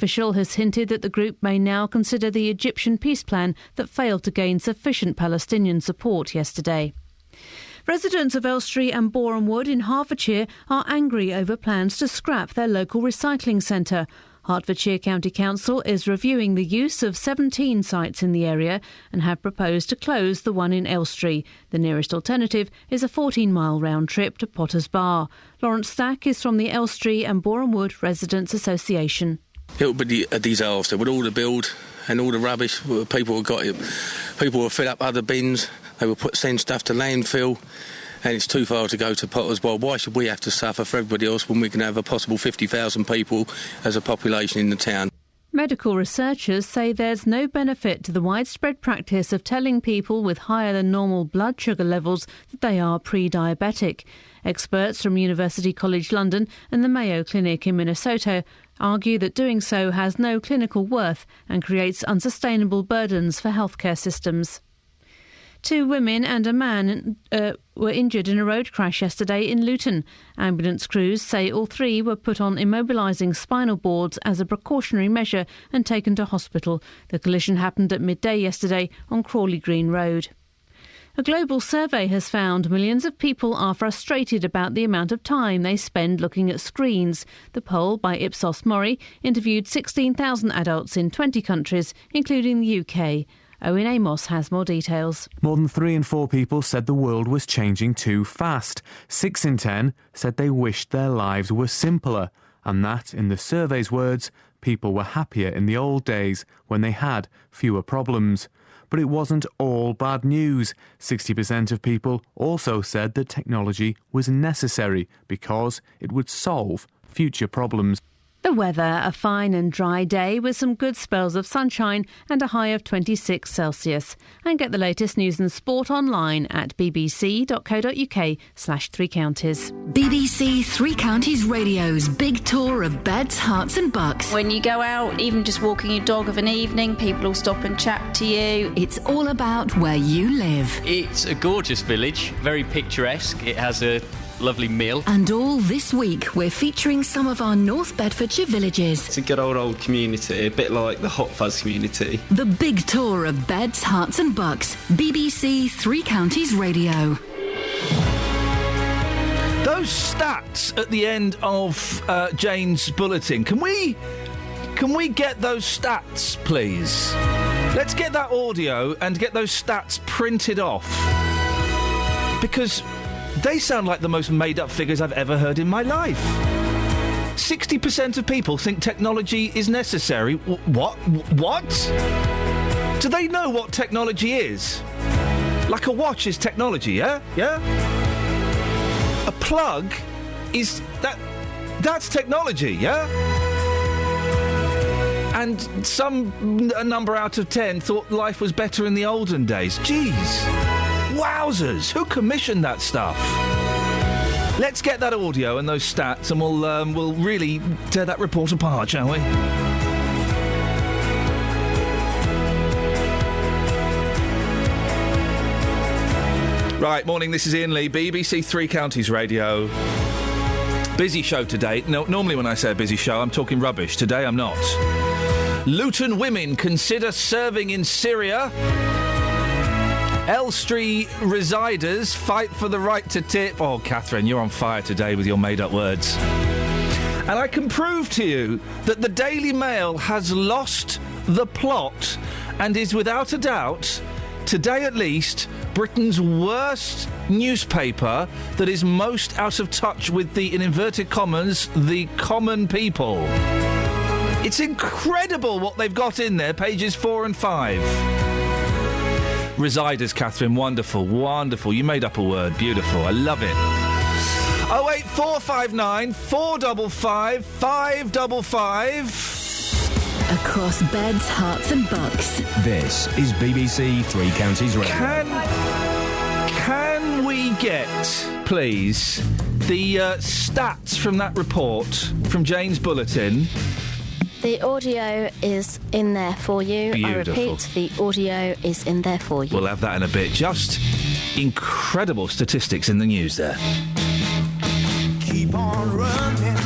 official has hinted that the group may now consider the Egyptian peace plan that failed to gain sufficient Palestinian support yesterday. Residents of Elstree and Boreham Wood in Hertfordshire are angry over plans to scrap their local recycling centre. Hertfordshire County Council is reviewing the use of 17 sites in the area and have proposed to close the one in Elstree. The nearest alternative is a 14-mile round trip to Potters Bar. Lawrence Stack is from the Elstree and Boreham Wood Residents Association. It would be a disaster with all the build and all the rubbish. People will fill up other bins. They will send stuff to landfill, and it's too far to go to Potters Bar. Why should we have to suffer for everybody else when we can have a possible 50,000 people as a population in the town? Medical researchers say there's no benefit to the widespread practice of telling people with higher than normal blood sugar levels that they are pre-diabetic. Experts from University College London and the Mayo Clinic in Minnesota argue that doing so has no clinical worth and creates unsustainable burdens for healthcare systems. 2 women and a man were injured in a road crash yesterday in Luton. Ambulance crews say all 3 were put on immobilising spinal boards as a precautionary measure and taken to hospital. The collision happened at midday yesterday on Crawley Green Road. A global survey has found millions of people are frustrated about the amount of time they spend looking at screens. The poll by Ipsos Mori interviewed 16,000 adults in 20 countries, including the UK. Owen Amos has more details. More than 3 in 4 people said the world was changing too fast. 6 in 10 said they wished their lives were simpler, and that, in the survey's words, people were happier in the old days when they had fewer problems. But it wasn't all bad news. 60% of people also said that technology was necessary because it would solve future problems. The weather, a fine and dry day with some good spells of sunshine and a high of 26 Celsius. And get the latest news and sport online at bbc.co.uk/3 counties. BBC Three Counties Radio's big tour of beds, hearts and bucks. When you go out, even just walking your dog of an evening, people will stop and chat to you. It's all about where you live. It's a gorgeous village, very picturesque. It has a lovely meal. And all this week, we're featuring some of our North Bedfordshire villages. It's a good old community, a bit like the Hot Fuzz community. The big tour of beds, hearts and bucks. BBC Three Counties Radio. Those stats at the end of Jane's bulletin, can we get those stats, please? Let's get that audio and get those stats printed off. Because they sound like the most made-up figures I've ever heard in my life. 60% of people think technology is necessary. What? Do they know what technology is? Like a watch is technology, yeah? Yeah? A plug is... That's technology, yeah? And a number out of 10 thought life was better in the olden days. Jeez. Wowzers! Who commissioned that stuff? Let's get that audio and those stats, and we'll really tear that report apart, shall we? Right, morning. This is Iain Lee, BBC Three Counties Radio. Busy show today. No, normally when I say a busy show, I'm talking rubbish. Today, I'm not. Luton women consider serving in Syria. Elstree residers fight for the right to tip. Oh, Catherine, you're on fire today with your made-up words. And I can prove to you that the Daily Mail has lost the plot and is without a doubt, today at least, Britain's worst newspaper that is most out of touch with the, in inverted commas, the common people. It's incredible what they've got in there, pages 4 and 5. Residers, Catherine, wonderful, wonderful. You made up a word, beautiful. I love it. 08459 455 555. Across beds, hearts and bucks. This is BBC Three Counties Radio. Can we get, please, the stats from that report from Jane's bulletin? The audio is in there for you. Beautiful. I repeat, the audio is in there for you. We'll have that in a bit. Just incredible statistics in the news there. Keep on running.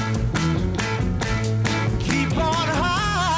Keep on high.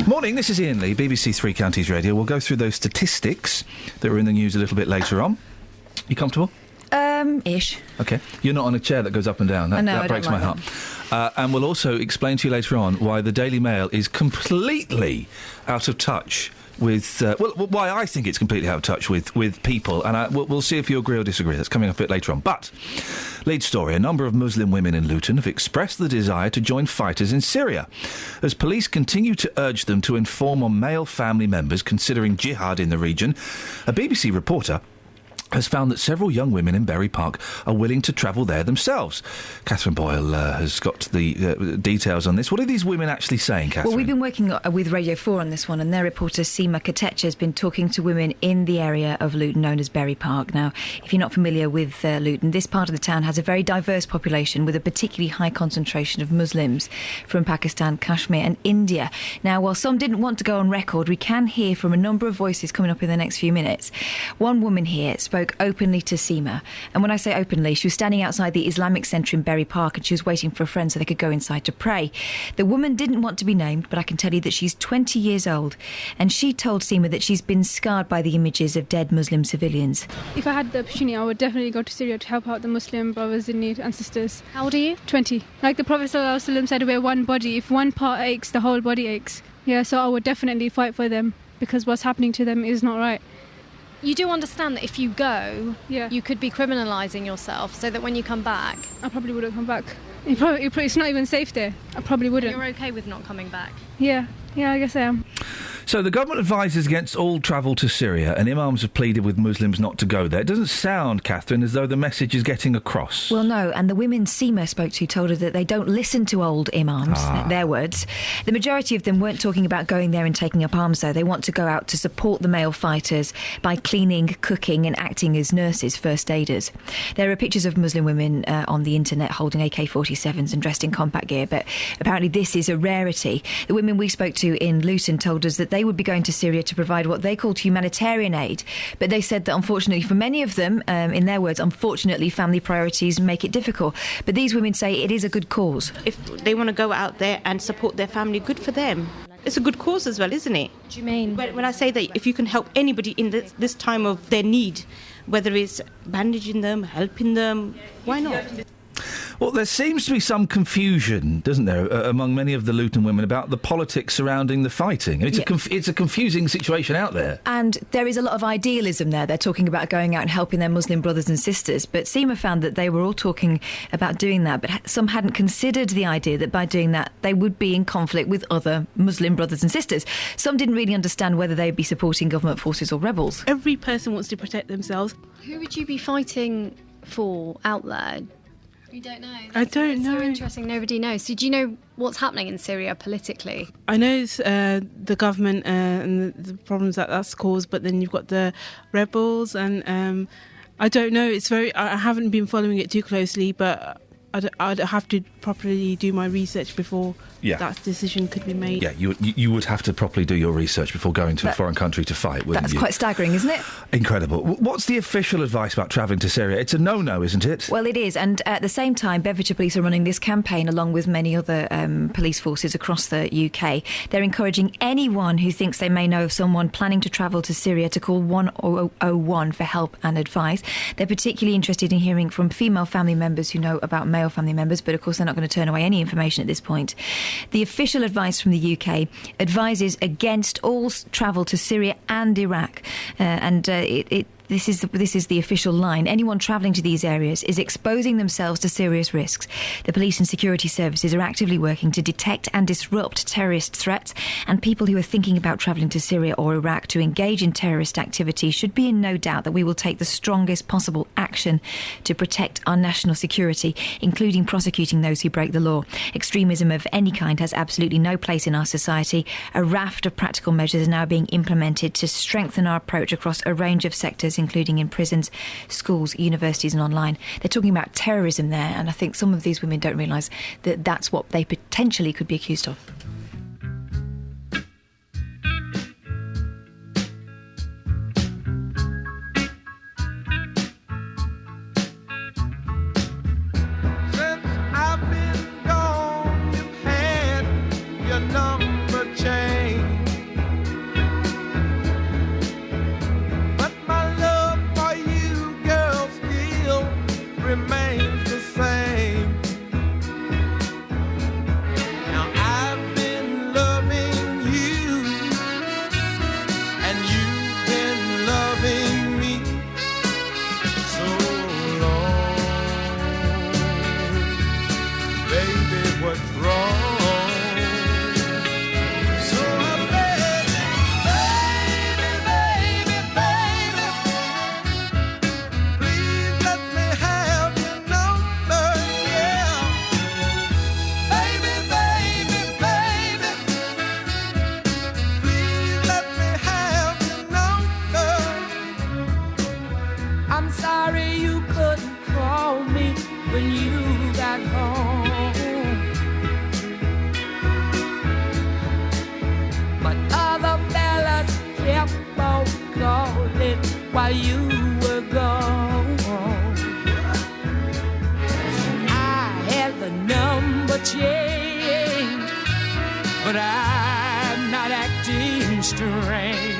Morning, this is Iain Lee, BBC Three Counties Radio. We'll go through those statistics that were in the news a little bit later on. You comfortable? Ish. OK. You're not on a chair that goes up and down. That breaks my heart. And we'll also explain to you later on why the Daily Mail is completely out of touch with... why I think it's completely out of touch with people, and we'll see if you agree or disagree. That's coming up a bit later on. But, lead story, a number of Muslim women in Luton have expressed the desire to join fighters in Syria, as police continue to urge them to inform on male family members considering jihad in the region. A BBC reporter has found that several young women in Bury Park are willing to travel there themselves. Catherine Boyle has got the details on this. What are these women actually saying, Catherine? Well, we've been working with Radio 4 on this one, and their reporter Seema Katecha has been talking to women in the area of Luton known as Bury Park. Now, if you're not familiar with Luton, this part of the town has a very diverse population with a particularly high concentration of Muslims from Pakistan, Kashmir and India. Now, while some didn't want to go on record, we can hear from a number of voices coming up in the next few minutes. One woman here spoke openly to Seema, and when I say openly, she was standing outside the Islamic Centre in Bury Park and she was waiting for a friend so they could go inside to pray. The woman didn't want to be named, but I can tell you that she's 20 years old, and she told Seema that she's been scarred by the images of dead Muslim civilians. If I had the opportunity, I would definitely go to Syria to help out the Muslim brothers in need and sisters. How old are you? 20. Like the Prophet ﷺ said, we're one body. If one part aches, the whole body aches. Yeah, so I would definitely fight for them, because what's happening to them is not right. You do understand that if you go, you could be criminalising yourself, so that when you come back... I probably wouldn't come back. It's not even safe there. I probably wouldn't. You're okay with not coming back? Yeah, I guess I am. So the government advises against all travel to Syria, and imams have pleaded with Muslims not to go there. It doesn't sound, Catherine, as though the message is getting across. Well, no, and the women Seema spoke to told her that they don't listen to old imams, their words. The majority of them weren't talking about going there and taking up arms, though. They want to go out to support the male fighters by cleaning, cooking and acting as nurses, first aiders. There are pictures of Muslim women on the internet holding AK-47s and dressed in combat gear, but apparently this is a rarity. The women we spoke to in Luton told us that they would be going to Syria to provide what they called humanitarian aid, but they said that unfortunately for many of them, in their words, unfortunately family priorities make it difficult. But these women say it is a good cause. If they want to go out there and support their family, good for them. It's a good cause as well, isn't it? What do you mean? When I say that if you can help anybody in this time of their need, whether it's bandaging them, helping them, why not? Well, there seems to be some confusion, doesn't there, among many of the Luton women about the politics surrounding the fighting. It's a confusing situation out there. And there is a lot of idealism there. They're talking about going out and helping their Muslim brothers and sisters. But Seema found that they were all talking about doing that, but some hadn't considered the idea that by doing that, they would be in conflict with other Muslim brothers and sisters. Some didn't really understand whether they'd be supporting government forces or rebels. Every person wants to protect themselves. Who would you be fighting for out there? You don't know? I don't know. It's so interesting, nobody knows. So do you know what's happening in Syria politically? I know it's the government and the problems that's caused, but then you've got the rebels and I don't know. I haven't been following it too closely, but I'd have to properly do my research before that decision could be made. Yeah, you would have to properly do your research before going to a foreign country to fight, wouldn't you? That's quite staggering, isn't it? Incredible. What's the official advice about travelling to Syria? It's a no-no, isn't it? Well, it is, and at the same time, Bedfordshire Police are running this campaign along with many other police forces across the UK. They're encouraging anyone who thinks they may know of someone planning to travel to Syria to call 1001 for help and advice. They're particularly interested in hearing from female family members who know about male family members, but of course they're not going to turn away any information at this point. The official advice from the UK advises against all travel to Syria and Iraq, This is the official line. Anyone travelling to these areas is exposing themselves to serious risks. The police and security services are actively working to detect and disrupt terrorist threats, and people who are thinking about travelling to Syria or Iraq to engage in terrorist activity should be in no doubt that we will take the strongest possible action to protect our national security, including prosecuting those who break the law. Extremism of any kind has absolutely no place in our society. A raft of practical measures are now being implemented to strengthen our approach across a range of sectors, including in prisons, schools, universities and online. They're talking about terrorism there, and I think some of these women don't realise that that's what they potentially could be accused of. Since I've been gone, you've had your number changed. but other fellas kept on calling while you were gone. So I had the number changed, but I'm not acting strange.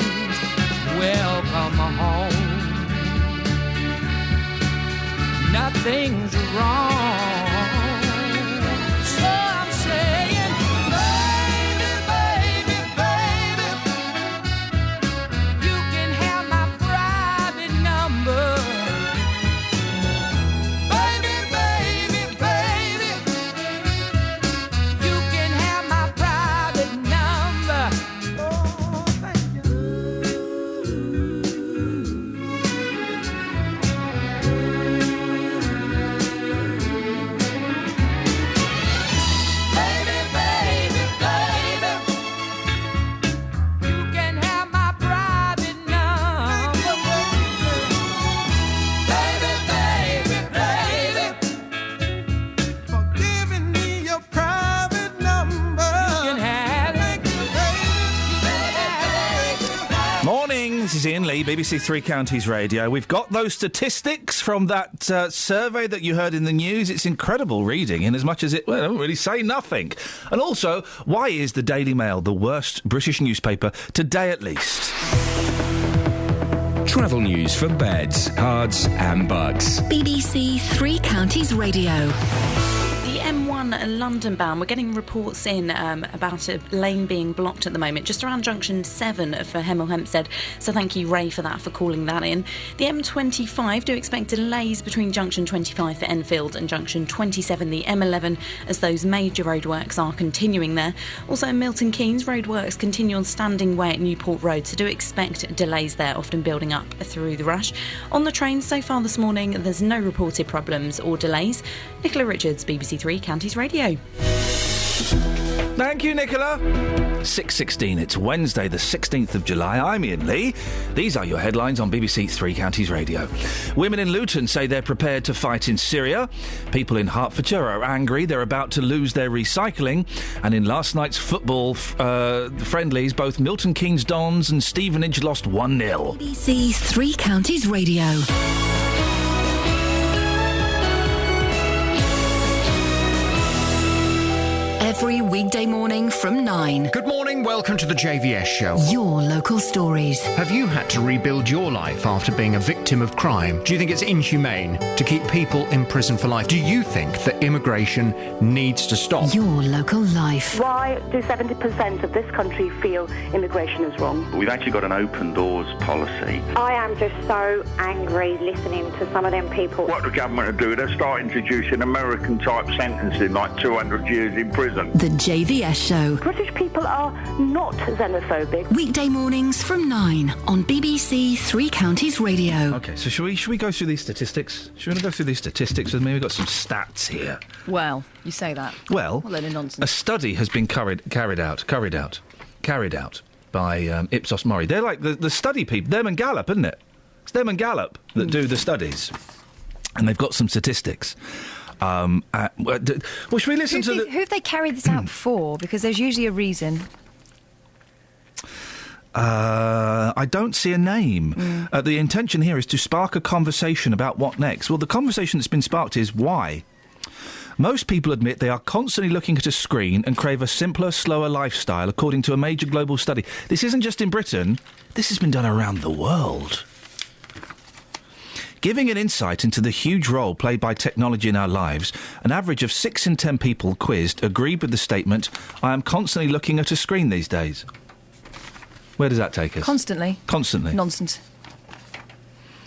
Welcome home. Nothing's wrong. So I'm saying, baby, baby, baby, you can have my private number. Baby, baby, baby, you can have my private number. Oh, thank This is Iain Lee, BBC Three Counties Radio. We've got those statistics from that survey that you heard in the news. It's incredible reading, in as much as it don't really say nothing. And also, why is the Daily Mail the worst British newspaper, today at least? Travel news for beds, cards and bugs. BBC Three Counties Radio. The M1 London bound, we're getting reports in about a lane being blocked at the moment, just around junction 7 for Hemel Hempstead. So thank you, Ray, for that, for calling that in. The M25, do expect delays between junction 25 for Enfield and junction 27, the M11, as those major roadworks are continuing there. Also in Milton Keynes, roadworks continue on Standing Way at Newport Road, so do expect delays there, often building up through the rush. On the trains so far this morning, there's no reported problems or delays. Nicola Richards, BBC Three Counties Radio. Thank you, Nicola. 6:16, it's Wednesday, the 16th of July. I'm Iain Lee. These are your headlines on BBC Three Counties Radio. Women in Luton say they're prepared to fight in Syria. People in Hertfordshire are angry they're about to lose their recycling. And in last night's football friendlies, both Milton Keynes Dons and Stevenage lost 1-0. BBC Three Counties Radio. Every weekday morning from 9. Good morning, welcome to the JVS show. Your local stories. Have you had to rebuild your life after being a victim of crime? Do you think it's inhumane to keep people in prison for life? Do you think that immigration needs to stop? Your local life. Why do 70% of this country feel immigration is wrong? We've actually got an open doors policy. I am just so angry listening to some of them people. What the government will do, they'll start introducing American-type sentencing, like 200 years in prison. The JVS show. British people are not xenophobic. Weekday mornings from 9 on BBC Three Counties Radio. OK, so should we go through these statistics? Should we go through these statistics with me? We've got some stats here. Well, you say that. Well, what a load of nonsense. A study has been carried out by Ipsos Mori. They're like the study people. Them and Gallup, isn't it? It's them and Gallup that do the studies. And they've got some statistics. Well, should we listen to Who have they carried this out for? Because there's usually a reason. I don't see a name. The intention here is to spark a conversation about what next. Well, the conversation that's been sparked is why. Most people admit they are constantly looking at a screen and crave a simpler, slower lifestyle, according to a major global study. This isn't just in Britain. This has been done around the world. Giving an insight into the huge role played by technology in our lives, an average of 6 in 10 people quizzed agreed with the statement, "I am constantly looking at a screen these days." Where does that take us? Constantly. Constantly. Nonsense.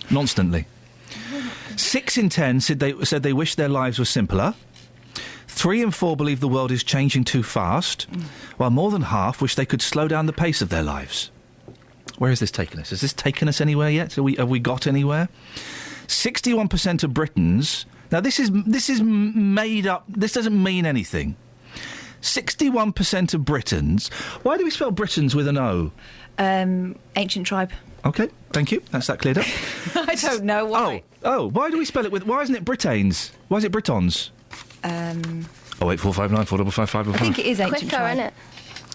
Constantly. 6 in 10 said they wish their lives were simpler. 3 in 4 believe the world is changing too fast, while more than half wish they could slow down the pace of their lives. Where has this taken us? Has this taken us anywhere yet? Have we got anywhere? 61% of Britons... Now, this is made up... This doesn't mean anything. 61% of Britons... Why do we spell Britons with an O? Ancient tribe. OK, thank you. That's that cleared up. I don't know why. Oh, why do we spell it with... Why isn't it Britains? Why is it Britons? 08459 455 555. I think it is ancient tribe. Quicker, isn't it?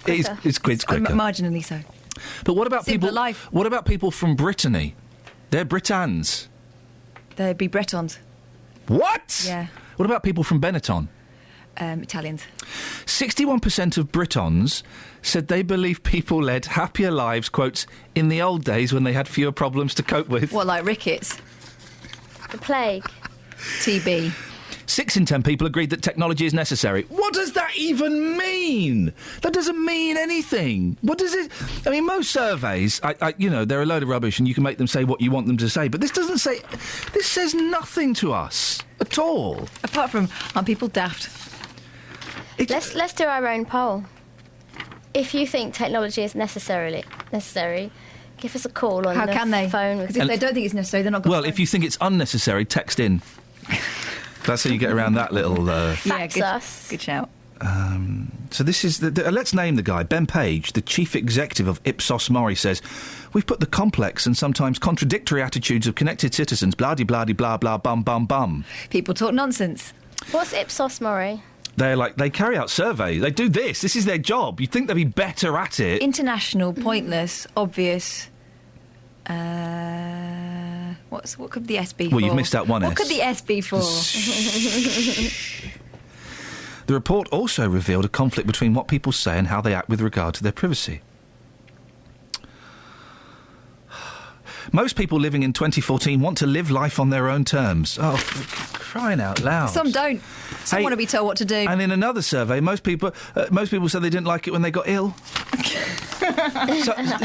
It's quicker. Marginally so. But what about Simpler people? life. What about people from Brittany? They're Britons. There'd be Bretons. What? Yeah. What about people from Benetton? Italians. 61% of Britons said they believe people led happier lives, quotes, in the old days when they had fewer problems to cope with. What, like rickets? The plague. TB. 6 in 10 people agreed that technology is necessary. What does that even mean? That doesn't mean anything. What does it... I mean, most surveys, they're a load of rubbish and you can make them say what you want them to say, but this doesn't say... This says nothing to us at all. Apart from, aren't people daft? Let's do our own poll. If you think technology is necessary, give us a call on How the can they? phone. Because if they don't think it's necessary, they're not going to... Well, if you think it's unnecessary, text in. That's how you get around that little... Fax us. Good shout. So this is... let's name the guy. Ben Page, the chief executive of Ipsos Mori, says, we've put the complex and sometimes contradictory attitudes of connected citizens, blah-de-blah-de-blah-blah, bum-bum-bum. People talk nonsense. What's Ipsos Mori? They carry out surveys. They do this. This is their job. You'd think they'd be better at it. International, pointless, obvious... what could the S be for? Well, you've missed out one S. What could the S be for? The report also revealed a conflict between what people say and how they act with regard to their privacy. Most people living in 2014 want to live life on their own terms. Oh, for crying out loud. Some don't. Some want to be told what to do. And in another survey, most people said they didn't like it when they got ill.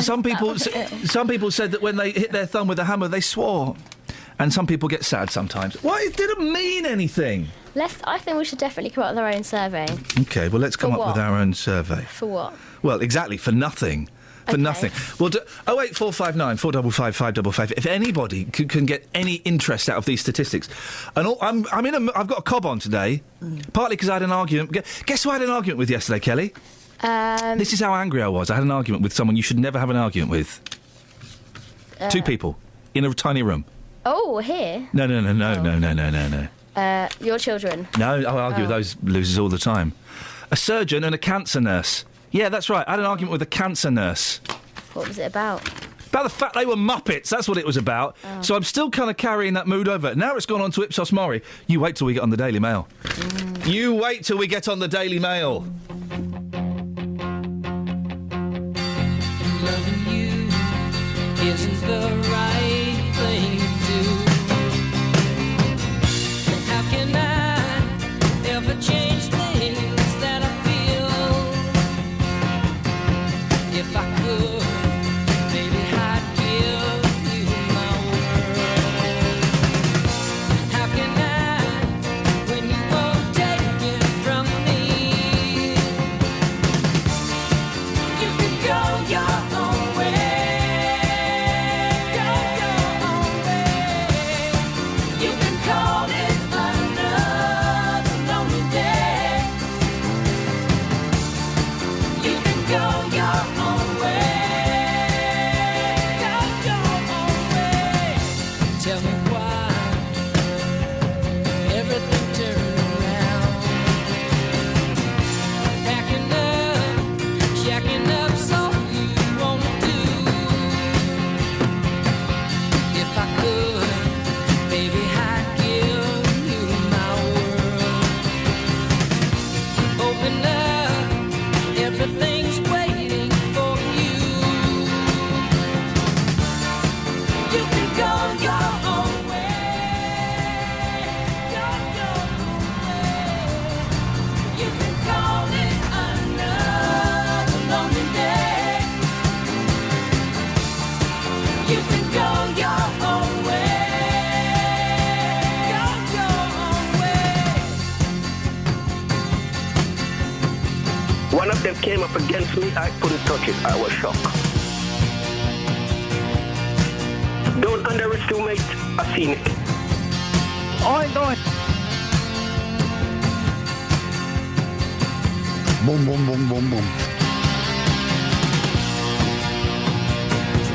Some people said that when they hit their thumb with a hammer, they swore. And some people get sad sometimes. Well, it didn't mean anything. I think we should definitely come up with our own survey. OK, well, let's come up with our own survey. For what? Well, exactly, for nothing. For nothing. Well, 08459 455 555. If anybody can get any interest out of these statistics, and I've got a cob on today, partly because I had an argument. Guess who I had an argument with yesterday, Kelly? This is how angry I was. I had an argument with someone you should never have an argument with. 2 people in a tiny room. Oh, here? No. Your children? No, I argue with those losers all the time. A surgeon and a cancer nurse. Yeah, that's right. I had an argument with a cancer nurse. What was it about? About the fact they were Muppets. That's what it was about. Oh. So I'm still kind of carrying that mood over. Now it's gone on to Ipsos Mori. You wait till we get on the Daily Mail. You wait till we get on the Daily Mail. Loving you isn't the right thing to do. How can I ever change things that I feel? If I could, maybe I'd give you my world. How can I, when you won't take it from me? You can go your own way. Go your own way. You can call it another lonely day. You can go your own way. Go your own way. Tell me why everything turned around. Packing up, checking up, so you won't do. If I could, baby, I'd give you my world. Open up, everything's waiting for you. You can go your own way. Go your own way. You can call it another lonely day. You can go your own way. Go your own way. One of them came up against me, I couldn't touch it, I was shocked. Don't underestimate a scenic. Oi. Boom, boom, boom, boom, boom.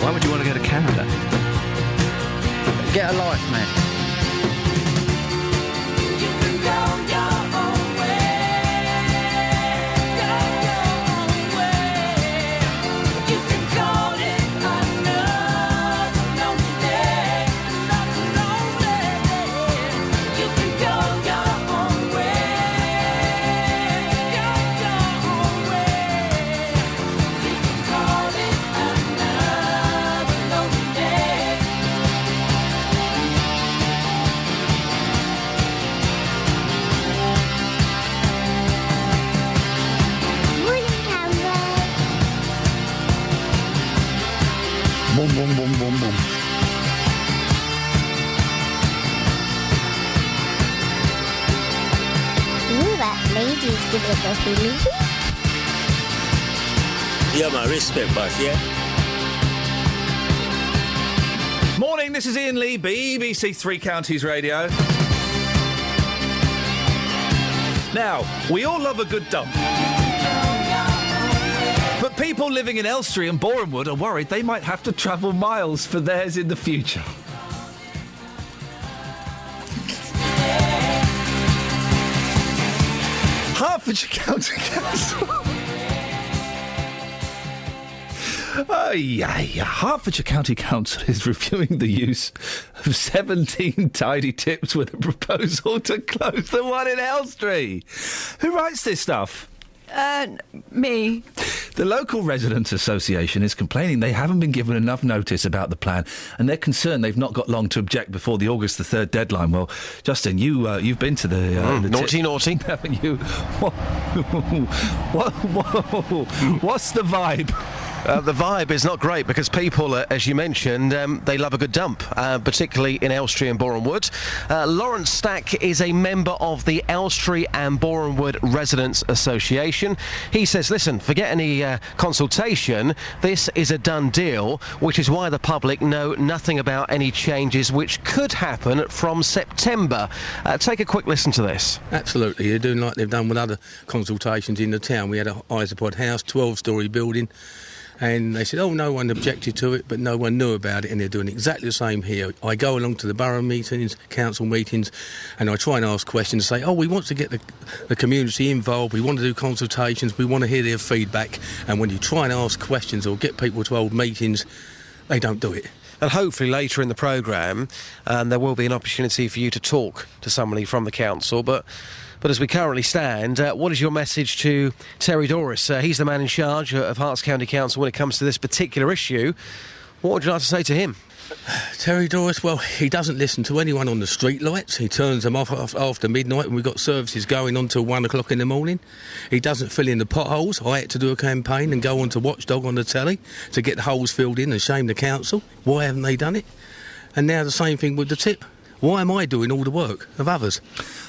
Why would you want to go to Canada? Get a life, man. You can go your own way. Go your own way. Boom, boom, boom, boom, boom. Ooh, that lady's giving us a hula. Yeah, my respect, boss, yeah? Morning, this is Iain Lee, BBC Three Counties Radio. Now, we all love a good dump. But people living in Elstree and Borehamwood are worried they might have to travel miles for theirs in the future. Hertfordshire County Council. Oh, yeah. Hertfordshire County Council is reviewing the use of 17 tidy tips with a proposal to close the one in Elstree. Who writes this stuff? Me. The local residents' association is complaining they haven't been given enough notice about the plan, and they're concerned they've not got long to object before the August the 3rd deadline. Well, Justin, you've been to the naughty, haven't you? What's the vibe? The vibe is not great because people, as you mentioned, they love a good dump, particularly in Elstree and Borehamwood. Lawrence Stack is a member of the Elstree and Borehamwood Residents Association. He says, listen, forget any consultation, this is a done deal, which is why the public know nothing about any changes which could happen from September. Take a quick listen to this. Absolutely, they're doing like they've done with other consultations in the town. We had a Isopod house, 12-storey building. And they said, oh, no one objected to it, but no one knew about it, and they're doing exactly the same here. I go along to the borough meetings, council meetings, and I try and ask questions, say, oh, we want to get the community involved, we want to do consultations, we want to hear their feedback. And when you try and ask questions or get people to hold meetings, they don't do it. And hopefully later in the programme, there will be an opportunity for you to talk to somebody from the council, But as we currently stand, what is your message to Terry Doris? He's the man in charge of Herts County Council when it comes to this particular issue. What would you like to say to him? Terry Doris, well, he doesn't listen to anyone on the street lights. He turns them off after midnight when we've got services going on till 1 o'clock in the morning. He doesn't fill in the potholes. I had to do a campaign and go on to Watchdog on the telly to get the holes filled in and shame the council. Why haven't they done it? And now the same thing with the tip. Why am I doing all the work of others?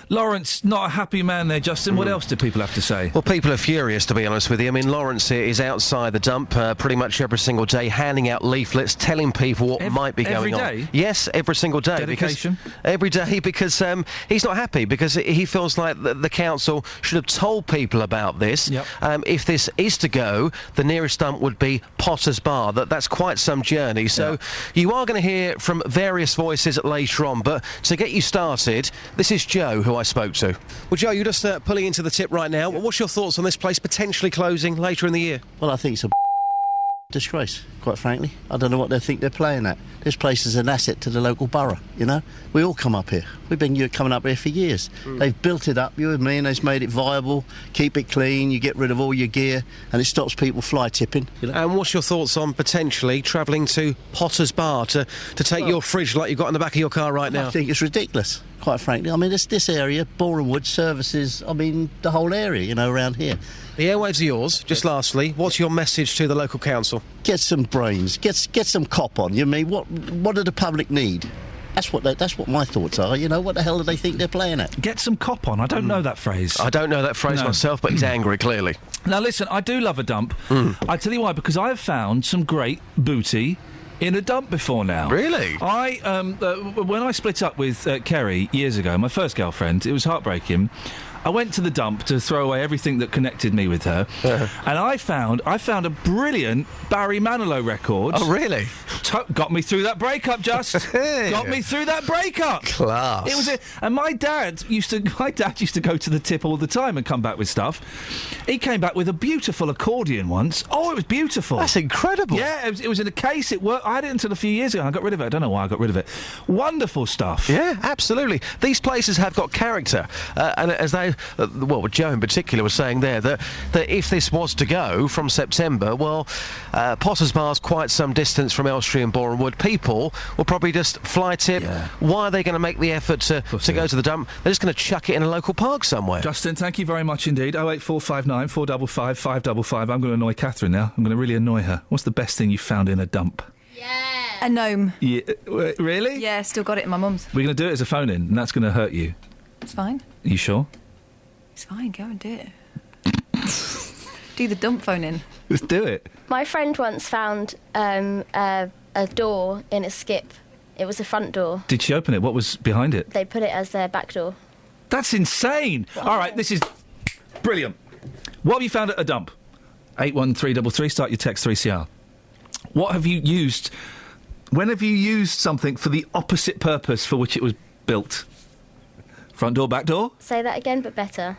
Lawrence, not a happy man there, Justin. What else do people have to say? Well, people are furious, to be honest with you. I mean, Lawrence here is outside the dump pretty much every single day, handing out leaflets, telling people what might be going on. Every day? Yes, every single day. Dedication? Every day, because he's not happy, because he feels like the council should have told people about this. Yep. If this is to go, the nearest dump would be Potter's Bar. That's quite some journey. So you are going to hear from various voices later on, but to get you started, this is Joe, who I spoke to. Well, Joe, you're just pulling into the tip right now. What's your thoughts on this place potentially closing later in the year? Well, I think it's a disgrace, quite frankly. I don't know what they think they're playing at. This place is an asset to the local borough, you know? We all come up here. We've been coming up here for years. They've built it up, you and me, and they've made it viable, keep it clean, you get rid of all your gear, and it stops people fly tipping. You know? And what's your thoughts on potentially travelling to Potter's Bar to take your fridge like you've got in the back of your car right now? I think it's ridiculous, quite frankly. I mean, this area, Borehamwood, services, I mean, the whole area, you know, around here. The airwaves are yours. Just lastly, what's your message to the local council? Get some brains, get some cop on, you know what I mean? What do the public need? That's what my thoughts are. You know, what the hell do they think they're playing at? Get some cop on. I don't know that phrase. I don't know that phrase myself, but he's angry, clearly. Now, listen, I do love a dump. I tell you why, because I have found some great booty in a dump before now. Really? When I split up with Kerry years ago, my first girlfriend, it was heartbreaking. I went to the dump to throw away everything that connected me with her, and I found a brilliant Barry Manilow record. Oh, really? Got me through that breakup, just. Got me through that breakup. Class. It was and my dad used to go to the tip all the time and come back with stuff. He came back with a beautiful accordion once. Oh, it was beautiful. That's incredible. Yeah, it was in a case. It worked. I had it until a few years ago, and I got rid of it. I don't know why I got rid of it. Wonderful stuff. Yeah, absolutely. These places have got character, and as they. Well, Joe in particular was saying there that if this was to go from September, well, Potter's Bar's quite some distance from Elstree and Borehamwood. People will probably just fly tip. Yeah. Why are they going to make the effort to go to the dump? They're just going to chuck it in a local park somewhere. Justin, thank you very much indeed. 08459 455 555. I'm going to annoy Catherine now. I'm going to really annoy her. What's the best thing you found in a dump? Yeah. A gnome. Yeah, really? Yeah, still got it in my mum's. We're going to do it as a phone-in, and that's going to hurt you. It's fine. Are you sure? It's fine, go and do it. Do the dump phone in. Let's do it. My friend once found a door in a skip. It was a front door. Did she open it? What was behind it? They put it as their back door. That's insane! All right, this is brilliant. What have you found at a dump? 81333, start your text 3CR. What have you used... When have you used something for the opposite purpose for which it was built? Front door, back door? Say that again, but better.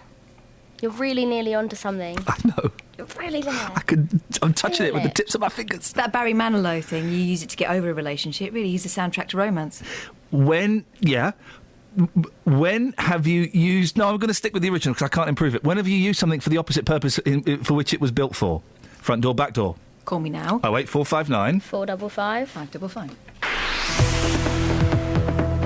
You're really nearly onto something. I know. You're really there. I'm touching it with the tips of my fingers. That Barry Manilow thing, you use it to get over a relationship. Really, use the soundtrack to romance. When have you used... No, I'm going to stick with the original because I can't improve it. When have you used something for the opposite purpose for which it was built for? Front door, back door? Call me now. 08459 455 555.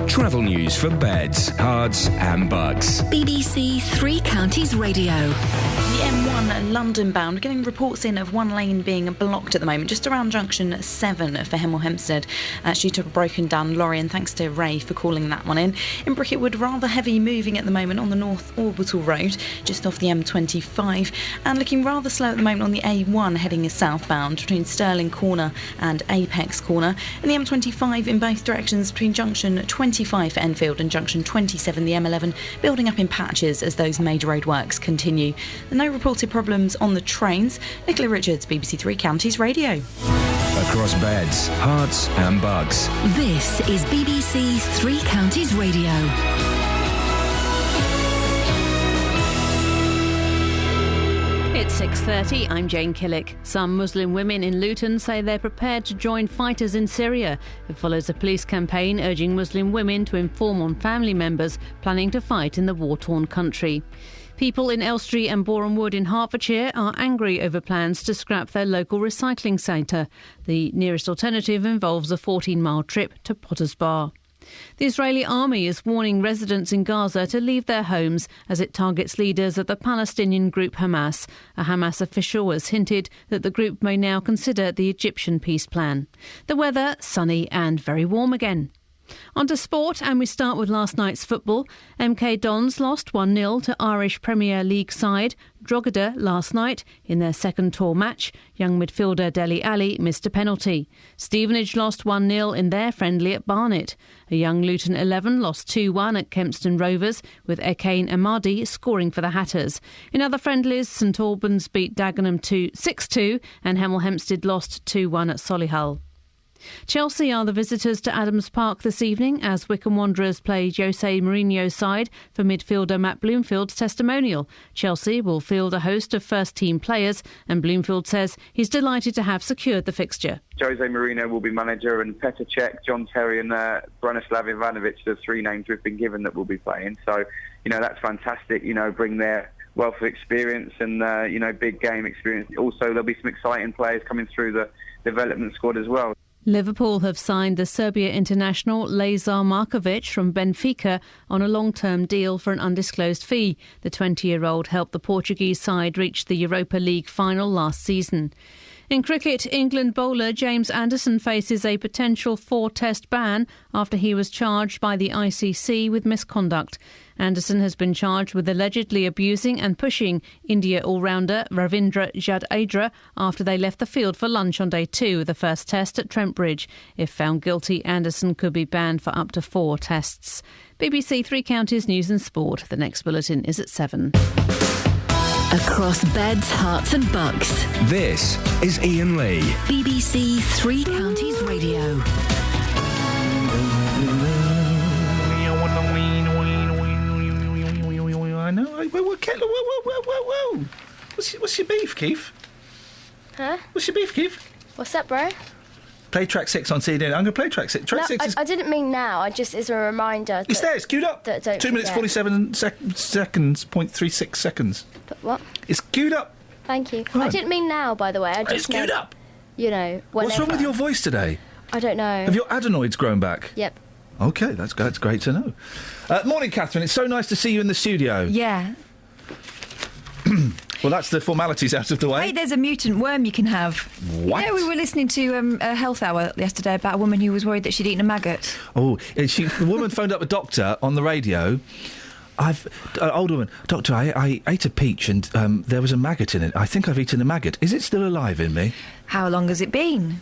Travel news for beds, cards and bugs. BBC Three Counties Radio. The M1 London bound, getting reports in of one lane being blocked at the moment, just around junction 7 for Hemel Hempstead, due to a broken down lorry, and thanks to Ray for calling that one in. In Bricketwood, rather heavy moving at the moment on the North Orbital Road, just off the M25, and looking rather slow at the moment on the A1 heading southbound between Stirling Corner and Apex Corner, and the M25 in both directions between junction 25 for Enfield and junction 27, the M11, building up in patches as those major roadworks continue. No reported problems on the trains. Nicola Richards, BBC Three Counties Radio. Across beds, hearts and bugs. This is BBC Three Counties Radio. It's 6:30. I'm Jane Killick. Some Muslim women in Luton say they're prepared to join fighters in Syria. It follows a police campaign urging Muslim women to inform on family members planning to fight in the war-torn country. People in Elstree and Boreham Wood in Hertfordshire are angry over plans to scrap their local recycling centre. The nearest alternative involves a 14-mile trip to Potter's Bar. The Israeli army is warning residents in Gaza to leave their homes as it targets leaders of the Palestinian group Hamas. A Hamas official has hinted that the group may now consider the Egyptian peace plan. The weather, sunny and very warm again. On to sport, and we start with last night's football. MK Dons lost 1-0 to Irish Premier League side Drogheda last night in their second tour match. Young midfielder Dele Alli missed a penalty. Stevenage lost 1-0 in their friendly at Barnet. A young Luton 11 lost 2-1 at Kempston Rovers, with Ekane Amadi scoring for the Hatters. In other friendlies, St Albans beat Dagenham 6-2 and Hemel Hempstead lost 2-1 at Solihull. Chelsea are the visitors to Adams Park this evening as Wycombe Wanderers play Jose Mourinho's side for midfielder Matt Bloomfield's testimonial. Chelsea will field a host of first-team players, and Bloomfield says he's delighted to have secured the fixture. Jose Mourinho will be manager, and Petr Cech, John Terry and Branislav Ivanovic, the three names we've been given that will be playing. So, that's fantastic, bring their wealth of experience and, big game experience. Also, there'll be some exciting players coming through the development squad as well. Liverpool have signed the Serbia international Lazar Markovic from Benfica on a long-term deal for an undisclosed fee. The 20-year-old helped the Portuguese side reach the Europa League final last season. In cricket, England bowler James Anderson faces a potential 4-test ban after he was charged by the ICC with misconduct. Anderson has been charged with allegedly abusing and pushing India all-rounder Ravindra Jadeja after they left the field for lunch on day 2 of the first test at Trent Bridge. If found guilty, Anderson could be banned for up to 4 tests. BBC Three Counties News and Sport. The next bulletin is at 7. Across beds, hearts and bucks. This is Iain Lee. BBC Three Counties Radio. I know. Whoa. What's your beef, Keith? Huh? What's your beef, Keith? What's up, bro? Play track 6 on CD. I'm going to play track 6. Track 6 is... I didn't mean now. I just as a reminder. It's there. It's queued up. 2 minutes 47 seconds. 0.36 seconds. What? It's queued up. Thank you. Right. I didn't mean now, by the way. I just it's queued up. Whenever. What's wrong with your voice today? I don't know. Have your adenoids grown back? Yep. OK, that's great to know. Morning, Catherine. It's so nice to see you in the studio. Yeah. Well, that's the formalities out of the way. Hey, there's a mutant worm you can have. What? Yeah, we were listening to a health hour yesterday about a woman who was worried that she'd eaten a maggot. Oh, the woman phoned up a doctor on the radio. Old woman, doctor, I ate a peach and there was a maggot in it. I think I've eaten a maggot. Is it still alive in me? How long has it been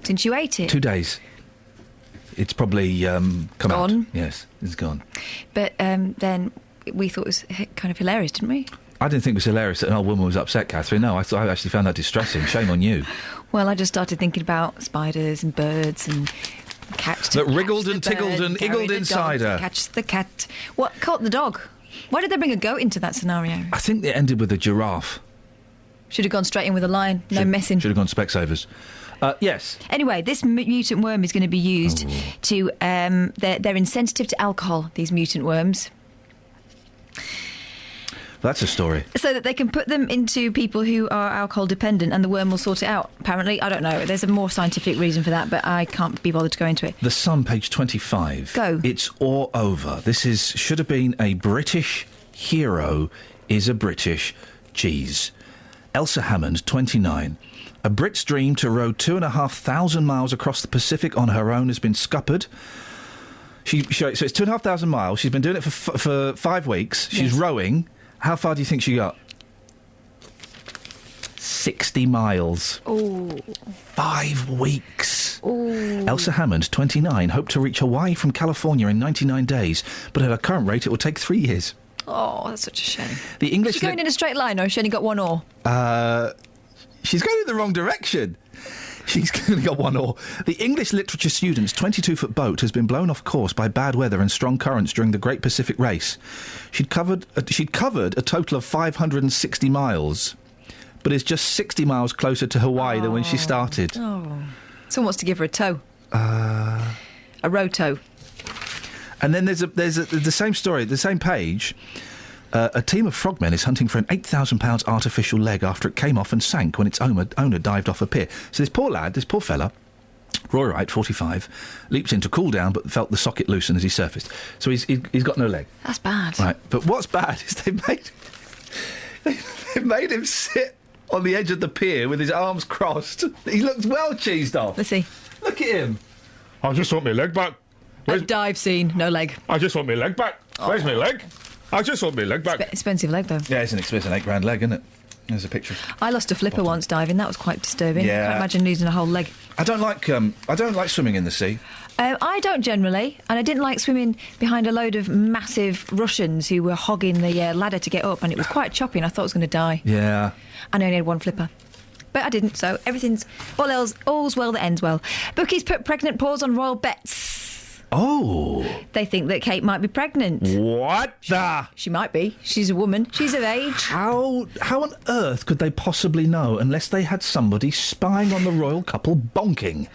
since you ate it? 2 days. It's probably come Gone? out. Yes, it's gone. But then we thought it was kind of hilarious, didn't we? I didn't think it was hilarious that an old woman was upset, Catherine. No, I actually found that distressing. Shame on you. Well, I just started thinking about spiders and birds and cats. That wriggled and tiggled and iggled inside her. Catch the cat. What caught the dog? Why did they bring a goat into that scenario? I think it ended with a giraffe. Should have gone straight in with a lion. No messing. Should have gone Specsavers. Yes. Anyway, this mutant worm is going to be used to... they're insensitive to alcohol, these mutant worms. That's a story. So that they can put them into people who are alcohol dependent and the worm will sort it out, apparently. I don't know. There's a more scientific reason for that, but I can't be bothered to go into it. The Sun, page 25. Go. It's all over. This should have been a British hero is a British cheese. Elsa Hammond, 29. A Brit's dream to row 2,500 miles across the Pacific on her own has been scuppered. So it's 2,500 miles. She's been doing it for 5 weeks. She's rowing. How far do you think she got? 60 miles. Oh. 5 weeks. Ooh. Elsa Hammond, 29, hoped to reach Hawaii from California in 99 days, but at her current rate it will take 3 years. Oh, that's such a shame. The English... Is she going in a straight line or has she only got one oar? She's going in the wrong direction. She's only got one oar. The English literature student's 22-foot boat has been blown off course by bad weather and strong currents during the Great Pacific Race. She'd covered a total of 560 miles, but is just 60 miles closer to Hawaii than when she started. Oh. Someone wants to give her a tow. A row tow. And then there's the same story, the same page. A team of frogmen is hunting for an £8,000 artificial leg after it came off and sank when its owner dived off a pier. So this poor fella, Roy Wright, 45, leaped in to cool down but felt the socket loosen as he surfaced. So he's got no leg. That's bad. Right, but what's bad is they've made him sit on the edge of the pier with his arms crossed. He looks well cheesed off. Let's see. Look at him. I just want my leg back. A dive scene, no leg. I just want my leg back. Where's my leg? I just want my leg back. Expensive leg, though. Yeah, it's an expensive £8,000 leg, isn't it? There's a picture. I lost a flipper once diving. That was quite disturbing. Yeah. I can't imagine losing a whole leg. I don't like swimming in the sea. I don't generally, and I didn't like swimming behind a load of massive Russians who were hogging the ladder to get up, and it was quite choppy, and I thought I was going to die. Yeah. And I only had one flipper. But I didn't, so everything's... all's well that ends well. Bookies put pregnant pause on royal bets. Oh. They think that Kate might be pregnant. What the? She might be. She's a woman. She's of age. How on earth could they possibly know unless they had somebody spying on the royal couple bonking?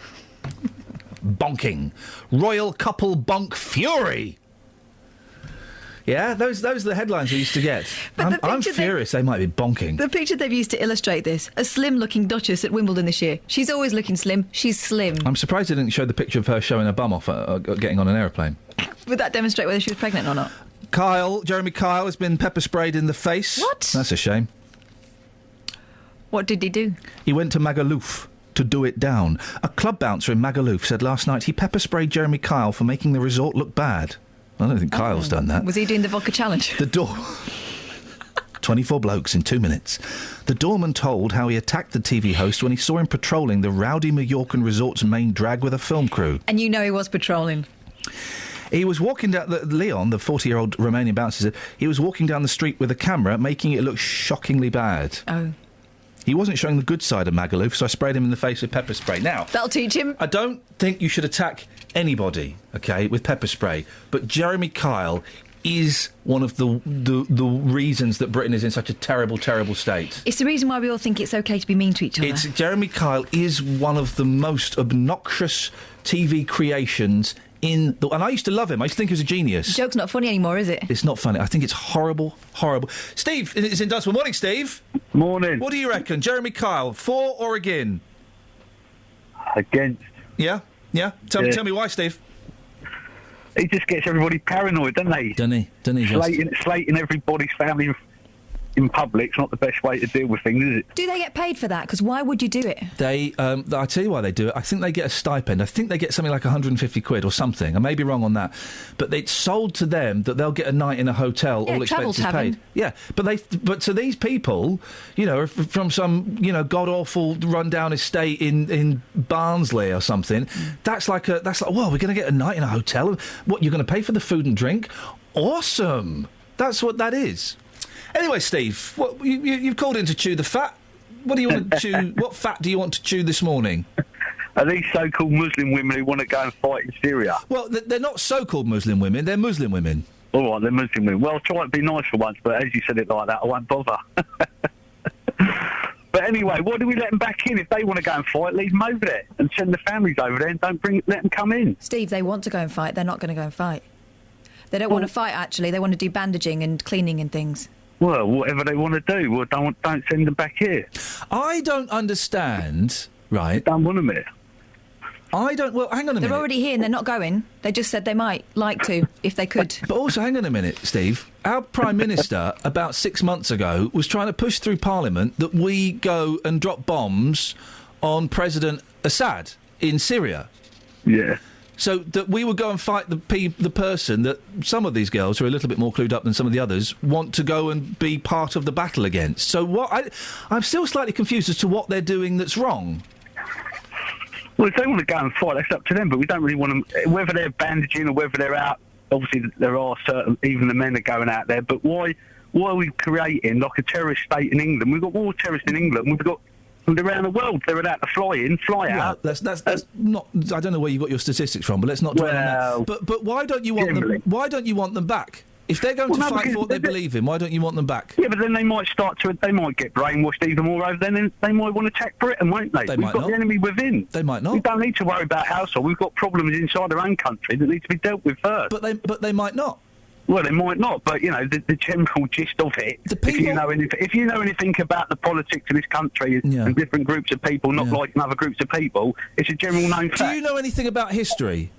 Bonking. Royal couple bonk fury. Yeah, those are the headlines we used to get. I'm furious they might be bonking. The picture they've used to illustrate this, a slim-looking Duchess at Wimbledon this year. She's always looking slim. She's slim. I'm surprised they didn't show the picture of her showing her bum off getting on an aeroplane. Would that demonstrate whether she was pregnant or not? Jeremy Kyle has been pepper sprayed in the face. What? That's a shame. What did he do? He went to Magaluf to do it down. A club bouncer in Magaluf said last night he pepper sprayed Jeremy Kyle for making the resort look bad. I don't think Kyle's done that. Was he doing the vodka challenge? The door... 24 blokes in 2 minutes. The doorman told how he attacked the TV host when he saw him patrolling the rowdy Mallorcan resort's main drag with a film crew. And you know he was patrolling. He was walking down... Leon, the 40-year-old Romanian bouncer, said he was walking down the street with a camera, making it look shockingly bad. Oh. He wasn't showing the good side of Magaluf, so I sprayed him in the face with pepper spray. Now... That'll teach him. I don't think you should attack anybody, OK, with pepper spray, but Jeremy Kyle is one of the reasons that Britain is in such a terrible, terrible state. It's the reason why we all think it's OK to be mean to each other. Jeremy Kyle is one of the most obnoxious TV creations in the... And I used to love him. I used to think he was a genius. The joke's not funny anymore, is it? It's not funny. I think it's horrible, horrible. Steve is in Dunstable. Morning, Steve. Morning. What do you reckon? Jeremy Kyle, for or again? Against. Yeah? Yeah? Tell me why, Steve. He just gets everybody paranoid, doesn't he? Doesn't he? Slating everybody's family in public's not the best way to deal with things, is it? Do they get paid for that? Because why would you do it? They, I tell you why they do it. I think they get a stipend. I think they get something like 150 quid or something. I may be wrong on that, but it's sold to them that they'll get a night in a hotel, all expenses paid. Yeah, but to these people, you know, are from some, you know, god awful rundown estate in Barnsley or something. That's like well, we're going to get a night in a hotel. What, you're going to pay for the food and drink? Awesome. That's what that is. Anyway, Steve, you've called in to chew the fat. What do you want to chew? What fat do you want to chew this morning? Are these so-called Muslim women who want to go and fight in Syria? Well, they're not so-called Muslim women. They're Muslim women. All right, they're Muslim women. Well, I'll try to be nice for once, but as you said it like that, I won't bother. But anyway, why do we let them back in? If they want to go and fight, leave them over there and send the families over there and let them come in. Steve, they want to go and fight. They're not going to go and fight. They don't want to fight, actually. They want to do bandaging and cleaning and things. Well, whatever they want to do. Well, don't send them back here. I don't understand, right? Don't want them here. Well, hang on a minute. They're already here and they're not going. They just said they might like to, if they could. But also, hang on a minute, Steve. Our Prime Minister, about 6 months ago, was trying to push through Parliament that we go and drop bombs on President Assad in Syria. Yeah. So that we would go and fight the person that some of these girls, who are a little bit more clued up than some of the others, want to go and be part of the battle against. So I'm still slightly confused as to what they're doing that's wrong. Well, if they want to go and fight, that's up to them, but we don't really want them, whether they're bandaging or whether they're out. Obviously, there are certain, even the men are going out there, but why are we creating like a terrorist state in England? We've got more terrorists in England, we've got around the world. They're allowed to fly in, fly out. That's not. I don't know where you got your statistics from, but let's not dwell on that. But why don't you want them? Why don't you want them back? If they're going to fight for what they believe in, why don't you want them back? Yeah, but then they might they might get brainwashed even more over. Then they might want to attack Britain, won't they? We've got the enemy within. They might not. We don't need to worry about household. We've got problems inside our own country that need to be dealt with first. But they might not. Well, they might not, but, you know, the general gist of it, if you know anything about the politics of this country and different groups of people not liking other groups of people, it's a general known fact. Do you know anything about history?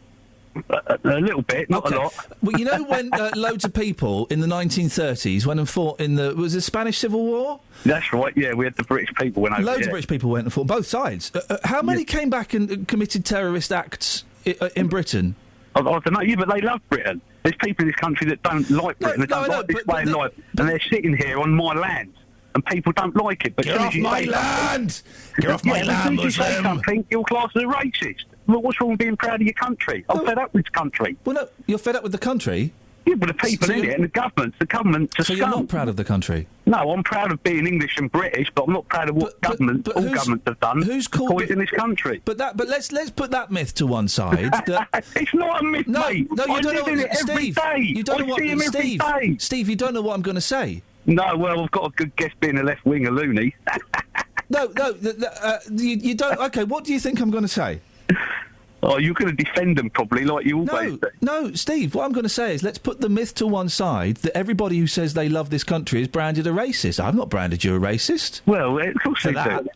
A little bit, not a lot. Well, you know when loads of people in the 1930s went and fought in was the Spanish Civil War? That's right, yeah, we had the British people went over Loads of British people went and fought, both sides. How many came back and committed terrorist acts in Britain? I don't know, but they love Britain. There's people in this country that don't like Britain, that don't like this way of life, and they're sitting here on my land, and people don't like it. But Get off my land! Get off my land, as soon as you say something, you're classed as a racist. Well, what's wrong with being proud of your country? I'm fed up with this country. Well, no, you're fed up with the country? Yeah, but the people in it and the government. So you're not proud of the country? No, I'm proud of being English and British, but I'm not proud of what all governments have done to poison this country. But let's put that myth to one side. It's not a myth, mate. No, you don't know in it every day. You don't know what, Steve, you don't know what I'm going to say. No, well, I've got a good guess being a left-winger loony. No, you don't. Okay, what do you think I'm going to say? Oh, you're going to defend them probably, like you always do. No, Steve, what I'm going to say is let's put the myth to one side that everybody who says they love this country is branded a racist. I've not branded you a racist. Well, of course they do.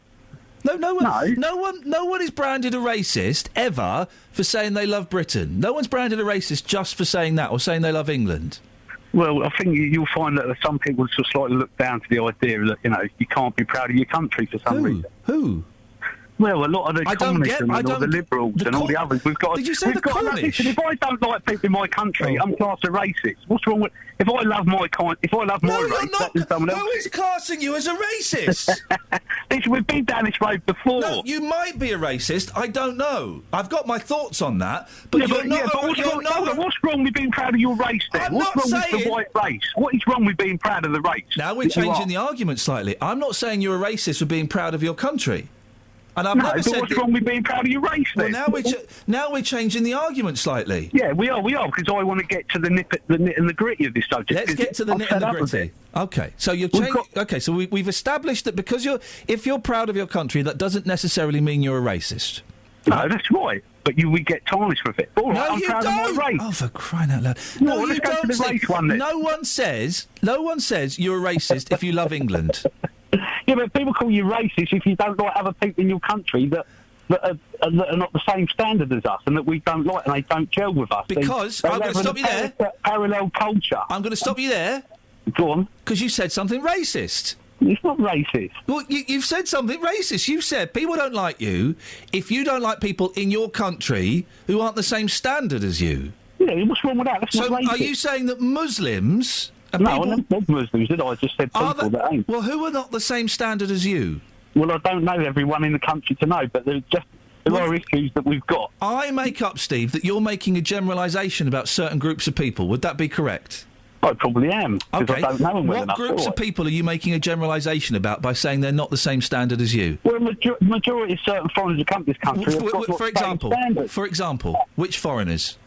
No one is branded a racist ever for saying they love Britain. No one's branded a racist just for saying that or saying they love England. Well, I think you'll find that some people sort of slightly look down to the idea that, you know, you can't be proud of your country for some reason. Who? Well, a lot of the communists and all the liberals and all the others. Did you say the Cornish? Listen, if I don't like people in my country, I'm classed as racist. What's wrong with... If I love my race, that is someone else. No, he's classing you as a racist. We've been down this road before. No, you might be a racist. I don't know. I've got my thoughts on that. But what's wrong with being proud of your race, then? What's wrong with the white race? What is wrong with being proud of the race? Now we're changing the argument slightly. I'm not saying you're a racist for being proud of your country. And I've never said what's wrong with being proud of your race, then? Well, now we're changing the argument slightly. Yeah, we are, because I want to get to the nit and the gritty of this subject. Let's get to the nit and the gritty. Okay, so we've established that if you're proud of your country, that doesn't necessarily mean you're a racist. No, that's right. But we get tarnished with it. All right, I'm proud of my race. Oh, for crying out loud! No, let's go to the race one then. No one says you're a racist if you love England. Yeah, but people call you racist if you don't like other people in your country that are not the same standard as us and that we don't like and they don't gel with us. Because I'm going to stop you there. Parallel culture. I'm going to stop you there. Go on. Because you said something racist. It's not racist. Well, you've said something racist. You said people don't like you if you don't like people in your country who aren't the same standard as you. Yeah, what's wrong with that? That's So not racist. are you saying that Muslims... No, I never said Muslims, did I? I just said Are people that ain't. Well, who are not the same standard as you? Well, I don't know everyone in the country to know, but there are issues that we've got. I make up, Steve, that you're making a generalisation about certain groups of people. Would that be correct? I probably am, because Okay. I don't know them well What enough. groups do I? of people are you making a generalisation about by saying they're not the same standard as you? Well, majority of certain foreigners who come to this country have got For example, which foreigners?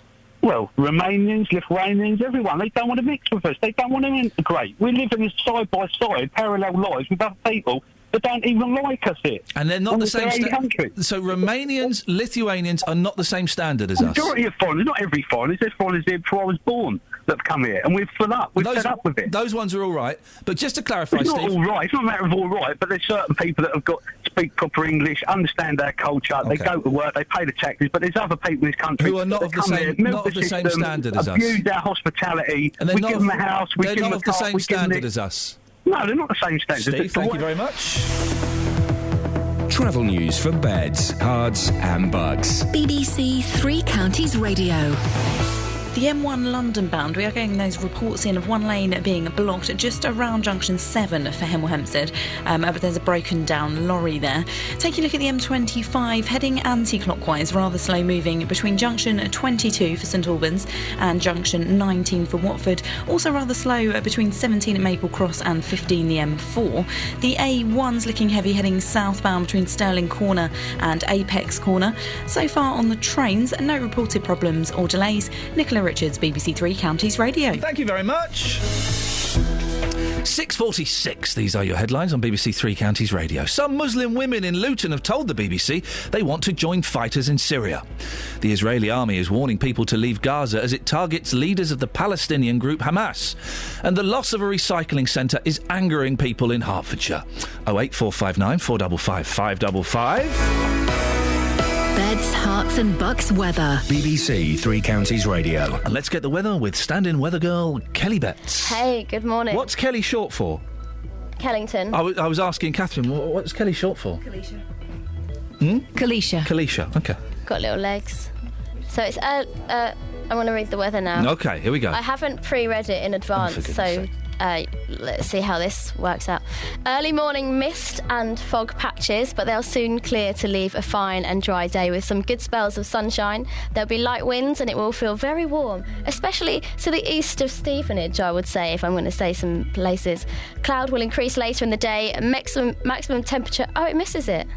Well, Romanians, Lithuanians, everyone. They don't want to mix with us. They don't want to integrate. We're living side by side, parallel lives with other people that don't even like us here. And they're not the same country. So Romanians, Lithuanians are not the same standard as us. Majority of foreigners, not every foreigner. There's foreigners here before I was born that have come here, and we're fed up. We're fed up with it. Those ones are all right. But just to clarify, It's not Steve... all right. It's not a matter of all right, but there's certain people that have got speak proper English, understand our culture. They go to work, they pay the taxes. But there's other people in this country who are not that of the come same, here, milk not of the same system, standard as us. abuse our hospitality. And they're we not give them a house. We they're give them not a of the car, same we give them standard this. as us. No, they're not the same standard. Steve, thank you very much. Travel news for beds, cards, and bugs. BBC Three Counties Radio. The M1 London bound, we are getting those reports in of one lane being blocked just around junction 7 for Hemel Hempstead, but there's a broken down lorry there. Taking a look at the M25, heading anti-clockwise, rather slow moving between junction 22 for St Albans and junction 19 for Watford. Also rather slow between 17 at Maple Cross and 15 the M4. The A1's looking heavy heading southbound between Stirling Corner and Apex Corner. So far on the trains, no reported problems or delays. Nicola Richards, BBC Three Counties Radio. Thank you very much. 6:46. These are your headlines on BBC Three Counties Radio. Some Muslim women in Luton have told the BBC they want to join fighters in Syria. The Israeli army is warning people to leave Gaza as it targets leaders of the Palestinian group Hamas. And the loss of a recycling centre is angering people in Hertfordshire. 08459 455 555. Beds, Hearts and Bucks weather. BBC Three Counties Radio. And let's get the weather with stand-in weather girl Kelly Betts. Hey, good morning. What's Kelly short for? Kellington. I was asking Catherine, what's Kelly short for? Kalisha. Kalisha. Kalisha, okay. Got little legs. So it's I want to read the weather now. Okay, here we go. I haven't pre-read it in advance, so let's see how this works out. Early morning mist and fog patches, but they'll soon clear to leave a fine and dry day with some good spells of sunshine. There'll be light winds and it will feel very warm, especially to the east of Stevenage, I would say, if I'm going to say some places. Cloud will increase later in the day. Maximum temperature... Oh, it misses it.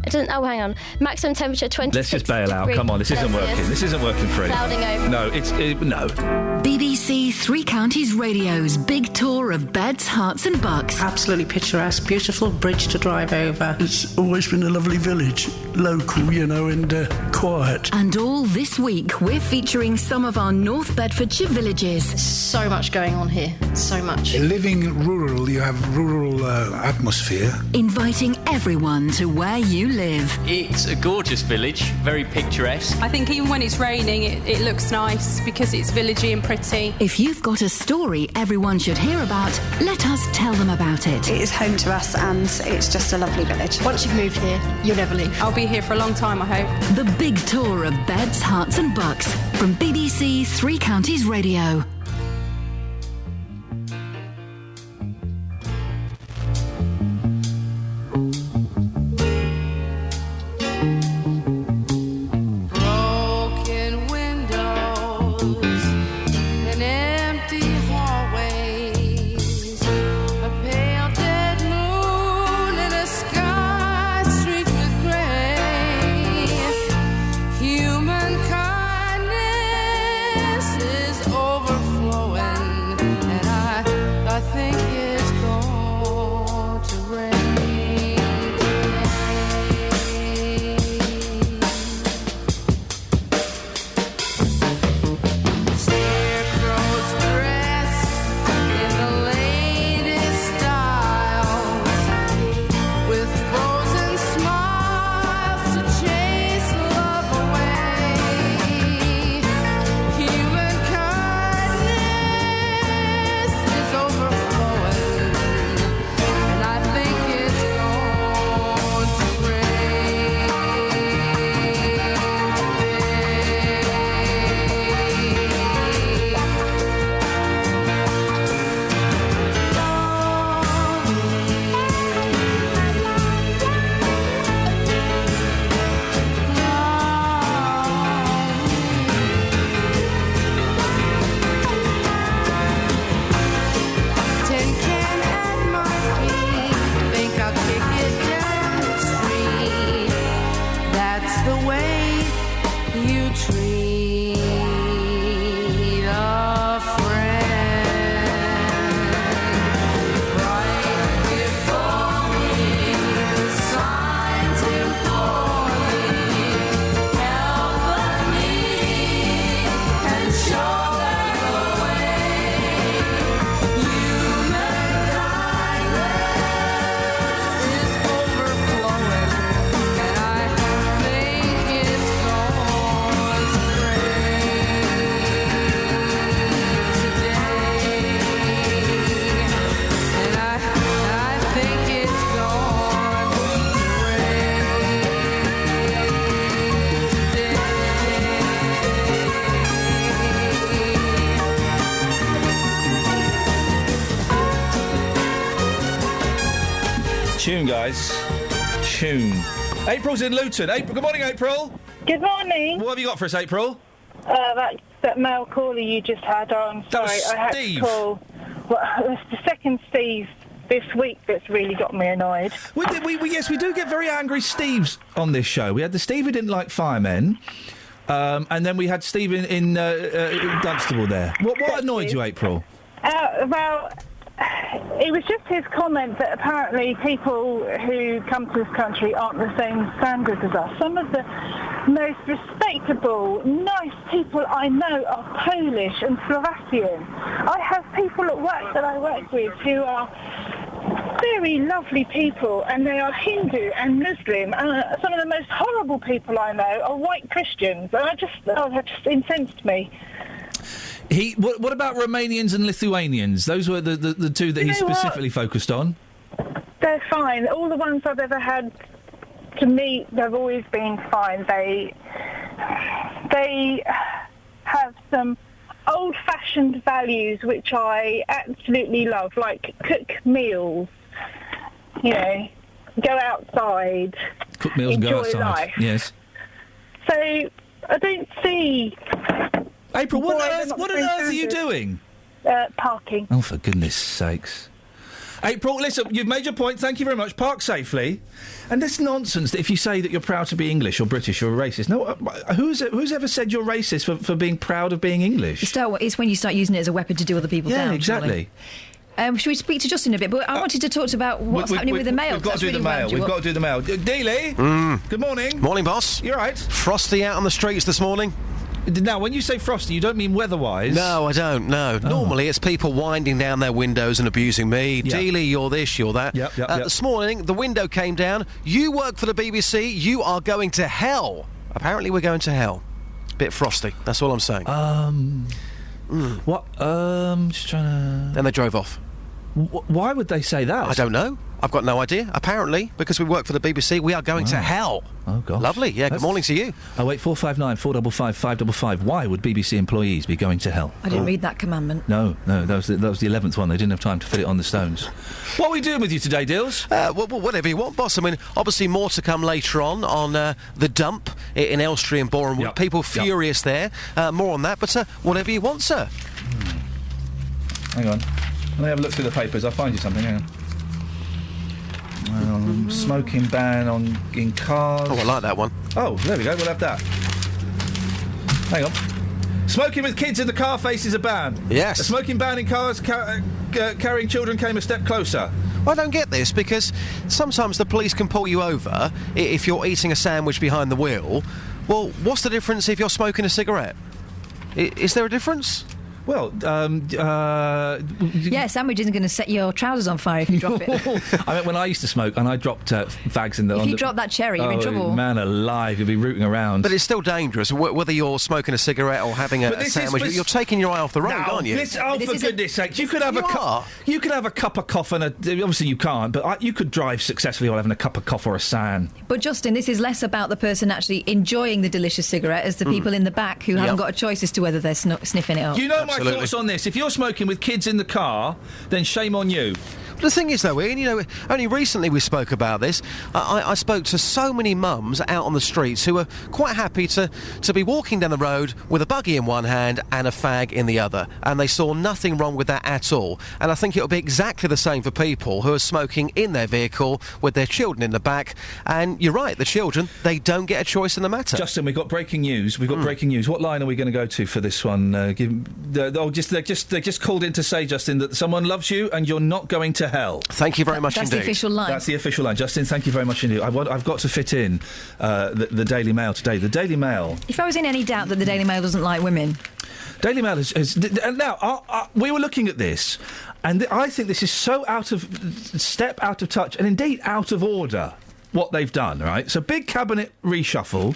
It doesn't... Oh, hang on. Maximum temperature 26 Let's just bail out. Come on, this isn't Celsius. working. This isn't working for anyone. Clouding over. No, no. BBC Three Counties Radio's big tour of Beds, Hearts and Bucks. Absolutely picturesque, beautiful bridge to drive over. It's always been a lovely village, local, and quiet. And all this week, we're featuring some of our North Bedfordshire villages. So much going on here, so much. Living rural, you have rural atmosphere. Inviting everyone to where you live. It's a gorgeous village, very picturesque. I think even when it's raining, it looks nice because it's villagey and pretty. If you've got a story everyone should hear about, let us tell them about it. It is home to us and it's just a lovely village. Once you've moved here, you'll never leave. I'll be here for a long time, I hope. The big tour of Beds, Hearts and Bucks from BBC Three Counties Radio. Broken windows and empty hallways, a pale dead moon in a sky streaked with gray. Human kindness is overflowing. you treat a friend. Right before me, the signs implore me, help the needy and show them the way. Human kindness is overflowing, and I think it's gone today. And I think it's gone Tune, guys. Tune. April's in Luton. April, good morning, April. Good morning. What have you got for us, April? That male caller you just had on. That was Sorry, I had Steve. to call. Well, it's the second Steve this week that's really got me annoyed. Yes, we do get very angry Steves on this show. We had the Steve who didn't like firemen, and then we had Steve in Dunstable there. What annoyed you, April? Well, it was just his comment that apparently people who come to this country aren't the same standard as us. Some of the most respectable, nice people I know are Polish and Slovakian. I have people at work that I work with who are very lovely people, and they are Hindu and Muslim. Some of the most horrible people I know are white Christians, and that just incensed me. What about Romanians and Lithuanians? Those were the two that he specifically focused on. They're fine. All the ones I've ever had to meet, they've always been fine. They have some old-fashioned values which I absolutely love, like cook meals, go outside, Cook meals and go enjoy outside. life. Yes. So I don't see... April, what on earth are you doing? Parking. Oh, for goodness sakes. April, listen, you've made your point. Thank you very much. Park safely. And this nonsense that if you say that you're proud to be English or British, you're a racist. No, who's ever said you're racist for being proud of being English? It's when you start using it as a weapon to do other people down. Yeah, exactly. Should we speak to Justin a bit? But I wanted to talk about what's happening with the mail. We've got to do the mail. We've got to do the mail. Dealey, good morning. Morning, boss. You're right. Frosty out on the streets this morning. Now, when you say frosty, you don't mean weather-wise? No, I don't, no. Oh. Normally, it's people winding down their windows and abusing me. Yep. Dealey, you're this, you're that. Yep. This morning, the window came down. You work for the BBC, you are going to hell. Apparently, we're going to hell. Bit frosty, that's all I'm saying. What? Just trying to... Then they drove off. Why would they say that? I don't know. I've got no idea. Apparently, because we work for the BBC, we are going to hell. Oh, gosh. Lovely. Yeah, good morning to you. 08459 455 555. Why would BBC employees be going to hell? I didn't read that commandment. No, that was the 11th one. They didn't have time to fit it on the stones. What are we doing with you today, Deals? Well, whatever you want, boss. I mean, obviously more to come later on the dump in Elstree and Borehamwood. Yep. People furious there. More on that, but whatever you want, sir. Hang on. Let me have a look through the papers. I'll find you something. Hang on. Smoking ban in cars. Oh, I like that one. Oh, there we go. We'll have that. Hang on. Smoking with kids in the car faces a ban. Yes. A smoking ban in cars carrying children came a step closer. I don't get this, because sometimes the police can pull you over if you're eating a sandwich behind the wheel. Well, what's the difference if you're smoking a cigarette? Is there a difference? Well, yeah, sandwich isn't going to set your trousers on fire if you drop it. I mean, when I used to smoke, and I dropped fags in the... If you drop that cherry, you're in trouble. Man alive, you'll be rooting around. But it's still dangerous, whether you're smoking a cigarette or having a sandwich. You're taking your eye off the road, aren't you? For goodness sake, you could have a cup of coffee and obviously you can't, but you could drive successfully while having a cup of coffee or a san. But Justin, this is less about the person actually enjoying the delicious cigarette as the people in the back who haven't got a choice as to whether they're sniffing it up. You know my thoughts on this. If you're smoking with kids in the car, then shame on you. The thing is, though, Ian, you know, only recently we spoke about this. I spoke to so many mums out on the streets who were quite happy to be walking down the road with a buggy in one hand and a fag in the other, and they saw nothing wrong with that at all. And I think it'll be exactly the same for people who are smoking in their vehicle with their children in the back. And you're right, the children, they don't get a choice in the matter. Justin, we've got breaking news. Breaking news. What line are we going to go to for this one? They just called in to say, Justin, that someone loves you and you're not going to hell. Thank you very much That's indeed. the official line. That's the official line. Justin, thank you very much indeed. I've got to fit in the Daily Mail today. The Daily Mail. If I was in any doubt that the Daily Mail doesn't like women... Daily Mail is now, we were looking at this, and I think this is so out of touch, and indeed out of order, what they've done, right? So, big cabinet reshuffle.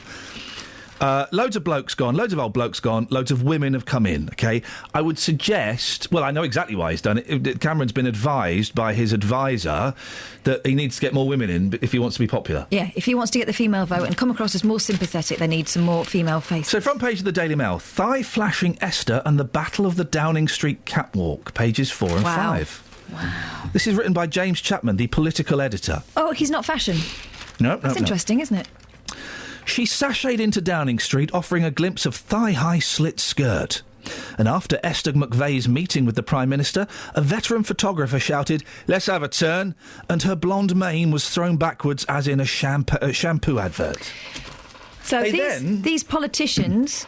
Loads of blokes gone, loads of old blokes gone, loads of women have come in, OK? I would suggest... Well, I know exactly why he's done it. Cameron's been advised by his advisor that he needs to get more women in if he wants to be popular. Yeah, if he wants to get the female vote and come across as more sympathetic, they need some more female faces. So, front page of the Daily Mail, thigh-flashing Esther and the Battle of the Downing Street Catwalk, pages 4 and 5. Wow. This is written by James Chapman, the political editor. Oh, he's not fashion. No. That's interesting, isn't it? She sashayed into Downing Street, offering a glimpse of thigh-high slit skirt. And after Esther McVeigh's meeting with the Prime Minister, a veteran photographer shouted, "Let's have a turn," and her blonde mane was thrown backwards as in a shampoo advert. So these politicians...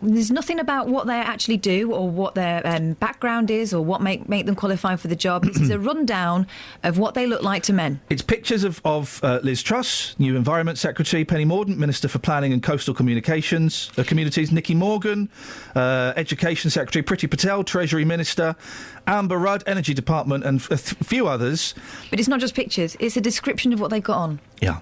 There's nothing about what they actually do or what their background is or what make them qualify for the job. This is a rundown of what they look like to men. It's pictures of Liz Truss, new Environment Secretary, Penny Mordaunt, Minister for Planning and Coastal Communities, Nicky Morgan, Education Secretary, Priti Patel, Treasury Minister, Amber Rudd, Energy Department, and a few others. But it's not just pictures, it's a description of what they've got on. Yeah.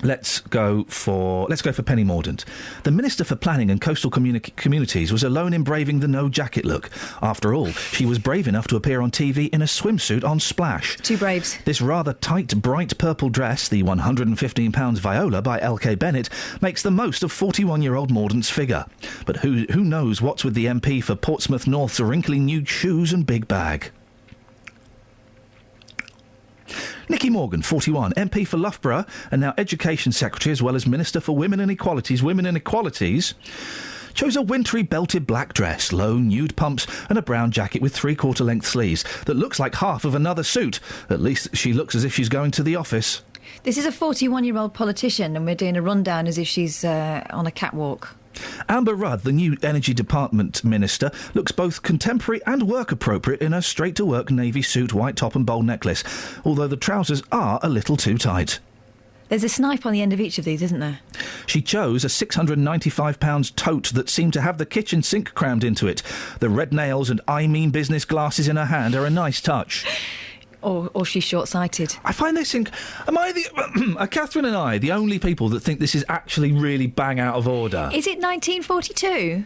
Let's go for Penny Mordaunt. The Minister for Planning and Coastal Communities was alone in braving the no-jacket look. After all, she was brave enough to appear on TV in a swimsuit on Splash. Two braves. This rather tight, bright purple dress, the £115 Viola by L.K. Bennett, makes the most of 41-year-old Mordaunt's figure. But who knows what's with the MP for Portsmouth North's wrinkly nude shoes and big bag. Nicky Morgan, 41, MP for Loughborough and now Education Secretary as well as Minister for Women and Equalities, chose a wintry belted black dress, low nude pumps and a brown jacket with three-quarter length sleeves that looks like half of another suit. At least she looks as if she's going to the office. This is a 41-year-old politician and we're doing a rundown as if she's on a catwalk. Amber Rudd, the new Energy Department Minister, looks both contemporary and work-appropriate in her straight-to-work navy suit, white top and bold necklace, although the trousers are a little too tight. There's a snipe on the end of each of these, isn't there? She chose a £695 tote that seemed to have the kitchen sink crammed into it. The red nails and I mean business glasses in her hand are a nice touch. Or she's short-sighted. I find this... Are Catherine and I the only people that think this is actually really bang out of order? Is it 1942?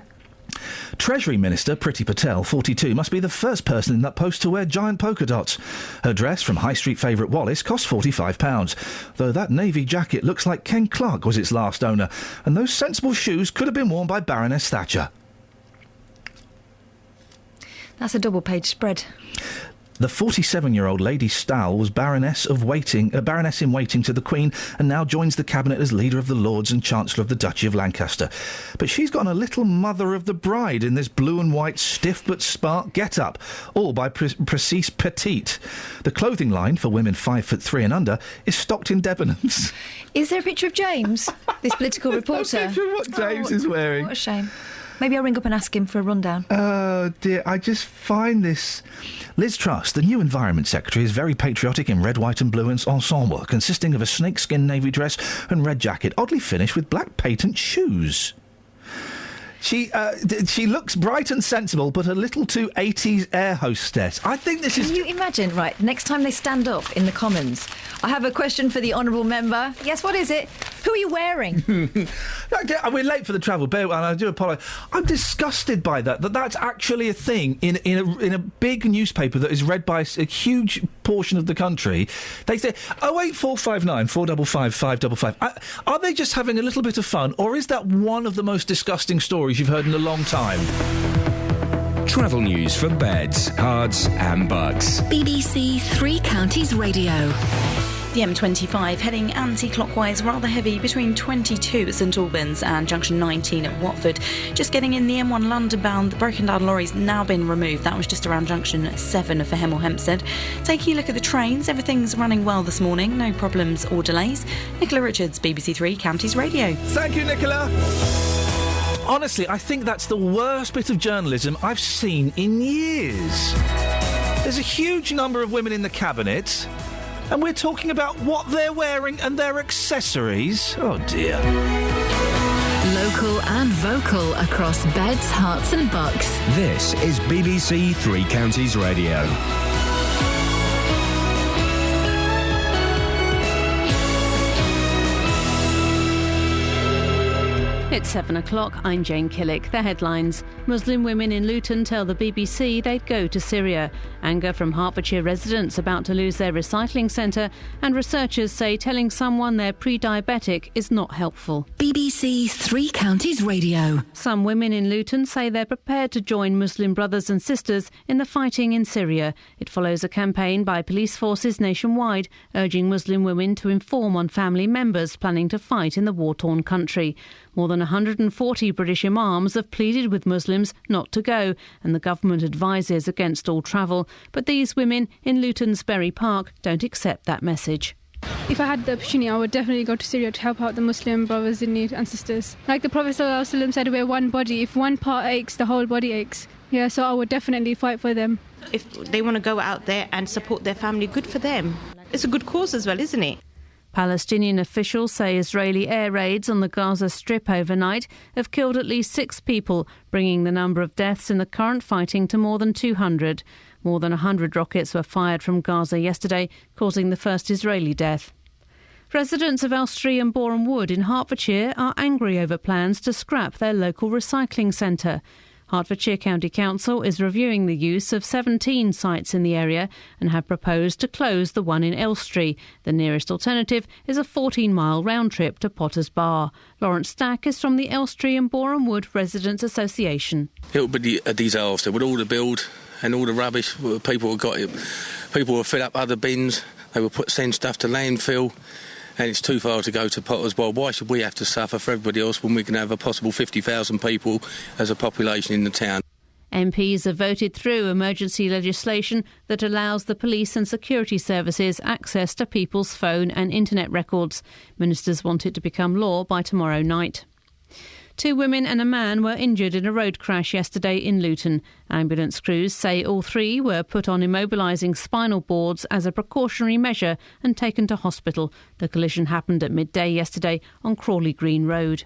Treasury Minister Priti Patel, 42, must be the first person in that post to wear giant polka dots. Her dress from High Street favourite Wallace cost £45, though that navy jacket looks like Ken Clark was its last owner, and those sensible shoes could have been worn by Baroness Thatcher. That's a double-page spread. The 47-year-old Lady Stowell was Baroness in waiting to the Queen and now joins the Cabinet as Leader of the Lords and Chancellor of the Duchy of Lancaster. But she's got a little Mother of the Bride in this blue and white stiff but smart get-up, all by Precis Petite. The clothing line for women 5'3" and under is stocked in Debenhams. Is there a picture of James, this political reporter? A picture of what James is wearing. What a shame. Maybe I'll ring up and ask him for a rundown. Oh, dear. I just find this... Liz Truss, the new Environment Secretary, is very patriotic in red, white and blue ensemble, consisting of a snakeskin navy dress and red jacket, oddly finished with black patent shoes. She looks bright and sensible, but a little too 80s air hostess. I think this is... Can you imagine, right, next time they stand up in the Commons, I have a question for the honourable member. Yes, what is it? Who are you wearing? We're late for the travel, and I do apologise. I'm disgusted by that's actually a thing in a big newspaper that is read by a huge portion of the country. They say 08459 455 555. Are they just having a little bit of fun, or is that one of the most disgusting stories you've heard in a long time? Travel news for beds, cards and bugs. BBC Three Counties Radio. The M25 heading anti-clockwise, rather heavy between 22 at St Albans and junction 19 at Watford. Just getting in the M1 London bound, the broken down lorry's now been removed. That was just around junction 7 for Hemel Hempstead. Taking a look at the trains, everything's running well this morning, no problems or delays. Nicola Richards, BBC Three Counties Radio. Thank you, Nicola. Honestly, I think that's the worst bit of journalism I've seen in years. There's a huge number of women in the cabinet, and we're talking about what they're wearing and their accessories. Oh, dear. Local and vocal across beds, hearts and bucks. This is BBC Three Counties Radio. It's 7 o'clock. I'm Jane Killick. The headlines. Muslim women in Luton tell the BBC they'd go to Syria. Anger from Hertfordshire residents about to lose their recycling centre. And researchers say telling someone they're pre-diabetic is not helpful. BBC Three Counties Radio. Some women in Luton say they're prepared to join Muslim brothers and sisters in the fighting in Syria. It follows a campaign by police forces nationwide urging Muslim women to inform on family members planning to fight in the war-torn country. More than 140 British imams have pleaded with Muslims not to go, and the government advises against all travel. But these women in Luton's Berry Park don't accept that message. If I had the opportunity, I would definitely go to Syria to help out the Muslim brothers in need and sisters. Like the Prophet ﷺ said, we're one body. If one part aches, the whole body aches. Yeah, so I would definitely fight for them. If they want to go out there and support their family, good for them. It's a good cause as well, isn't it? Palestinian officials say Israeli air raids on the Gaza Strip overnight have killed at least 6 people, bringing the number of deaths in the current fighting to more than 200. More than 100 rockets were fired from Gaza yesterday, causing the first Israeli death. Residents of Elstree and Boreham Wood in Hertfordshire are angry over plans to scrap their local recycling centre. Hertfordshire County Council is reviewing the use of 17 sites in the area and have proposed to close the one in Elstree. The nearest alternative is a 14-mile round trip to Potters Bar. Lawrence Stack is from the Elstree and Boreham Wood Residents Association. It would be a disaster with all the build and all the rubbish people have got. People will fill up other bins, they will send stuff to landfill, and it's too far to go to Potters Bar. Why should we have to suffer for everybody else when we can have a possible 50,000 people as a population in the town? MPs have voted through emergency legislation that allows the police and security services access to people's phone and internet records. Ministers want it to become law by tomorrow night. 2 women and a man were injured in a road crash yesterday in Luton. Ambulance crews say all 3 were put on immobilising spinal boards as a precautionary measure and taken to hospital. The collision happened at midday yesterday on Crawley Green Road.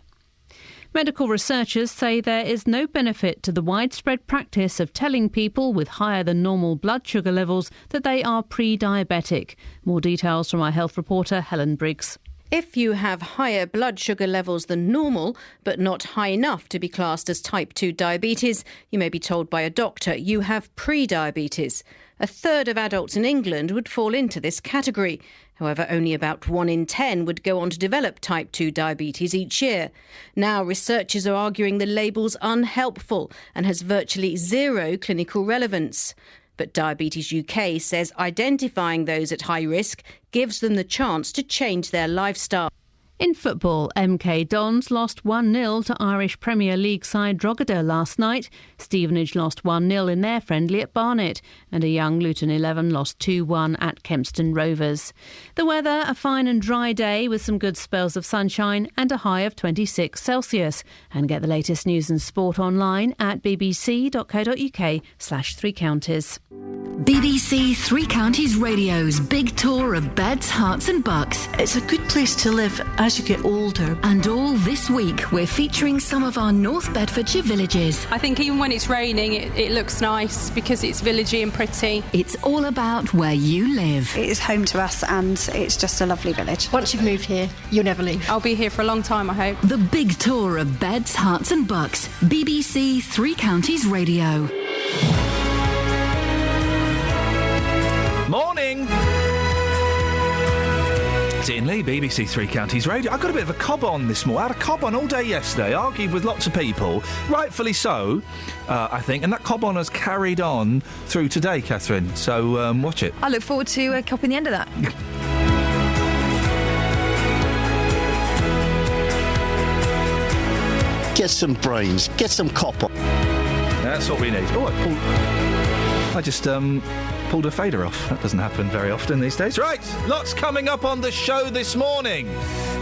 Medical researchers say there is no benefit to the widespread practice of telling people with higher than normal blood sugar levels that they are pre-diabetic. More details from our health reporter Helen Briggs. If you have higher blood sugar levels than normal, but not high enough to be classed as type 2 diabetes, you may be told by a doctor you have pre-diabetes. A third of adults in England would fall into this category. However, only about 1 in 10 would go on to develop type 2 diabetes each year. Now, researchers are arguing the label's unhelpful and has virtually zero clinical relevance. But Diabetes UK says identifying those at high risk gives them the chance to change their lifestyle. In football, MK Dons lost 1-0 to Irish Premier League side Drogheda last night. Stevenage lost 1-0 in their friendly at Barnet, and a young Luton 11 lost 2-1 at Kempston Rovers. The weather, a fine and dry day with some good spells of sunshine and a high of 26 Celsius. And get the latest news and sport online at bbc.co.uk/3 counties. BBC Three Counties Radio's big tour of beds, hearts and bucks. It's a good place to live as you get older. And all this week we're featuring some of our North Bedfordshire villages. I think even when it's raining, it looks nice because it's villagey and pretty. It's all about where you live. It is home to us and it's just a lovely village. Once you've moved here, you'll never leave. I'll be here for a long time, I hope. The big tour of beds, hearts and bucks. BBC Three Counties Radio. Morning! It's Iain Lee, BBC Three Counties Radio. I got a bit of a cob on this morning. I had a cob on all day yesterday, argued with lots of people, rightfully so, I think, and that cob on has carried on through today, Catherine. So watch it. I look forward to copping the end of that. Get some brains, get some copper. That's what we need. Oh, I just pulled a fader off. That doesn't happen very often these days. Right, lots coming up on the show this morning,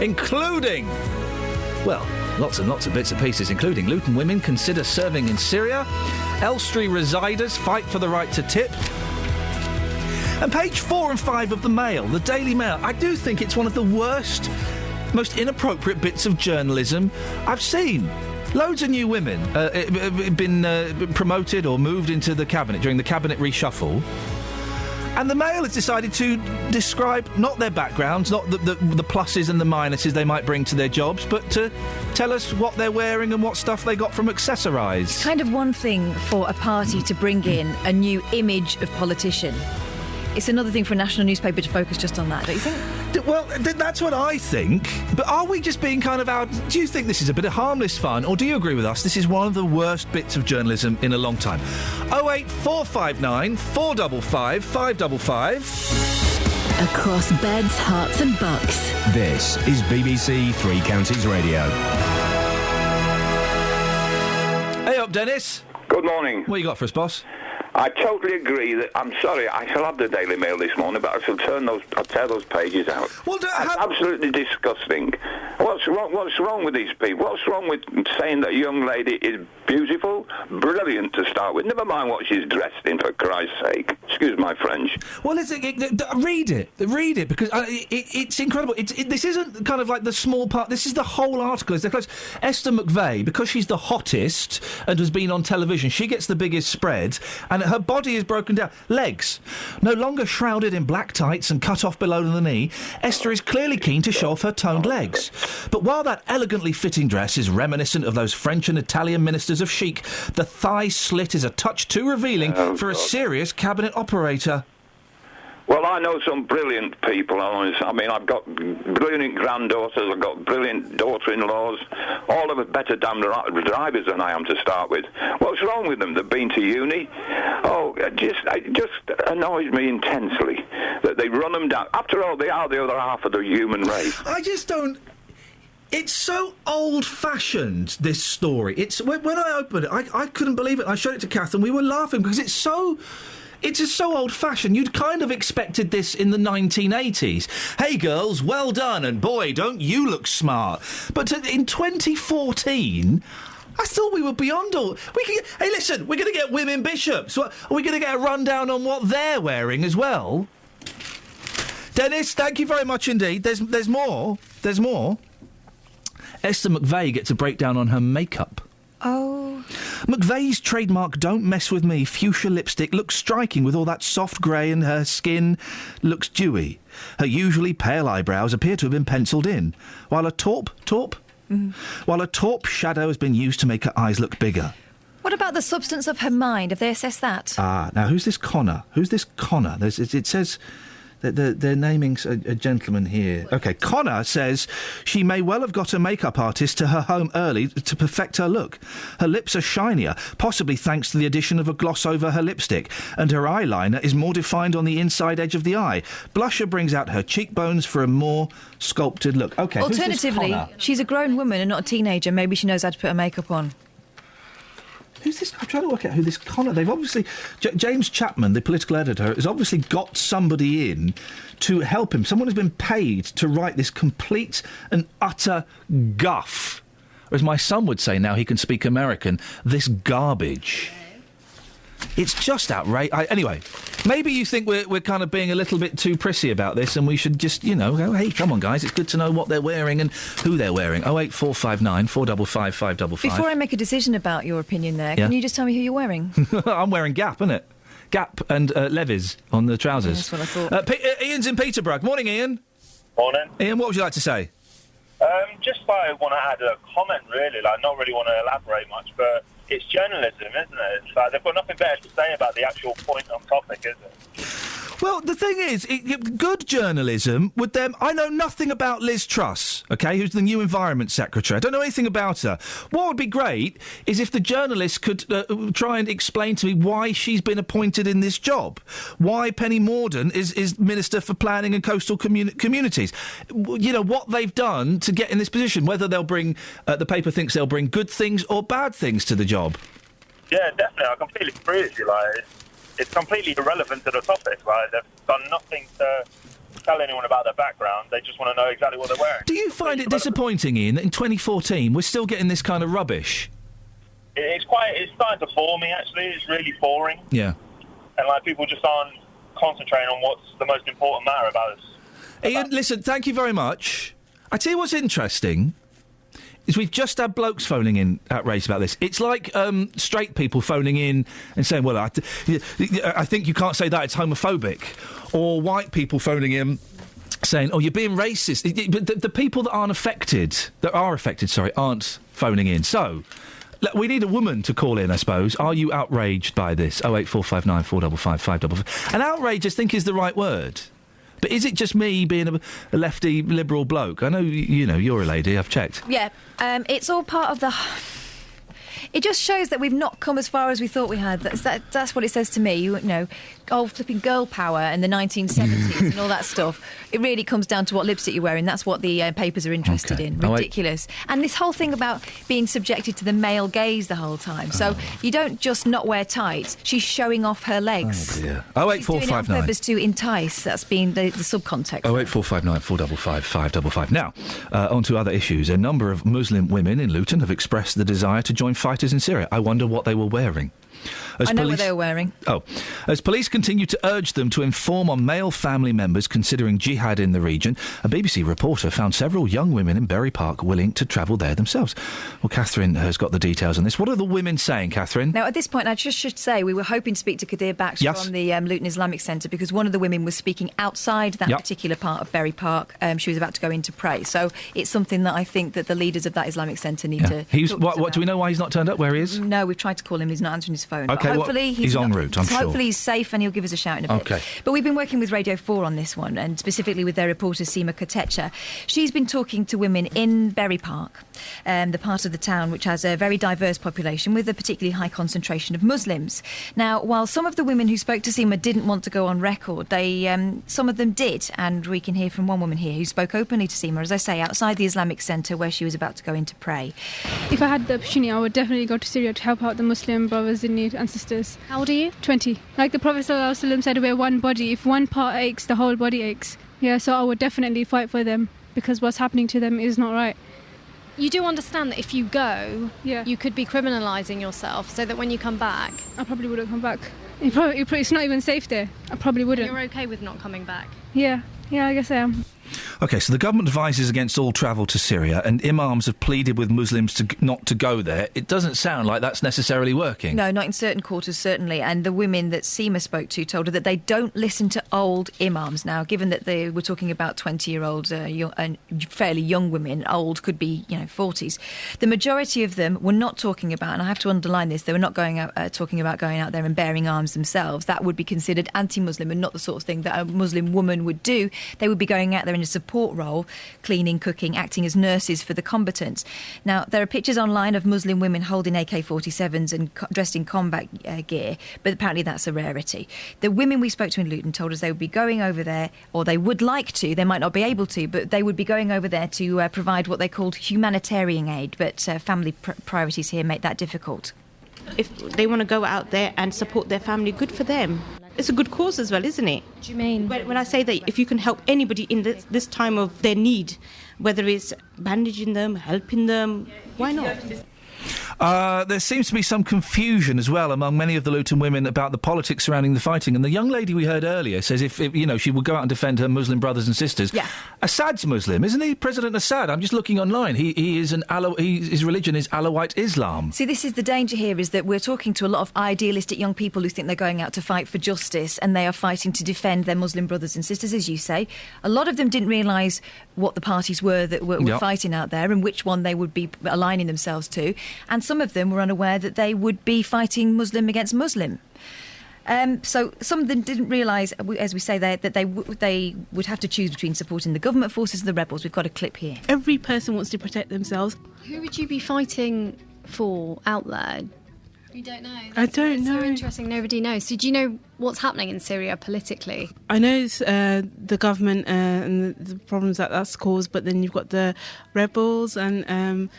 including, well, lots and lots of bits and pieces, including Luton women consider serving in Syria, Elstree residers fight for the right to tip, and page 4 and 5 of the Mail, the Daily Mail. I do think it's one of the worst, most inappropriate bits of journalism I've seen. Loads of new women been promoted or moved into the cabinet during the cabinet reshuffle. And the Mail has decided to describe not their backgrounds, not the pluses and the minuses they might bring to their jobs, but to tell us what they're wearing and what stuff they got from Accessorise. It's kind of one thing for a party to bring in a new image of politician. It's another thing for a national newspaper to focus just on that, don't you think? Well, that's what I think. But are we just being kind of out... Do you think this is a bit of harmless fun, or do you agree with us? This is one of the worst bits of journalism in a long time. 08459 455 555. Across beds, hearts and bucks. This is BBC Three Counties Radio. Hey up, Dennis. Good morning. What you got for us, boss? I totally agree that. I'm sorry, I shall have the Daily Mail this morning, but I shall I'll tear those pages out. Well, that's absolutely disgusting. What's wrong with these people? What's wrong with saying that a young lady is beautiful, brilliant to start with? Never mind what she's dressed in, for Christ's sake. Excuse my French. Well, read it, because it's incredible. This isn't kind of like the small part. This is the whole article. It's close. Esther McVeigh, because she's the hottest and has been on television, she gets the biggest spread, and her body is broken down. Legs. No longer shrouded in black tights and cut off below the knee, Esther is clearly keen to show off her toned legs. But while that elegantly fitting dress is reminiscent of those French and Italian ministers of chic, the thigh slit is a touch too revealing for a serious cabinet operator. Well, I know some brilliant people. I mean, I've got brilliant granddaughters, I've got brilliant daughter-in-laws, all of them better damn drivers than I am to start with. What's wrong with them? They've been to uni? Oh, it just annoys me intensely that they run them down. After all, they are the other half of the human race. I just don't... It's so old-fashioned, this story. It's when I opened it, I couldn't believe it. I showed it to Kath and we were laughing because it's just so old-fashioned. You'd kind of expected this in the 1980s. Hey, girls, well done, and boy, don't you look smart. But in 2014... I thought we were beyond all... hey, listen, we're going to get women bishops. Are we going to get a rundown on what they're wearing as well? Dennis, thank you very much indeed. There's more. There's more. Esther McVeigh gets a breakdown on her makeup. Oh. McVeigh's trademark Don't Mess With Me fuchsia lipstick looks striking with all that soft grey, and her skin looks dewy. Her usually pale eyebrows appear to have been pencilled in, while a taupe shadow has been used to make her eyes look bigger. What about the substance of her mind? Have they assessed that? Now who's this Connor? It says... They're naming a gentleman here. OK, Connor says she may well have got a makeup artist to her home early to perfect her look. Her lips are shinier, possibly thanks to the addition of a gloss over her lipstick, and her eyeliner is more defined on the inside edge of the eye. Blusher brings out her cheekbones for a more sculpted look. OK, alternatively, she's a grown woman and not a teenager. Maybe she knows how to put her makeup on. Who's this? I'm trying to work out who this Connor... They've obviously... James Chapman, the political editor, has obviously got somebody in to help him. Someone has been paid to write this complete and utter guff. Or as my son would say now, he can speak American, this garbage. It's just outrageous. Anyway, maybe you think we're kind of being a little bit too prissy about this, and we should just, go, hey, come on, guys, it's good to know what they're wearing and who they're wearing. 08459 455 555. Before I make a decision about your opinion there, can you just tell me who you're wearing? I'm wearing Gap, isn't it? Gap and Levis on the trousers. Yeah, that's what I thought. Ian's in Peterborough. Morning, Ian. Morning. Ian, what would you like to say? Just I want to add a comment, really. Not really want to elaborate much, but it's journalism, isn't it? It's like they've got nothing better to say about the actual point on topic, is it? Well, the thing is, good journalism would then... I know nothing about Liz Truss, OK, who's the new Environment Secretary. I don't know anything about her. What would be great is if the journalist could try and explain to me why she's been appointed in this job. Why Penny Mordaunt is Minister for Planning and Coastal Communities. You know, what they've done to get in this position, whether they'll bring... the paper thinks they'll bring good things or bad things to the job. Yeah, definitely. I completely agree with you. Like, it's completely irrelevant to the topic. Like, they've done nothing to tell anyone about their background. They just want to know exactly what they're wearing. Do you find it disappointing, Ian, that in 2014 we're still getting this kind of rubbish? It's starting to bore me, actually. It's really boring. Yeah. And, like, people just aren't concentrating on what's the most important matter about us. Ian, listen, thank you very much. I tell you what's interesting... is we've just had blokes phoning in outraged about this. It's like straight people phoning in and saying, well, I think you can't say that, it's homophobic. Or white people phoning in saying, oh, you're being racist. But the people that are affected, aren't phoning in. So, we need a woman to call in, I suppose. Are you outraged by this? 08459 455 555. And outrage, I think, is the right word. But is it just me being a lefty liberal bloke? I know, you know, you're a lady, I've checked. Yeah, it's all part of the... It just shows that we've not come as far as we thought we had. That's what it says to me. You know, flipping girl power and the 1970s and all that stuff. It really comes down to what lipstick you're wearing. That's what the papers are interested in. Ridiculous. And this whole thing about being subjected to the male gaze the whole time. So you don't just not wear tights. She's showing off her legs. Oh, dear. She's doing it on purpose to entice. That's been the subcontext. 08459 455 555. Now, on to other issues. A number of Muslim women in Luton have expressed the desire to join fighters in Syria. I wonder what they were wearing. I know what they were wearing. Oh. As police continue to urge them to inform on male family members considering jihad in the region, a BBC reporter found several young women in Bury Park willing to travel there themselves. Well, Catherine has got the details on this. What are the women saying, Catherine? Now, at this point, I just should say we were hoping to speak to Kadir Baksh from the Luton Islamic Centre because one of the women was speaking outside that particular part of Bury Park. She was about to go in to pray. So it's something that I think that the leaders of that Islamic Centre need to... What do we know why he's not turned up? Where he is? No, we've tried to call him. He's not answering his phone. Okay, hopefully he's en route, I'm sure. Hopefully he's safe and he'll give us a shout in a bit. Okay. But we've been working with Radio 4 on this one, and specifically with their reporter Seema Kotecha. She's been talking to women in Bury Park, the part of the town which has a very diverse population with a particularly high concentration of Muslims. Now, while some of the women who spoke to Seema didn't want to go on record, some of them did, and we can hear from one woman here who spoke openly to Seema, as I say, outside the Islamic Centre where she was about to go in to pray. If I had the opportunity, I would definitely go to Syria to help out the Muslim brothers in need and sisters. How old are you? 20. Like the Prophet ﷺ said, we're one body. If one part aches, the whole body aches. Yeah, so I would definitely fight for them because what's happening to them is not right. You do understand that if you go, you could be criminalising yourself so that when you come back... I probably wouldn't come back. It's not even safe there. I probably wouldn't. You're okay with not coming back? Yeah, I guess I am. OK, so the government advises against all travel to Syria and imams have pleaded with Muslims not to go there. It doesn't sound like that's necessarily working. No, not in certain quarters, certainly. And the women that Seema spoke to told her that they don't listen to old imams. Now, given that they were talking about 20-year-olds, fairly young women, old could be, 40s, the majority of them were not talking about, and I have to underline this, they were not talking about going out there and bearing arms themselves. That would be considered anti-Muslim and not the sort of thing that a Muslim woman would do. They would be going out there in a support role, cleaning, cooking, acting as nurses for the combatants. Now, there are pictures online of Muslim women holding AK-47s and dressed in combat gear, but apparently that's a rarity. The women we spoke to in Luton told us they would be going over there, or they would like to, they might not be able to, but they would be going over there to provide what they called humanitarian aid, but family priorities here make that difficult. If they want to go out there and support their family, good for them. It's a good cause as well, isn't it? What do you mean? When I say that if you can help anybody in this time of their need, whether it's bandaging them, helping them, why not? There seems to be some confusion as well among many of the Luton women about the politics surrounding the fighting. And the young lady we heard earlier says if she would go out and defend her Muslim brothers and sisters. Yeah. Assad's Muslim, isn't he? President Assad. I'm just looking online. He is his religion is Alawite Islam. See, this is the danger here, is that we're talking to a lot of idealistic young people who think they're going out to fight for justice and they are fighting to defend their Muslim brothers and sisters, as you say. A lot of them didn't realise what the parties were that were fighting out there and which one they would be aligning themselves to. And some of them were unaware that they would be fighting Muslim against Muslim. So some of them didn't realise, as we say there, that they would have to choose between supporting the government forces and the rebels. We've got a clip here. Every person wants to protect themselves. Who would you be fighting for out there? You don't know. I don't know. It's so interesting. Nobody knows. So do you know what's happening in Syria politically? I know it's the government and the problems that's caused, but then you've got the rebels, and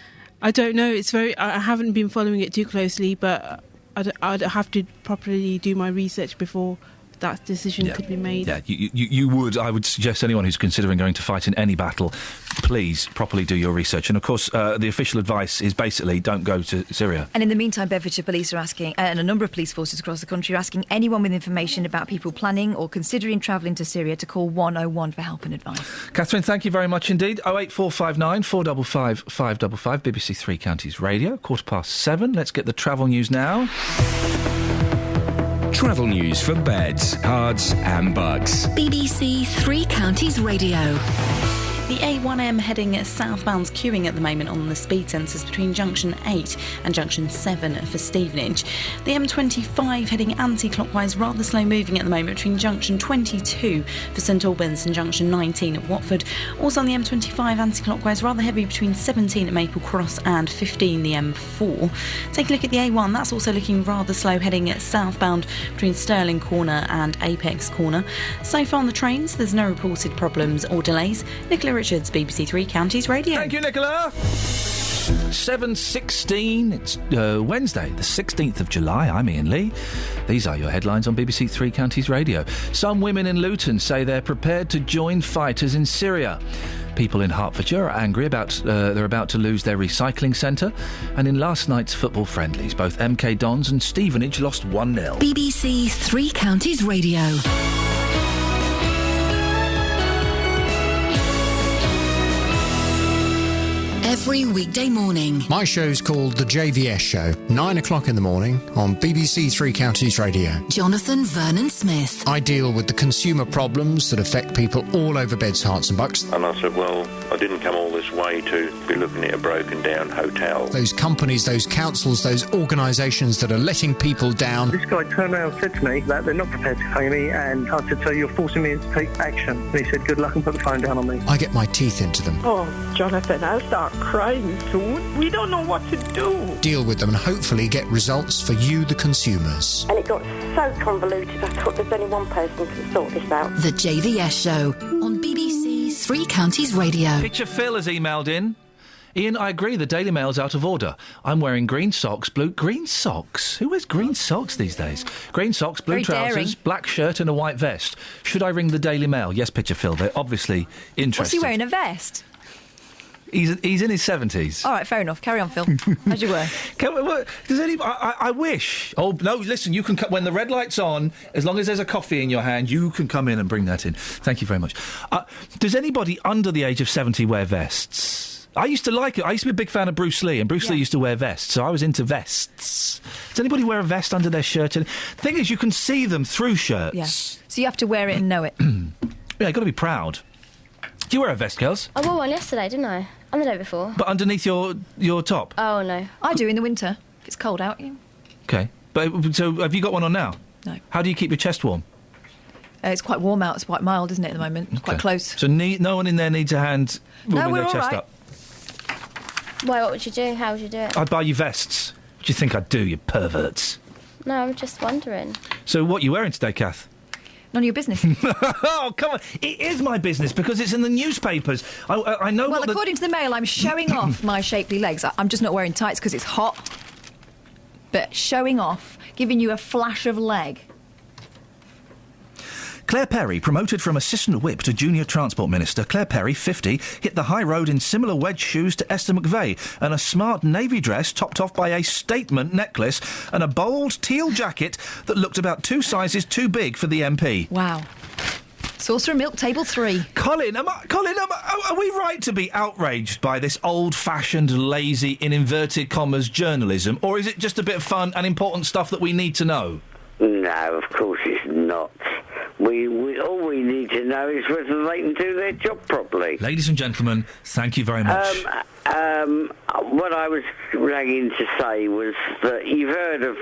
I don't know. I haven't been following it too closely, but I'd have to properly do my research before that decision could be made. Yeah, you would. I would suggest anyone who's considering going to fight in any battle, please properly do your research. And of course, the official advice is basically don't go to Syria. And in the meantime, Bedfordshire Police are asking, and a number of police forces across the country are asking anyone with information about people planning or considering travelling to Syria to call 101 for help and advice. Catherine, thank you very much indeed. 08459 455 555, BBC Three Counties Radio, 7:15. Let's get the travel news now. Travel news for beds, cards and bugs. BBC Three Counties Radio. The A1M heading southbound's queuing at the moment on the speed sensors between junction 8 and junction 7 for Stevenage. The M25 heading anti-clockwise, rather slow moving at the moment between junction 22 for St Albans and junction 19 at Watford. Also on the M25 anti-clockwise, rather heavy between 17 at Maple Cross and 15 the M4. Take a look at the A1, that's also looking rather slow heading southbound between Stirling Corner and Apex Corner. So far on the trains, there's no reported problems or delays. Nicola Richards, BBC Three Counties Radio. Thank you, Nicola. 7:16. It's Wednesday, the 16th of July. I'm Iain Lee. These are your headlines on BBC Three Counties Radio. Some women in Luton say they're prepared to join fighters in Syria. People in Hertfordshire are angry about they're about to lose their recycling centre. And in last night's football friendlies, both MK Dons and Stevenage lost 1-0. BBC Three Counties Radio. Every weekday morning. My show's called The JVS Show, 9 o'clock in the morning on BBC Three Counties Radio. Jonathan Vernon Smith. I deal with the consumer problems that affect people all over Beds, Herts and Bucks. And I said, well, I didn't come all this way to be looking at a broken down hotel. Those companies, those councils, those organisations that are letting people down. This guy turned around and said to me that they're not prepared to pay me, and I said, so you're forcing me to take action. And he said, good luck, and put the phone down on me. I get my teeth into them. Oh, Jonathan, I'll start crying soon. We don't know what to do. Deal with them and hopefully get results for you, the consumers. And it got so convoluted, I thought there's only one person who can sort this out. The JVS Show on BBC Three Counties Radio. Picture Phil has emailed in. Iain, I agree, the Daily Mail's out of order. I'm wearing green socks, green socks? Who wears green socks these days? Green socks, blue Very trousers, daring. black shirt and a white vest. Should I ring the Daily Mail? Yes, Picture Phil, they're obviously interested. What's he wearing, a vest? He's in his 70s. All right, fair enough. Carry on, Phil. As you were. Does anybody? I wish. Oh no! Listen, you can when the red light's on. As long as there's a coffee in your hand, you can come in and bring that in. Thank you very much. Does anybody under the age of 70 wear vests? I used to like it. I used to be a big fan of Bruce Lee, and Bruce Lee used to wear vests, so I was into vests. Does anybody wear a vest under their shirt? And the thing is, you can see them through shirts. Yeah. So you have to wear it and know it. Yeah, you've got to be proud. Do you wear a vest, girls? I wore one yesterday, didn't I? And the day before. But underneath your top? Oh, no. I do in the winter. If it's cold out, yeah. Okay. But so have you got one on now? No. How do you keep your chest warm? It's quite warm out. It's quite mild, isn't it, at the moment? It's quite close. So no one in there needs a hand warming we're their all chest right. up? Why, what would you do? How would you do it? I'd buy you vests. What do you think I'd do, you perverts? No, I'm just wondering. So what are you wearing today, Kath? None of your business. Oh, come on. It is my business because it's in the newspapers. I know Well, according to the Mail, I'm showing off my shapely legs. I'm just not wearing tights because it's hot. But showing off, giving you a flash of leg. Claire Perry, promoted from Assistant Whip to Junior Transport Minister. Claire Perry, 50, hit the high road in similar wedge shoes to Esther McVeigh and a smart navy dress topped off by a statement necklace and a bold teal jacket that looked about 2 sizes too big for the MP. Wow. Saucer of milk, table 3. Colin, are we right to be outraged by this old-fashioned, lazy, in inverted commas, journalism, or is it just a bit of fun and important stuff that we need to know? No, of course it's not. All we need to know is whether they can do their job properly. Ladies and gentlemen, thank you very much. What I was ringing to say was that you've heard of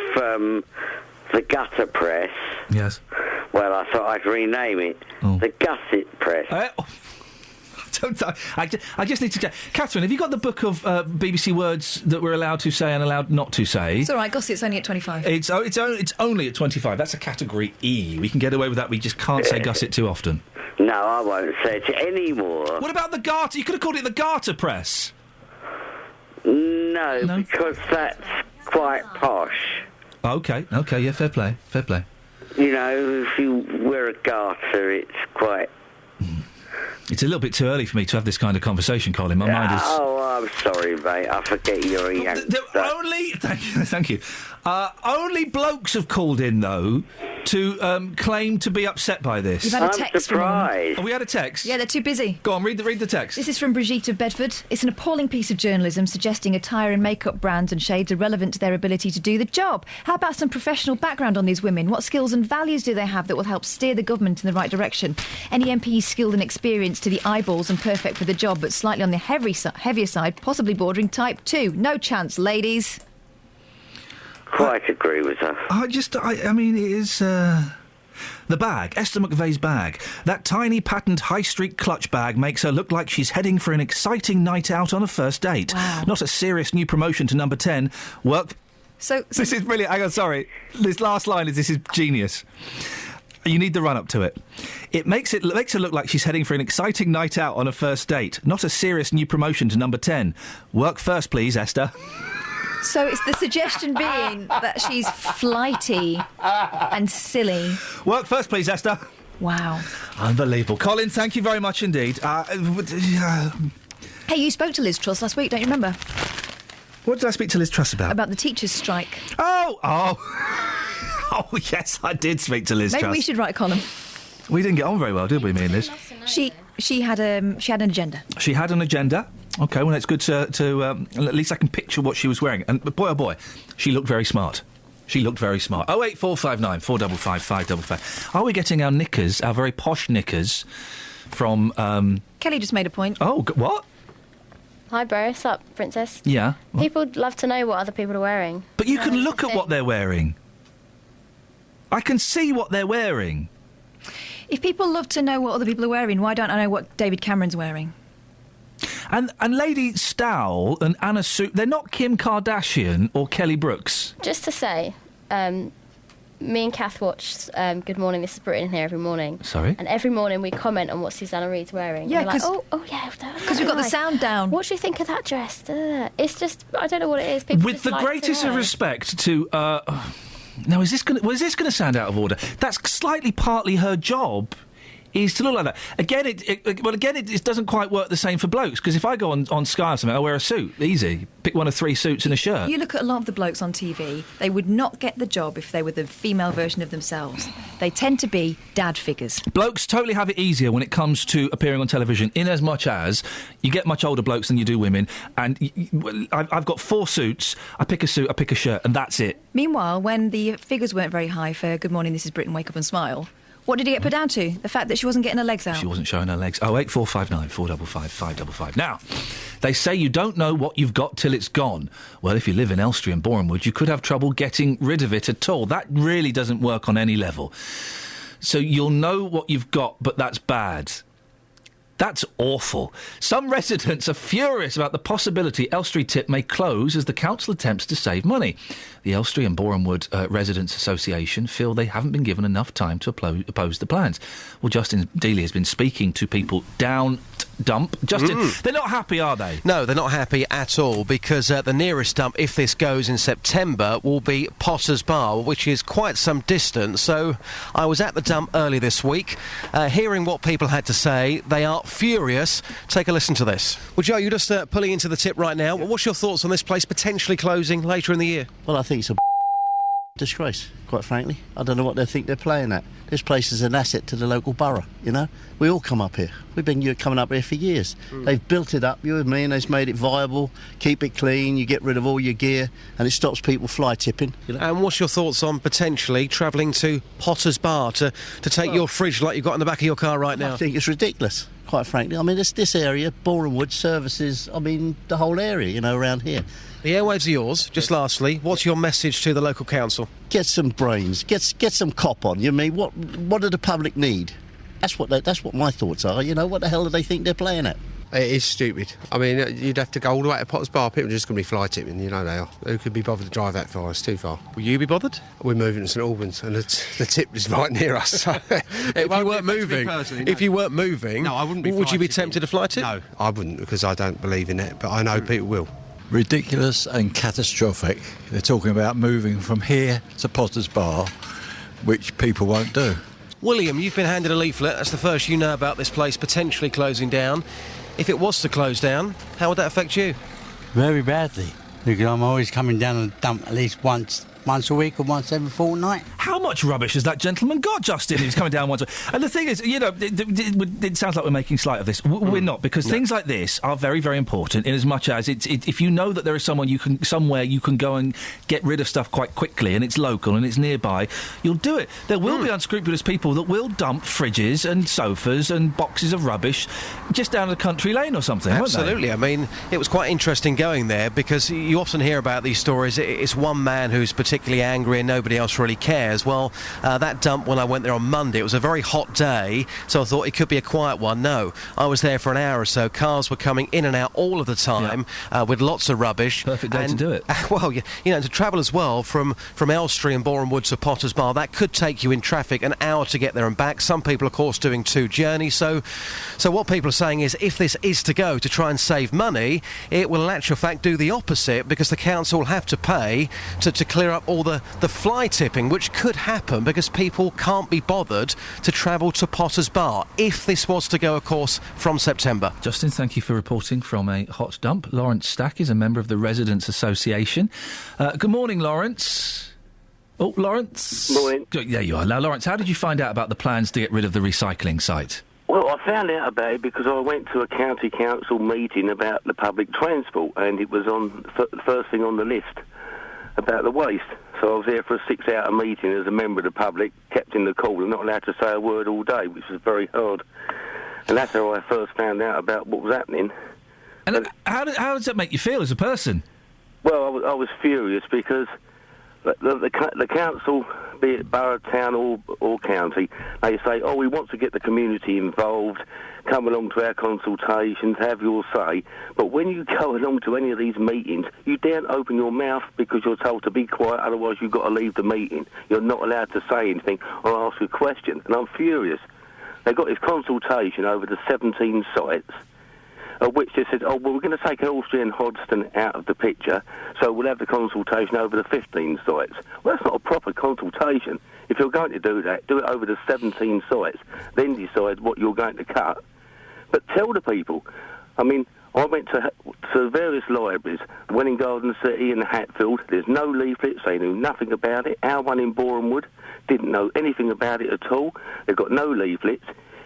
the gutter press. Yes. Well, I thought I'd rename it the Gusset Press. I just need to check. Catherine, have you got the book of BBC words that we're allowed to say and allowed not to say? It's all right, Gusset's only at 25. It's only at 25. That's a category E. We can get away with that. We just can't say Gusset too often. No, I won't say it anymore. What about the Garter? You could have called it the Garter Press. No, because that's quite posh. Okay, yeah, fair play. You know, if you wear a garter, it's quite... It's a little bit too early for me to have this kind of conversation, Colin. My mind is... Oh, I'm sorry, mate. I forget you're a youngster. Thank you. Only blokes have called in, though, to claim to be upset by this. You've had a text surprised. Have we had a text? Yeah, they're too busy. Go on, read the text. This is from Brigitte of Bedford. It's an appalling piece of journalism suggesting attire and makeup brands and shades are relevant to their ability to do the job. How about some professional background on these women? What skills and values do they have that will help steer the government in the right direction? Any MP skilled and experienced to the eyeballs and perfect for the job, but slightly on the heavier side, possibly bordering type 2. No chance, ladies. Quite agree with her. I mean, it is... The bag, Esther McVeigh's bag. That tiny patent high street clutch bag makes her look like she's heading for an exciting night out on a first date. Wow. Not a serious new promotion to number 10. So this is brilliant. Hang on, sorry. This last line is genius. You need the run-up to it. It makes her look like she's heading for an exciting night out on a first date. Not a serious new promotion to number 10. Work first, please, Esther. So it's the suggestion being that she's flighty and silly. Work first, please, Esther. Wow. Unbelievable. Colin, thank you very much indeed. Hey, you spoke to Liz Truss last week, don't you remember? What did I speak to Liz Truss about? About the teachers' strike. Oh, yes, I did speak to Liz Truss. Maybe we should write a column. We didn't get on very well, did we, me and Liz? She had an agenda. She had an agenda. OK, well, it's good to at least I can picture what she was wearing. And boy, oh boy, she looked very smart. 08459 455 555. Are we getting our knickers, our very posh knickers, from... Kelly just made a point. Oh, what? Hi, bro. What's up, princess? Yeah. What? People love to know what other people are wearing. But you can look at what they're wearing. I can see what they're wearing. If people love to know what other people are wearing, why don't I know what David Cameron's wearing? And Lady Stowell and Anna Sue, they're not Kim Kardashian or Kelly Brooks. Just to say, me and Kath watch Good Morning, This is Britain here every morning. Sorry? And every morning we comment on what Susanna Reid's wearing. Yeah, because yeah, because we've got the sound down. What do you think of that dress? It's just, I don't know what it is. People with the greatest of respect to... now, was this going to sound out of order? That's slightly partly her job... is to look like that. Again, it doesn't quite work the same for blokes, because if I go on Sky or something, I wear a suit. Easy. Pick one of 3 suits and a shirt. You look at a lot of the blokes on TV, they would not get the job if they were the female version of themselves. They tend to be dad figures. Blokes totally have it easier when it comes to appearing on television, in as much as you get much older blokes than you do women, and I've got 4 suits, I pick a suit, I pick a shirt, and that's it. Meanwhile, when the figures weren't very high for Good Morning, This is Britain, Wake Up and Smile... What did he get put down to? The fact that she wasn't getting her legs out? She wasn't showing her legs. 08459 455 555. Now, they say you don't know what you've got till it's gone. Well, if you live in Elstree and Borehamwood, you could have trouble getting rid of it at all. That really doesn't work on any level. So you'll know what you've got, but that's bad. That's awful. Some residents are furious about the possibility Elstree Tip may close as the council attempts to save money. The Elstree and Borehamwood Residents Association feel they haven't been given enough time to oppose the plans. Well, Justin Dealey has been speaking to people down dump. Justin, they're not happy, are they? No, they're not happy at all, because the nearest dump, if this goes in September, will be Potter's Bar, which is quite some distance. So I was at the dump early this week, hearing what people had to say. They are furious. Take a listen to this. Well, Joe, you're just pulling into the tip right now. What's your thoughts on this place potentially closing later in the year? Well, I think it's a disgrace, quite frankly. I don't know what they think they're playing at. This place is an asset to the local borough, you know. We all come up here. We've been coming up here for years. They've built it up, you and me, and they've made it viable, keep it clean, you get rid of all your gear, and it stops people fly tipping. You know? And what's your thoughts on potentially travelling to Potter's Bar to take your fridge like you've got in the back of your car right now? I think it's ridiculous. quite frankly. I mean, this area, Boreham Wood, services, I mean, the whole area, you know, around here. The airwaves are yours. Just lastly, what's your message to the local council? Get some brains. Get some cop on. You mean, what do the public need? That's what my thoughts are. You know, what the hell do they think they're playing at? It is stupid. I mean, you'd have to go all the way to Potters Bar. People are just going to be fly tipping, you know they are. Who could be bothered to drive that far? It's too far. Will you be bothered? We're moving to St Albans, and the tip is right near us. So if you weren't moving, no, I wouldn't be. Would you be tempted to fly tip? No, I wouldn't, because I don't believe in it. But I know people will. Ridiculous and catastrophic. They're talking about moving from here to Potters Bar, which people won't do. William, you've been handed a leaflet. That's the first you know about this place potentially closing down. If it was to close down, how would that affect you? Very badly, because I'm always coming down and dump at least once a week or once every fortnight. How much rubbish has that gentleman got, Justin? He's coming down once a week. And the thing is, you know, it sounds like we're making slight of this. We're not, because things like this are very, very important, in as much as if you know that there is somewhere you can go and get rid of stuff quite quickly, and it's local and it's nearby, you'll do it. There will be unscrupulous people that will dump fridges and sofas and boxes of rubbish just down a country lane or something, Absolutely. I mean, it was quite interesting going there, because you often hear about these stories. It's one man who's particularly angry and nobody else really cares. Well, that dump, when I went there on Monday, it was a very hot day, so I thought it could be a quiet one. No, I was there for an hour or so. Cars were coming in and out all of the time, with lots of rubbish. Perfect day to do it. Well, you know, to travel as well from Elstree and Boreham Wood to Potters Bar, that could take you in traffic an hour to get there and back. Some people, of course, doing 2 journeys. So what people are saying is, if this is to go to try and save money, it will in actual fact do the opposite, because the council will have to pay to clear up all the fly tipping, which could happen because people can't be bothered to travel to Potters Bar if this was to go, of course, from September. Justin, thank you for reporting from a hot dump. Lawrence Stack is a member of the Residents Association. Good morning, Lawrence. Oh, Lawrence. Morning. There you are. Now, Lawrence, how did you find out about the plans to get rid of the recycling site? Well, I found out about it because I went to a county council meeting about the public transport, and it was on the first thing on the list about the waste. So I was there for a 6-hour meeting as a member of the public, kept in the corner, not allowed to say a word all day, which was very hard. And that's how I first found out about what was happening. And how does that make you feel as a person? Well, I was furious because the council, be it borough, town or county, they say, oh, we want to get the community involved, come along to our consultations, have your say. But when you go along to any of these meetings, you daren't open your mouth because you're told to be quiet, otherwise you've got to leave the meeting. You're not allowed to say anything or ask a question. And I'm furious. They got this consultation over the 17 sites, which they said, oh, well, we're going to take Elstree and Hoddesdon out of the picture, so we'll have the consultation over the 15 sites. Well, that's not a proper consultation. If you're going to do that, do it over the 17 sites, then decide what you're going to cut. But tell the people. I mean, I went to various libraries, went in Garden City and Hatfield. There's no leaflets. They knew nothing about it. Our one in Boreham Wood didn't know anything about it at all. They've got no leaflets.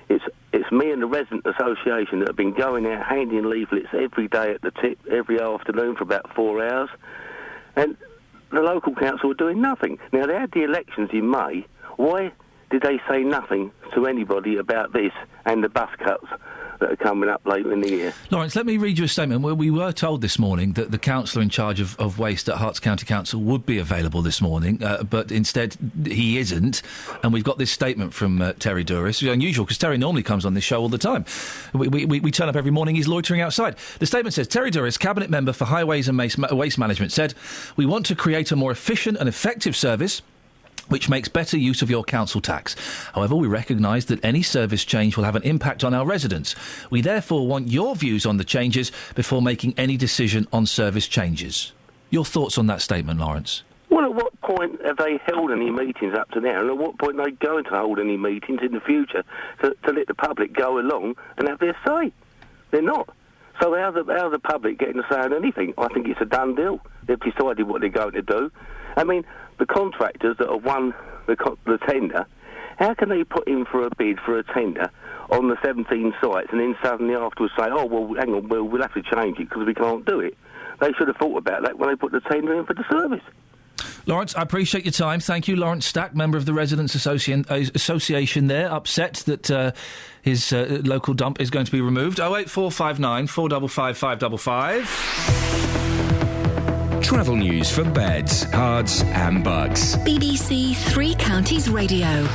It's me and the Resident Association that have been going out handing leaflets every day at the tip, every afternoon for about 4 hours. And the local council were doing nothing. Now, they had the elections in May. Why did they say nothing to anybody about this and the bus cuts that are coming up later in the year? Lawrence, let me read you a statement. We were told this morning that the councillor in charge of waste at Herts County Council would be available this morning, but instead he isn't. And we've got this statement from Terry Douris. It's unusual because Terry normally comes on this show all the time. We turn up every morning, he's loitering outside. The statement says, Terry Douris, Cabinet Member for Highways and Waste Management, said, we want to create a more efficient and effective service which makes better use of your council tax. However, we recognise that any service change will have an impact on our residents. We therefore want your views on the changes before making any decision on service changes. Your thoughts on that statement, Lawrence? Well, at what point have they held any meetings up to now, and at what point are they going to hold any meetings in the future to let the public go along and have their say? They're not. So how's the public getting a say on anything? I think it's a done deal. They've decided what they're going to do. I mean, the contractors that have won the tender, how can they put in for a bid for a tender on the 17 sites and then suddenly afterwards say, oh, well, hang on, we'll have to change it because we can't do it? They should have thought about that when they put the tender in for the service. Lawrence, I appreciate your time. Thank you. Lawrence Stack, member of the Residents Association there, upset that his local dump is going to be removed. 08459 455 555. Travel news for beds, cards and bugs. BBC Three Counties Radio.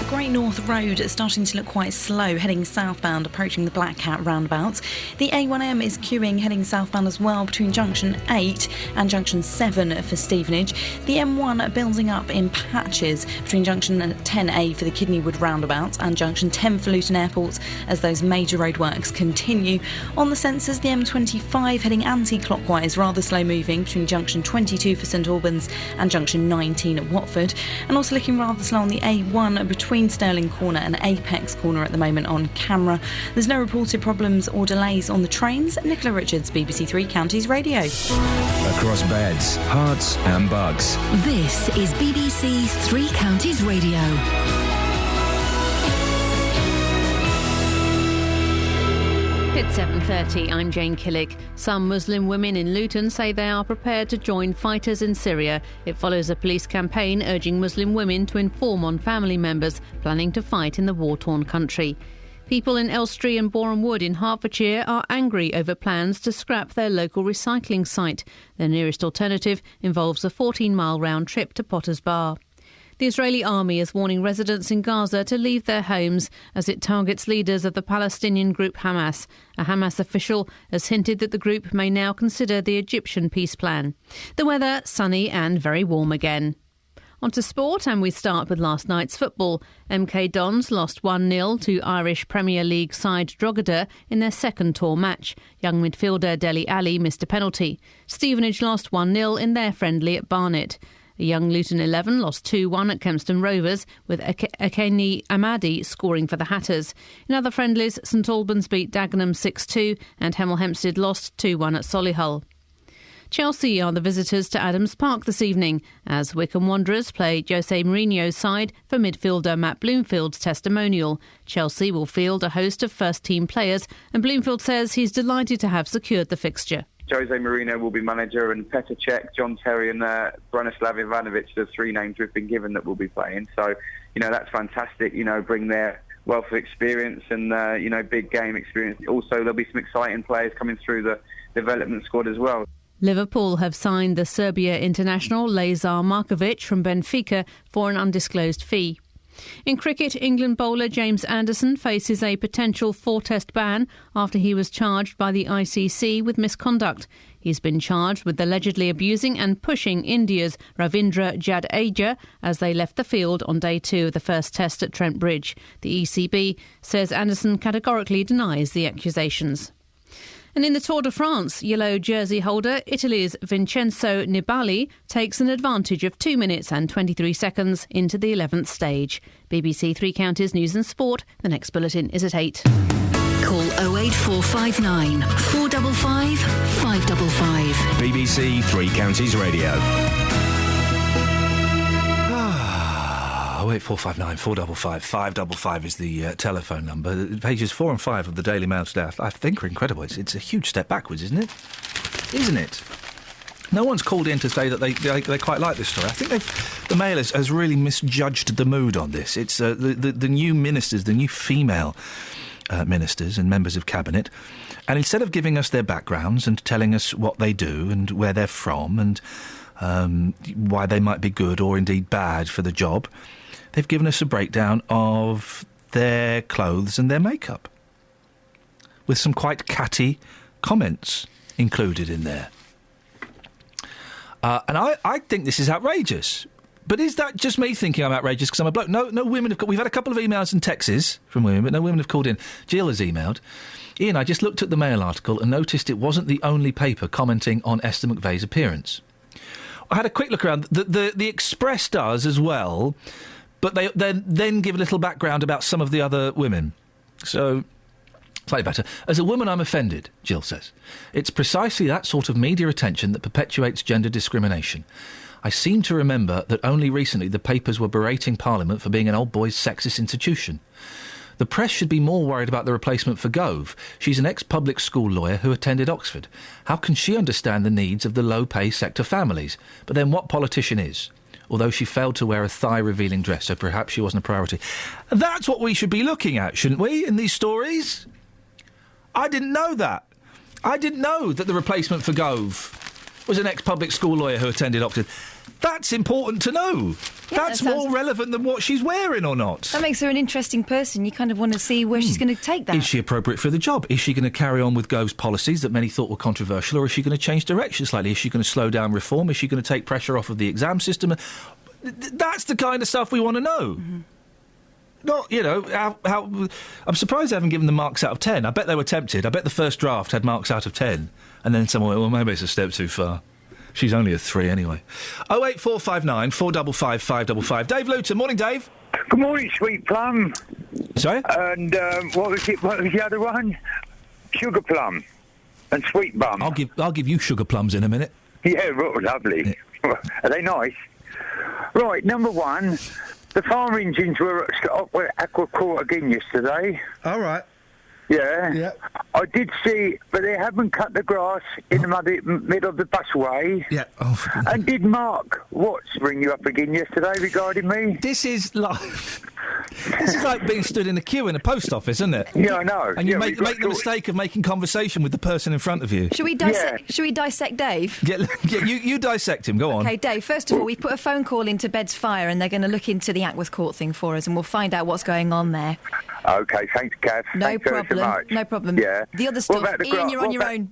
Great North Road is starting to look quite slow, heading southbound, approaching the Black Cat roundabout. The A1M is queuing, heading southbound as well, between Junction 8 and Junction 7 for Stevenage. The M1 building up in patches between Junction 10A for the Kidneywood roundabout and Junction 10 for Luton Airport as those major roadworks continue. On the sensors, the M25 heading anti-clockwise, rather slow moving between Junction 22 for St Albans and Junction 19 at Watford. And also looking rather slow on the A1 between Stirling Corner and Apex Corner at the moment on camera. There's no reported problems or delays on the trains. Nicola Richards, BBC Three Counties Radio. Across beds, hearts and bugs. This is BBC Three Counties Radio. It's 7:30. I'm Jane Killick. Some Muslim women in Luton say they are prepared to join fighters in Syria. It follows a police campaign urging Muslim women to inform on family members planning to fight in the war-torn country. People in Elstree and Boreham Wood in Hertfordshire are angry over plans to scrap their local recycling site. Their nearest alternative involves a 14-mile round trip to Potters Bar. The Israeli army is warning residents in Gaza to leave their homes as it targets leaders of the Palestinian group Hamas. A Hamas official has hinted that the group may now consider the Egyptian peace plan. The weather, sunny and very warm again. On to sport, and we start with last night's football. MK Dons lost 1-0 to Irish Premier League side Drogheda in their second tour match. Young midfielder Dele Alli missed a penalty. Stevenage lost 1-0 in their friendly at Barnet. A young Luton 11 lost 2-1 at Kempston Rovers, with Akeni Amadi scoring for the Hatters. In other friendlies, St Albans beat Dagenham 6-2 and Hemel Hempstead lost 2-1 at Solihull. Chelsea are the visitors to Adams Park this evening as Wycombe Wanderers play Jose Mourinho's side for midfielder Matt Bloomfield's testimonial. Chelsea will field a host of first-team players, and Bloomfield says he's delighted to have secured the fixture. Jose Mourinho will be manager, and Petr Cech, John Terry and Branislav Ivanovic, the three names we've been given that will be playing. So, that's fantastic, bring their wealth of experience and, big game experience. Also, there'll be some exciting players coming through the development squad as well. Liverpool have signed the Serbia international Lazar Markovic from Benfica for an undisclosed fee. In cricket, England bowler James Anderson faces a potential 4-test ban after he was charged by the ICC with misconduct. He's been charged with allegedly abusing and pushing India's Ravindra Jadeja as they left the field on day 2 of the first test at Trent Bridge. The ECB says Anderson categorically denies the accusations. And in the Tour de France, yellow jersey holder Italy's Vincenzo Nibali takes an advantage of 2 minutes and 23 seconds into the 11th stage. BBC Three Counties News and Sport. The next bulletin is at 8. Call 08459 455 555. BBC Three Counties Radio. 08459 455 555 is the telephone number. Pages 4 and 5 of the Daily Mail today, I think, are incredible. It's a huge step backwards, isn't it? Isn't it? No one's called in to say that they quite like this story. I think the Mail has really misjudged the mood on this. It's the new ministers, the new female ministers and members of cabinet, and instead of giving us their backgrounds and telling us what they do and where they're from and why they might be good or indeed bad for the job, they've given us a breakdown of their clothes and their makeup, with some quite catty comments included in there. And I think this is outrageous. But is that just me thinking I'm outrageous because I'm a bloke? No women have... We've had a couple of emails and texts from women, but no women have called in. Jill has emailed. Iain, I just looked at the Mail article and noticed it wasn't the only paper commenting on Esther McVeigh's appearance. I had a quick look around. The Express does as well, but they then give a little background about some of the other women. So, slightly better. As a woman, I'm offended, Jill says. It's precisely that sort of media attention that perpetuates gender discrimination. I seem to remember that only recently the papers were berating Parliament for being an old boys' sexist institution. The press should be more worried about the replacement for Gove. She's an ex-public school lawyer who attended Oxford. How can she understand the needs of the low-pay sector families? But then what politician is? Although she failed to wear a thigh-revealing dress, so perhaps she wasn't a priority. That's what we should be looking at, shouldn't we, in these stories? I didn't know that. I didn't know that the replacement for Gove was an ex-public school lawyer who attended Oxford. That's important to know. Yeah, That's more relevant than what she's wearing or not. That makes her an interesting person. You kind of want to see where she's going to take that. Is she appropriate for the job? Is she going to carry on with Gove's policies that many thought were controversial, or is she going to change direction slightly? Is she going to slow down reform? Is she going to take pressure off of the exam system? That's the kind of stuff we want to know. Mm-hmm. Not, how... I'm surprised they haven't given them marks out of 10. I bet they were tempted. I bet the first draft had marks out of 10. And then someone went, well, maybe it's a step too far. She's only a 3 anyway. 08459 455 555. Dave Luton. Morning, Dave. Good morning, Sweet Plum. Sorry? And what was the other one? Sugar Plum and Sweet Bum. I'll give you sugar plums in a minute. Yeah, lovely. Yeah. Are they nice? Right, number one, the fire engines were at Aqua Court again yesterday. All right. Yeah. I did see, but they haven't cut the grass in the middle of the busway. Yeah. And did Mark Watts ring you up again yesterday regarding me? This is like being stood in a queue in a post office, isn't it? Yeah, I know. And you make the mistake of making conversation with the person in front of you. Should we dissect Dave? You dissect him. Go on. Okay, Dave. First of all, we put a phone call into Bed's Fire, and they're going to look into the Ackworth Court thing for us, and we'll find out what's going on there. Okay, thanks, Kath. No problem. So much. No problem. Yeah. The other stuff, Iain, you're on your own.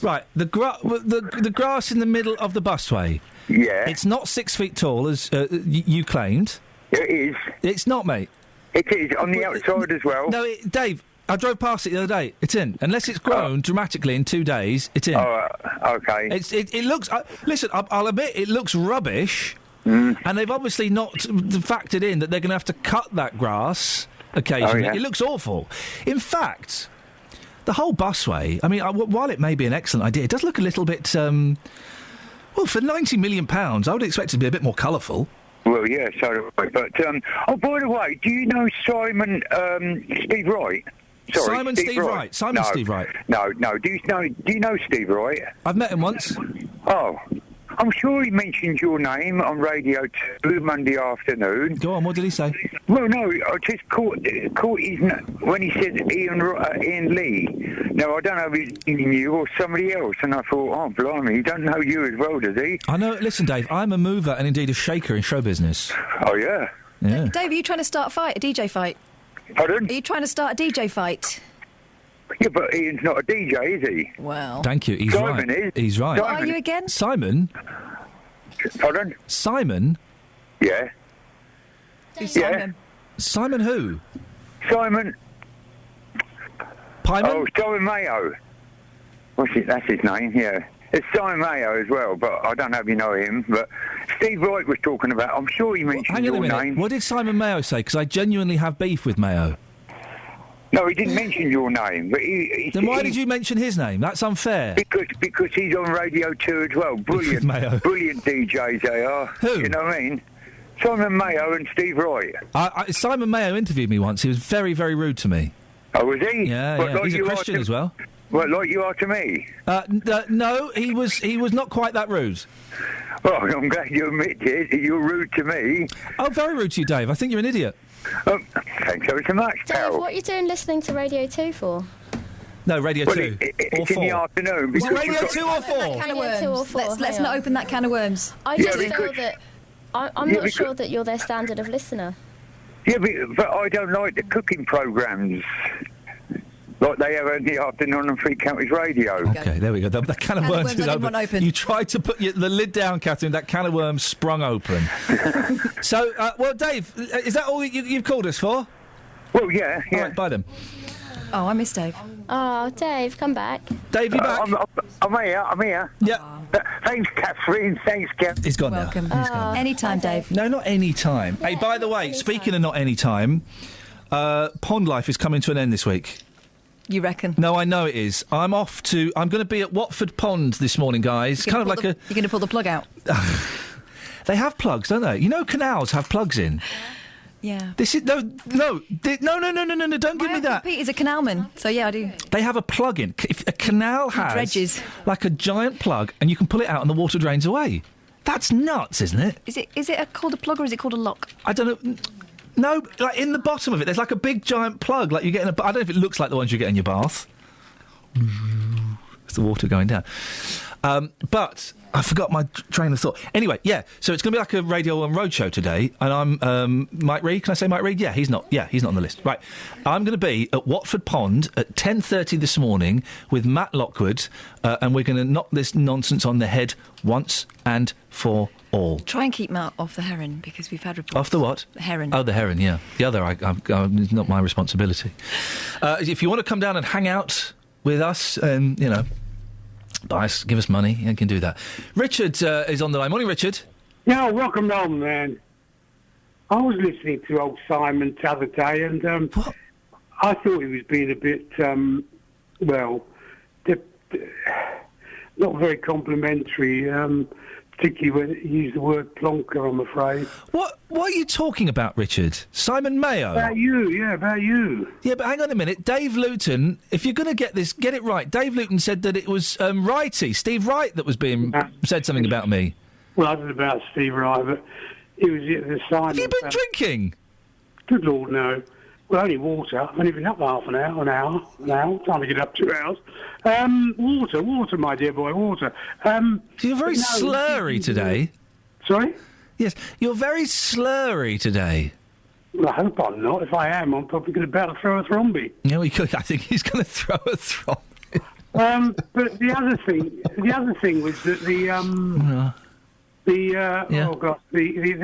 Right, the grass in the middle of the busway. Yeah. It's not 6 feet tall, as you claimed. It is. It's not, mate. It is, on the outside as well. No, Dave, I drove past it the other day. It's in. Unless it's grown dramatically in 2 days, it's in. Okay. It looks... listen, I'll admit, it looks rubbish, and they've obviously not factored in that they're going to have to cut that grass occasionally. It looks awful. In fact, the whole busway, I mean, while it may be an excellent idea, it does look a little bit... well, for £90 million, I would expect it to be a bit more colourful. Well, yeah, so do I. But, by the way, do you know Simon Steve Wright? Sorry, Simon Steve Wright. Simon Steve Wright. No. Do you know Steve Wright? I've met him once. Oh. I'm sure he mentioned your name on Radio 2 Monday afternoon. Go on, what did he say? Well, no, I just caught his when he said Iain Lee. No, I don't know if he's you or somebody else, and I thought, oh, blimey, he don't know you as well, does he? I know, listen, Dave, I'm a mover and indeed a shaker in show business. Oh, yeah? Yeah. Dave, are you trying to start a DJ fight? Pardon? Are you trying to start a DJ fight? Yeah, but Ian's not a DJ, is he? Well... Thank you, he's Simon right. Is. He's right. What are you again? Simon? Pardon? Simon? Yeah. Who's Simon? Simon who? Simon... Pyman? Oh, Simon Mayo. That's his name, yeah. It's Simon Mayo as well, but I don't know if you know him. But Steve Wright was talking about... I'm sure he mentioned your name. What did Simon Mayo say? Because I genuinely have beef with Mayo. No, he didn't mention your name. But then why did you mention his name? That's unfair. Because he's on Radio 2 as well. Brilliant. Brilliant DJs they are. Who? You know what I mean? Simon Mayo and Steve Wright. Simon Mayo interviewed me once. He was very, very rude to me. Oh, was he? Yeah, But like he's a Christian as well. Well, like you are to me? No, he was not quite that rude. Well, I'm glad you admit it. You're rude to me. Oh, very rude to you, Dave. I think you're an idiot. Thanks ever so much, Dave, pal. what are you doing listening to Radio 2 for? No, Radio 2 it's in the afternoon. Was it Radio 2 or 4? Radio 2 or 4. Let's not open that can of worms. I just feel that... I'm not sure that you're their standard of listener. Yeah, but I don't like the cooking programmes like they have in the afternoon on Three Counties Radio. Okay, there we go. The can of worms is open. You tried to put the lid down, Catherine. That can of worms sprung open. So, well, Dave, is that all you've called us for? Well, yeah. All right, bye then. Oh, I miss Dave. Oh, Dave, come back. Dave, you back? I'm here. Yeah. Thanks, Catherine. Thanks, Catherine. He's gone Welcome. now. He's gone now. Anytime, Dave. No, not any time. Hey, by the way, speaking of not any time, Pond Life is coming to an end this week. You reckon? No, I know it is. I'm going to be at Watford Pond this morning, guys. You're going to pull the plug out? They have plugs, don't they? You know canals have plugs in. Yeah. This is no. Don't give me that. Pete is a canalman, so yeah, I do. They have a plug-in. If a canal has dredges. like a giant plug, and you can pull it out, and the water drains away. That's nuts, isn't it? Is it called a plug or is it called a lock? I don't know. No, like in the bottom of it, there's like a big giant plug, like you get in a. I don't know if it looks like the ones you get in your bath. It's the water going down. But I forgot my train of thought. Anyway, yeah. So it's going to be like a Radio and Road show today, and I'm Mike Reid. Can I say Mike Reid? Yeah, he's not. Yeah, he's not on the list. Right. I'm going to be at Watford Pond at 10:30 this morning with Matt Lockwood, and we're going to knock this nonsense on the head once and for all. Try and keep Matt off the heron because we've had reports. Off the what? The heron. Oh, the heron. Yeah. The other, is not my responsibility. If you want to come down and hang out with us, and give us money, you can do that. Richard is on the line. Morning, Richard. Yeah, rock and roll, man. I was listening to old Simon the other day, and I thought he was being a bit, not very complimentary, particularly when he used the word plonker, I'm afraid. What are you talking about, Richard? Simon Mayo? About you. Yeah, but hang on a minute. Dave Luton, if you're going to get it right, Dave Luton said that it was Wrighty, Steve Wright, that was said something about me. Well, I don't know about Steve Wright, but it was the Simon... Have you been drinking? Good Lord, no. Well, only water. I've only been up half an hour, time to get up 2 hours. Water, my dear boy, water. You're very slurry today. Sorry? Yes, you're very slurry today. Well, I hope I'm not. If I am, I'm probably going to throw a thromby. Yeah, I think he's going to throw a thromby. But the other thing was that the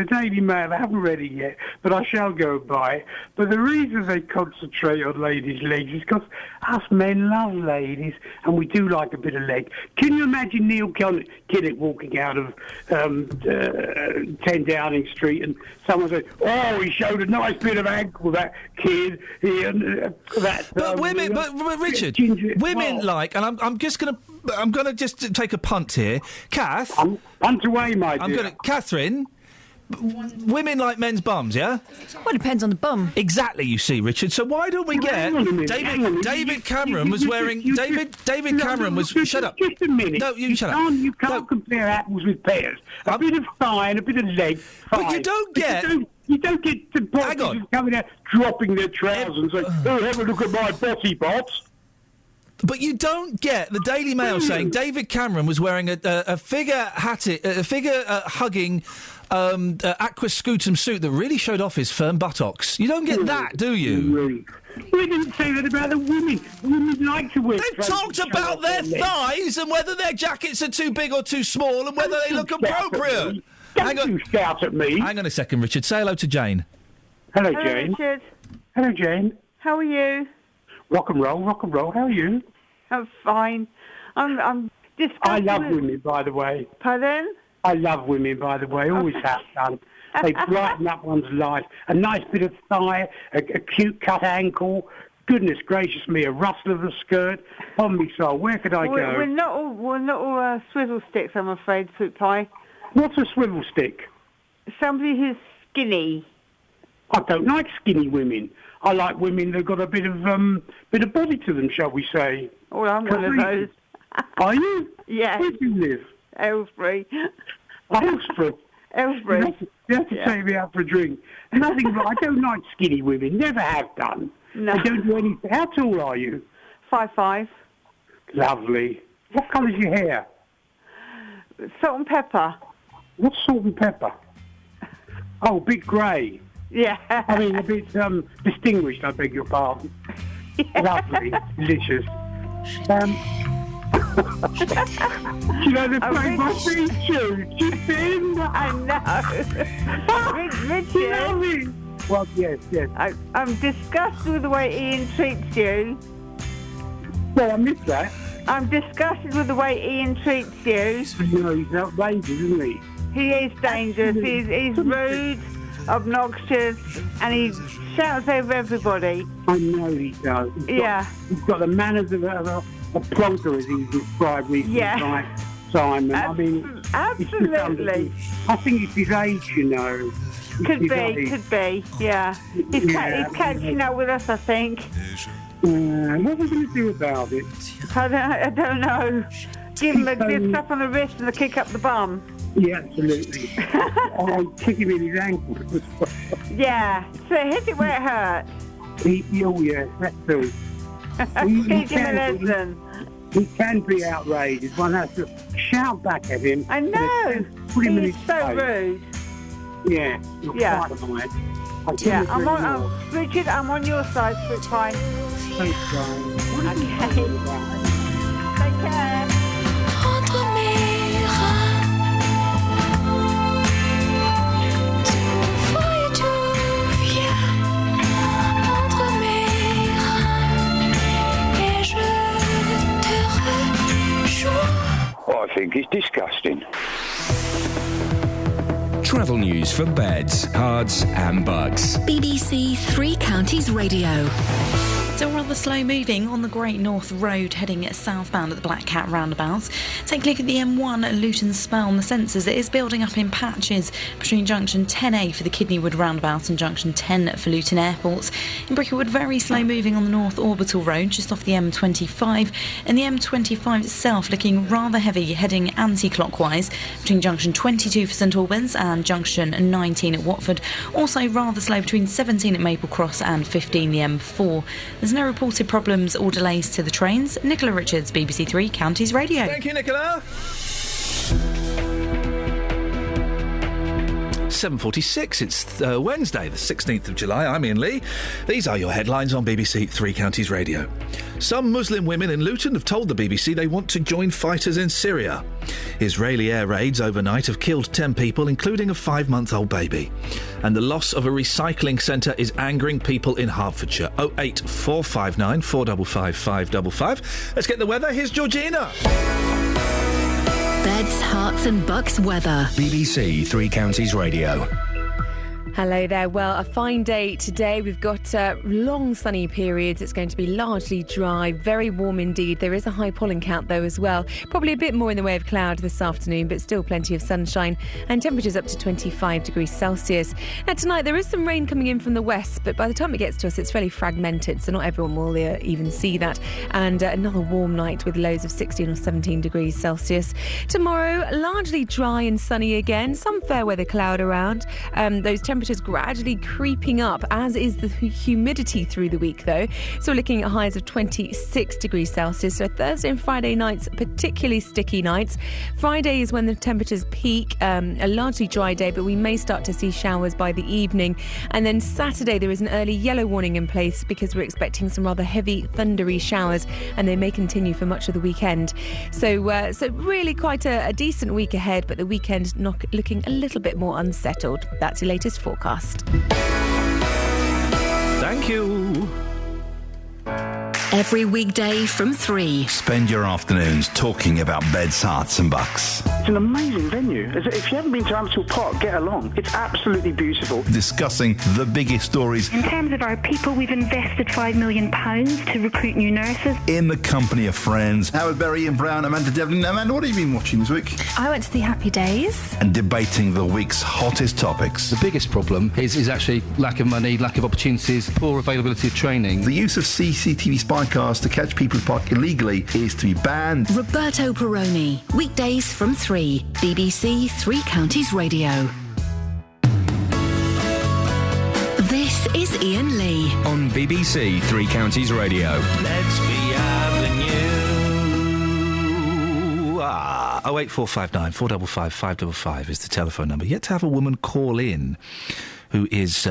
Daily Mail, I haven't read it yet, but I shall go by it. But the reason they concentrate on ladies' legs is because us men love ladies, and we do like a bit of leg. Can you imagine Neil Kinnock walking out of 10 Downing Street and someone said, "Oh, he showed a nice bit of ankle, that kid." But Richard, women like, and I'm going to just take a punt here. Kath? Punt away, my dear. Catherine, women like men's bums, yeah? Well, it depends on the bum. Exactly, you see, Richard. So why don't we get... David Cameron was wearing... David Cameron was... Shut up. Just a minute. No, you shut up. You can't compare apples with pears. A bit of thigh and a bit of leg, fine. But you don't get... You don't get the politicians coming out, dropping their trousers and saying, "Oh, have a look at my botty bots." But you don't get the Daily Mail saying David Cameron was wearing a figure hugging aquascutum suit that really showed off his firm buttocks. You don't get that, do you? We didn't say that about the women. Women like to wear... They've talked about their thighs and whether their jackets are too big or too small and whether they look appropriate. Don't shout at me. Hang on a second, Richard. Say hello to Jane. Hello, Jane. Richard. Hello, Jane. How are you? Rock and roll, rock and roll. How are you? I'm fine. I'm disgusted. I love women, by the way. Pardon? I love women, by the way. Always have done. They brighten up one's life. A nice bit of thigh, a cute cut ankle. Goodness gracious me, a rustle of the skirt. On me soul, where could I go? We're not all swivel sticks, I'm afraid, Fruit Pie. What's a swivel stick? Somebody who's skinny. I don't like skinny women. I like women that've got a bit of body to them, shall we say? Oh, I'm one of those. Are you? Yeah. Where do you live? Aylesbury. Aylesbury? Aylesbury. You have to take me out for a drink. Nothing. I don't like skinny women. Never have done. No. I don't do anything. How tall are you? 5'5". Lovely. What colour's your hair? Salt and pepper. What's salt and pepper? Oh, bit grey. Yeah. I mean, a bit distinguished, I beg your pardon. Yeah. Lovely. Delicious. You know, they're playing my feet tune. Just in. I know. Richard. Well, yes. I'm disgusted with the way Iain treats you. Well, I missed that. I'm disgusted with the way Iain treats you. You know, he's outrageous, isn't he? He is dangerous. He's rude, obnoxious, and he shouts over everybody. I know he does. He's got the manners of a plonker, as he described me. Yeah. Simon. I mean, absolutely. I think it's his age, you know. Could be, yeah. He's catching up with us, I think. What are we going to do about it? I don't know. Give him a slap on the wrist and a kick up the bum. Yeah, absolutely. I'll kick him in his ankle. Yeah, so hit it where it hurts. Yeah, that's true. Teach him a lesson. He can be outrageous. One has to shout back at him. I know. Put him in He's his so face. rude. Yeah, Yeah. Yeah, Richard, I'm on your side, sweet pie. Thanks, Brian. Okay. Take care. Entre mes reins, tu vois et tu viens. Entre mes reins, et je te rejoins. I think it's disgusting. Travel news for beds, cards and bugs. BBC Three Counties Radio. Still rather slow moving on the Great North Road heading southbound at the Black Cat roundabout. Take a look at the M1 at Luton Spur on the sensors. It is building up in patches between junction 10A for the Kidneywood roundabout and junction 10 for Luton Airport. In Bricklewood, very slow moving on the North Orbital Road just off the M25, and the M25 itself looking rather heavy heading anti-clockwise between junction 22 for St Albans and junction 19 at Watford. Also rather slow between 17 at Maple Cross and 15 the M4. There's no reported problems or delays to the trains. Nicola Richards, BBC Three Counties Radio. Thank you, Nicola. 7:46. It's Wednesday, the 16th of July. I'm Iain Lee. These are your headlines on BBC Three Counties Radio. Some Muslim women in Luton have told the BBC they want to join fighters in Syria. Israeli air raids overnight have killed 10 people, including a 5-month-old baby. And the loss of a recycling centre is angering people in Hertfordshire. 08459 455 555. Let's get the weather. Here's Georgina. Beds, Herts and Bucks weather. BBC Three Counties Radio. Hello there. Well, a fine day today. We've got long sunny periods. It's going to be largely dry, very warm indeed. There is a high pollen count though as well. Probably a bit more in the way of cloud this afternoon, but still plenty of sunshine and temperatures up to 25 degrees Celsius. Now tonight there is some rain coming in from the west, but by the time it gets to us it's fairly fragmented, so not everyone will even see that. And another warm night with lows of 16 or 17 degrees Celsius. Tomorrow, largely dry and sunny again. Some fair weather cloud around. Those temperatures gradually creeping up, as is the humidity through the week though. So we're looking at highs of 26 degrees Celsius. So Thursday and Friday nights, particularly sticky nights. Friday is when the temperatures peak, a largely dry day, but we may start to see showers by the evening. And then Saturday there is an early yellow warning in place because we're expecting some rather heavy thundery showers, and they may continue for much of the weekend. So really quite a decent week ahead, but the weekend looking a little bit more unsettled. That's your latest forecast. Thank you. Every weekday from 3. Spend your afternoons talking about beds, hearts and bucks. It's an amazing venue. If you haven't been to Amstel Park, get along. It's absolutely beautiful. Discussing the biggest stories. In terms of our people, we've invested £5 million to recruit new nurses. In the company of friends. Howard Berry, Ian Brown, Amanda Devlin. Amanda, what have you been watching this week? I went to the Happy Days. And debating the week's hottest topics. The biggest problem is actually lack of money, lack of opportunities, poor availability of training. The use of CCTV spy cars to catch people who park illegally is to be banned. Roberto Perroni, weekdays from 3. BBC Three Counties Radio. This is Iain Lee on BBC Three Counties Radio. Let's be Avenue. 08459 455 555 is the telephone number. Yet to have a woman call in who is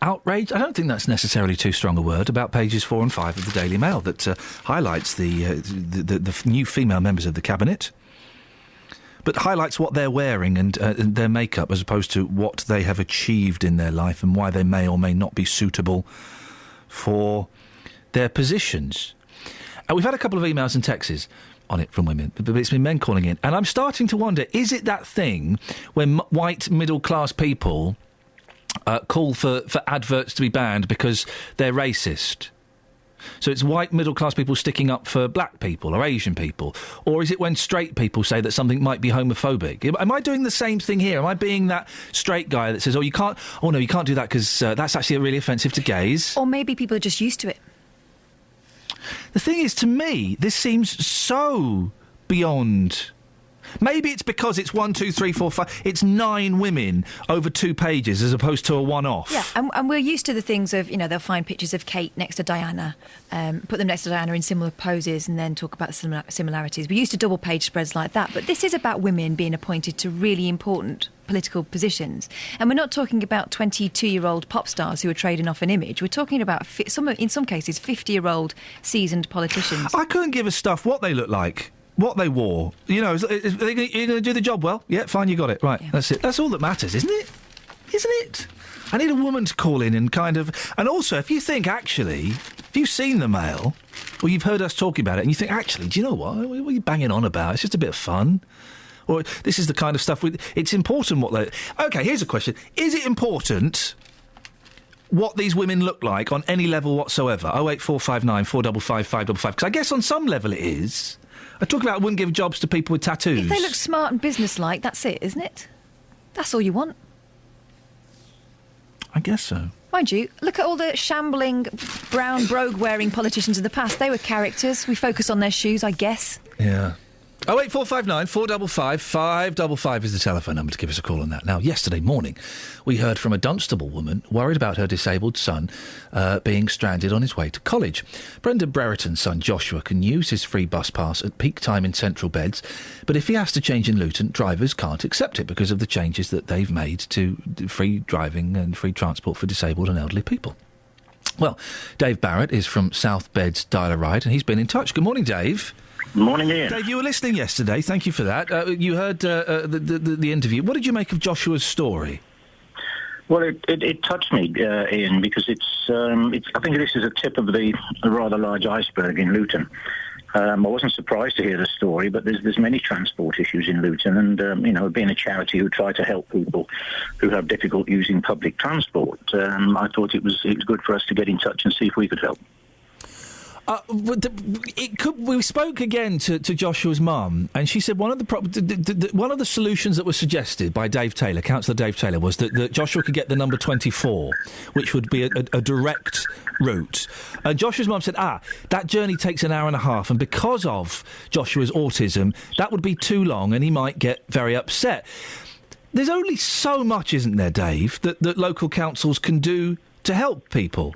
outraged. I don't think that's necessarily too strong a word about pages 4 and 5 of the Daily Mail that highlights the new female members of the cabinet, but highlights what they're wearing and their makeup as opposed to what they have achieved in their life and why they may or may not be suitable for their positions. We've had a couple of emails and texts on it from women, but it's been men calling in, and I'm starting to wonder, is it that thing when white middle-class people call for adverts to be banned because they're racist? So it's white middle-class people sticking up for black people or Asian people? Or is it when straight people say that something might be homophobic? Am I doing the same thing here? Am I being that straight guy that says, you can't do that because that's actually really offensive to gays? Or maybe people are just used to it. The thing is, to me, this seems so beyond... Maybe it's because it's 1, 2, 3, 4, 5... It's 9 women over 2 pages as opposed to a one-off. Yeah, and we're used to the things of, they'll find pictures of Kate next to Diana, put them next to Diana in similar poses and then talk about similarities. We're used to double-page spreads like that, but this is about women being appointed to really important political positions. And we're not talking about 22-year-old pop stars who are trading off an image. We're talking about, in some cases, 50-year-old seasoned politicians. I couldn't give a stuff what they look like. What they wore. You're going to do the job well? Yeah, fine, you got it. Right, That's it. That's all that matters, isn't it? Isn't it? I need a woman to call in and kind of... And also, if you think, actually, if you've seen the Mail, or you've heard us talking about it, and you think, actually, do you know what? What are you banging on about? It's just a bit of fun. Or this is the kind of stuff... It's important what they... OK, here's a question. Is it important... what these women look like on any level whatsoever? 08459 455 555. Because I guess on some level it is... I talk about wouldn't give jobs to people with tattoos. If they look smart and businesslike, that's it, isn't it? That's all you want. I guess so. Mind you, look at all the shambling, brown brogue-wearing politicians of the past. They were characters. We focus on their shoes, I guess. Yeah. 08459 455 555 is the telephone number to give us a call on that. Now, yesterday morning, we heard from a Dunstable woman worried about her disabled son being stranded on his way to college. Brenda Brereton's son, Joshua, can use his free bus pass at peak time in central Beds, but if he has to change in Luton, drivers can't accept it because of the changes that they've made to free driving and free transport for disabled and elderly people. Well, Dave Barrett is from South Beds Dial-A-Ride, and he's been in touch. Good morning, Dave. Morning, Ian. Dave, you were listening yesterday. Thank you for that. You heard the interview. What did you make of Joshua's story? Well, it touched me, Ian, because I think this is a tip of a rather large iceberg in Luton. I wasn't surprised to hear the story, but there's many transport issues in Luton, and being a charity who try to help people who have difficulty using public transport, I thought it was good for us to get in touch and see if we could help. We spoke again to Joshua's mum, and she said one of the solutions that was suggested by Dave Taylor, Councillor Dave Taylor, was that Joshua could get the number 24, which would be a direct route. And Joshua's mum said, that journey takes an hour and a half, and because of Joshua's autism, that would be too long, and he might get very upset. There's only so much, isn't there, Dave, that local councils can do to help people?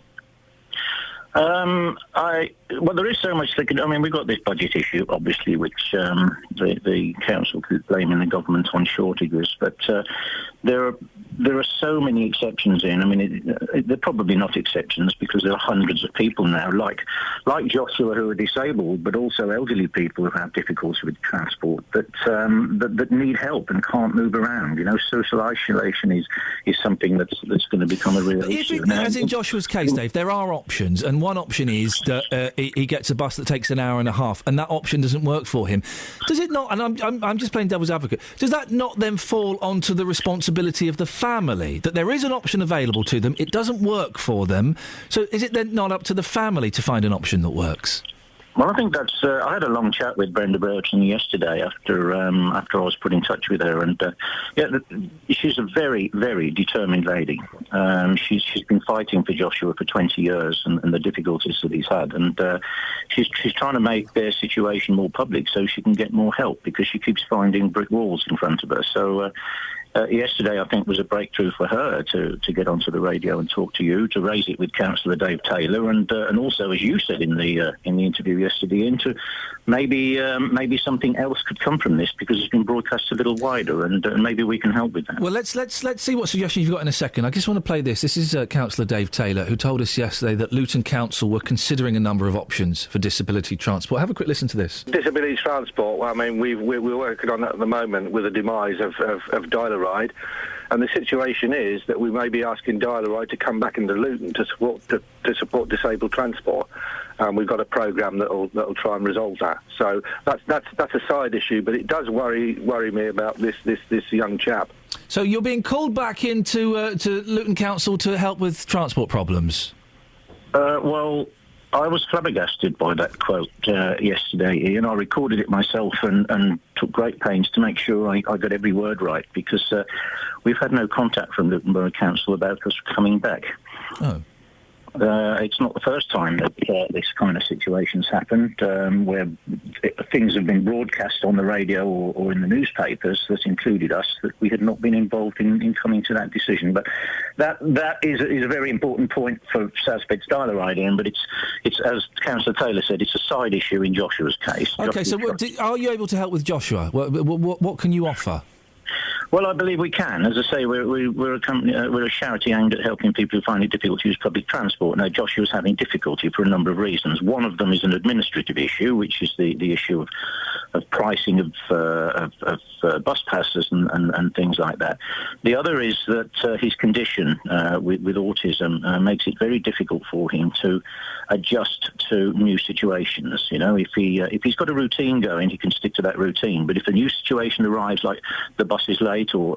There is so much they can... we've got this budget issue, obviously, which the council keep blaming the government on shortages, but there are so many exceptions in. They're probably not exceptions because there are hundreds of people now, like Joshua, who are disabled, but also elderly people who have difficulty with transport that need help and can't move around. Social isolation is something that's going to become a real issue. As in Joshua's case, Dave, there are options, and one option is that he gets a bus that takes an hour and a half, and that option doesn't work for him. Does it not? And I'm just playing devil's advocate. Does that not then fall onto the responsibility of the family, that there is an option available to them, it doesn't work for them, so is it then not up to the family to find an option that works? Well, I think that's... I had a long chat with Brenda Brereton yesterday after I was put in touch with her, and she's a very, very determined lady. She's been fighting for Joshua for 20 years and the difficulties that he's had, and she's trying to make their situation more public so she can get more help because she keeps finding brick walls in front of her. So... yesterday, I think, was a breakthrough for her to get onto the radio and talk to you, to raise it with Councillor Dave Taylor, and also, as you said in the interview yesterday, into maybe something else could come from this because it's been broadcast a little wider, and maybe we can help with that. Well, let's see what suggestions you've got in a second. I just want to play this. This is Councillor Dave Taylor, who told us yesterday that Luton Council were considering a number of options for disability transport. Have a quick listen to this. Disability transport. We're working on that at the moment with the demise of Dial-A-Ride. And the situation is that we may be asking Dial-A-Ride to come back into Luton to support disabled transport. We've got a programme that'll try and resolve that. So that's a side issue, but it does worry me about this young chap. So you're being called back into to Luton Council to help with transport problems? Well, I was flabbergasted by that quote yesterday, Ian. I recorded it myself and took great pains to make sure I got every word right, because we've had no contact from the Borough Council about us coming back. Oh. It's not the first time that this kind of situation's happened, where things have been broadcast on the radio or in the newspapers that included us, that we had not been involved in coming to that decision. But that is a very important point for South Bed's Dial-A-Ride, Ian, but it's as Councillor Taylor said, it's a side issue in Joshua's case. OK, so are you able to help with Joshua? What can you offer? Well, I believe we can. As I say, we're a company, we're a charity aimed at helping people who find it difficult to use public transport. Now, Joshua's having difficulty for a number of reasons. One of them is an administrative issue, which is the issue of pricing of bus passes and things like that. The other is that his condition with autism makes it very difficult for him to adjust to new situations. You know, if he's got a routine going, he can stick to that routine. But if a new situation arrives, like the bus is late, or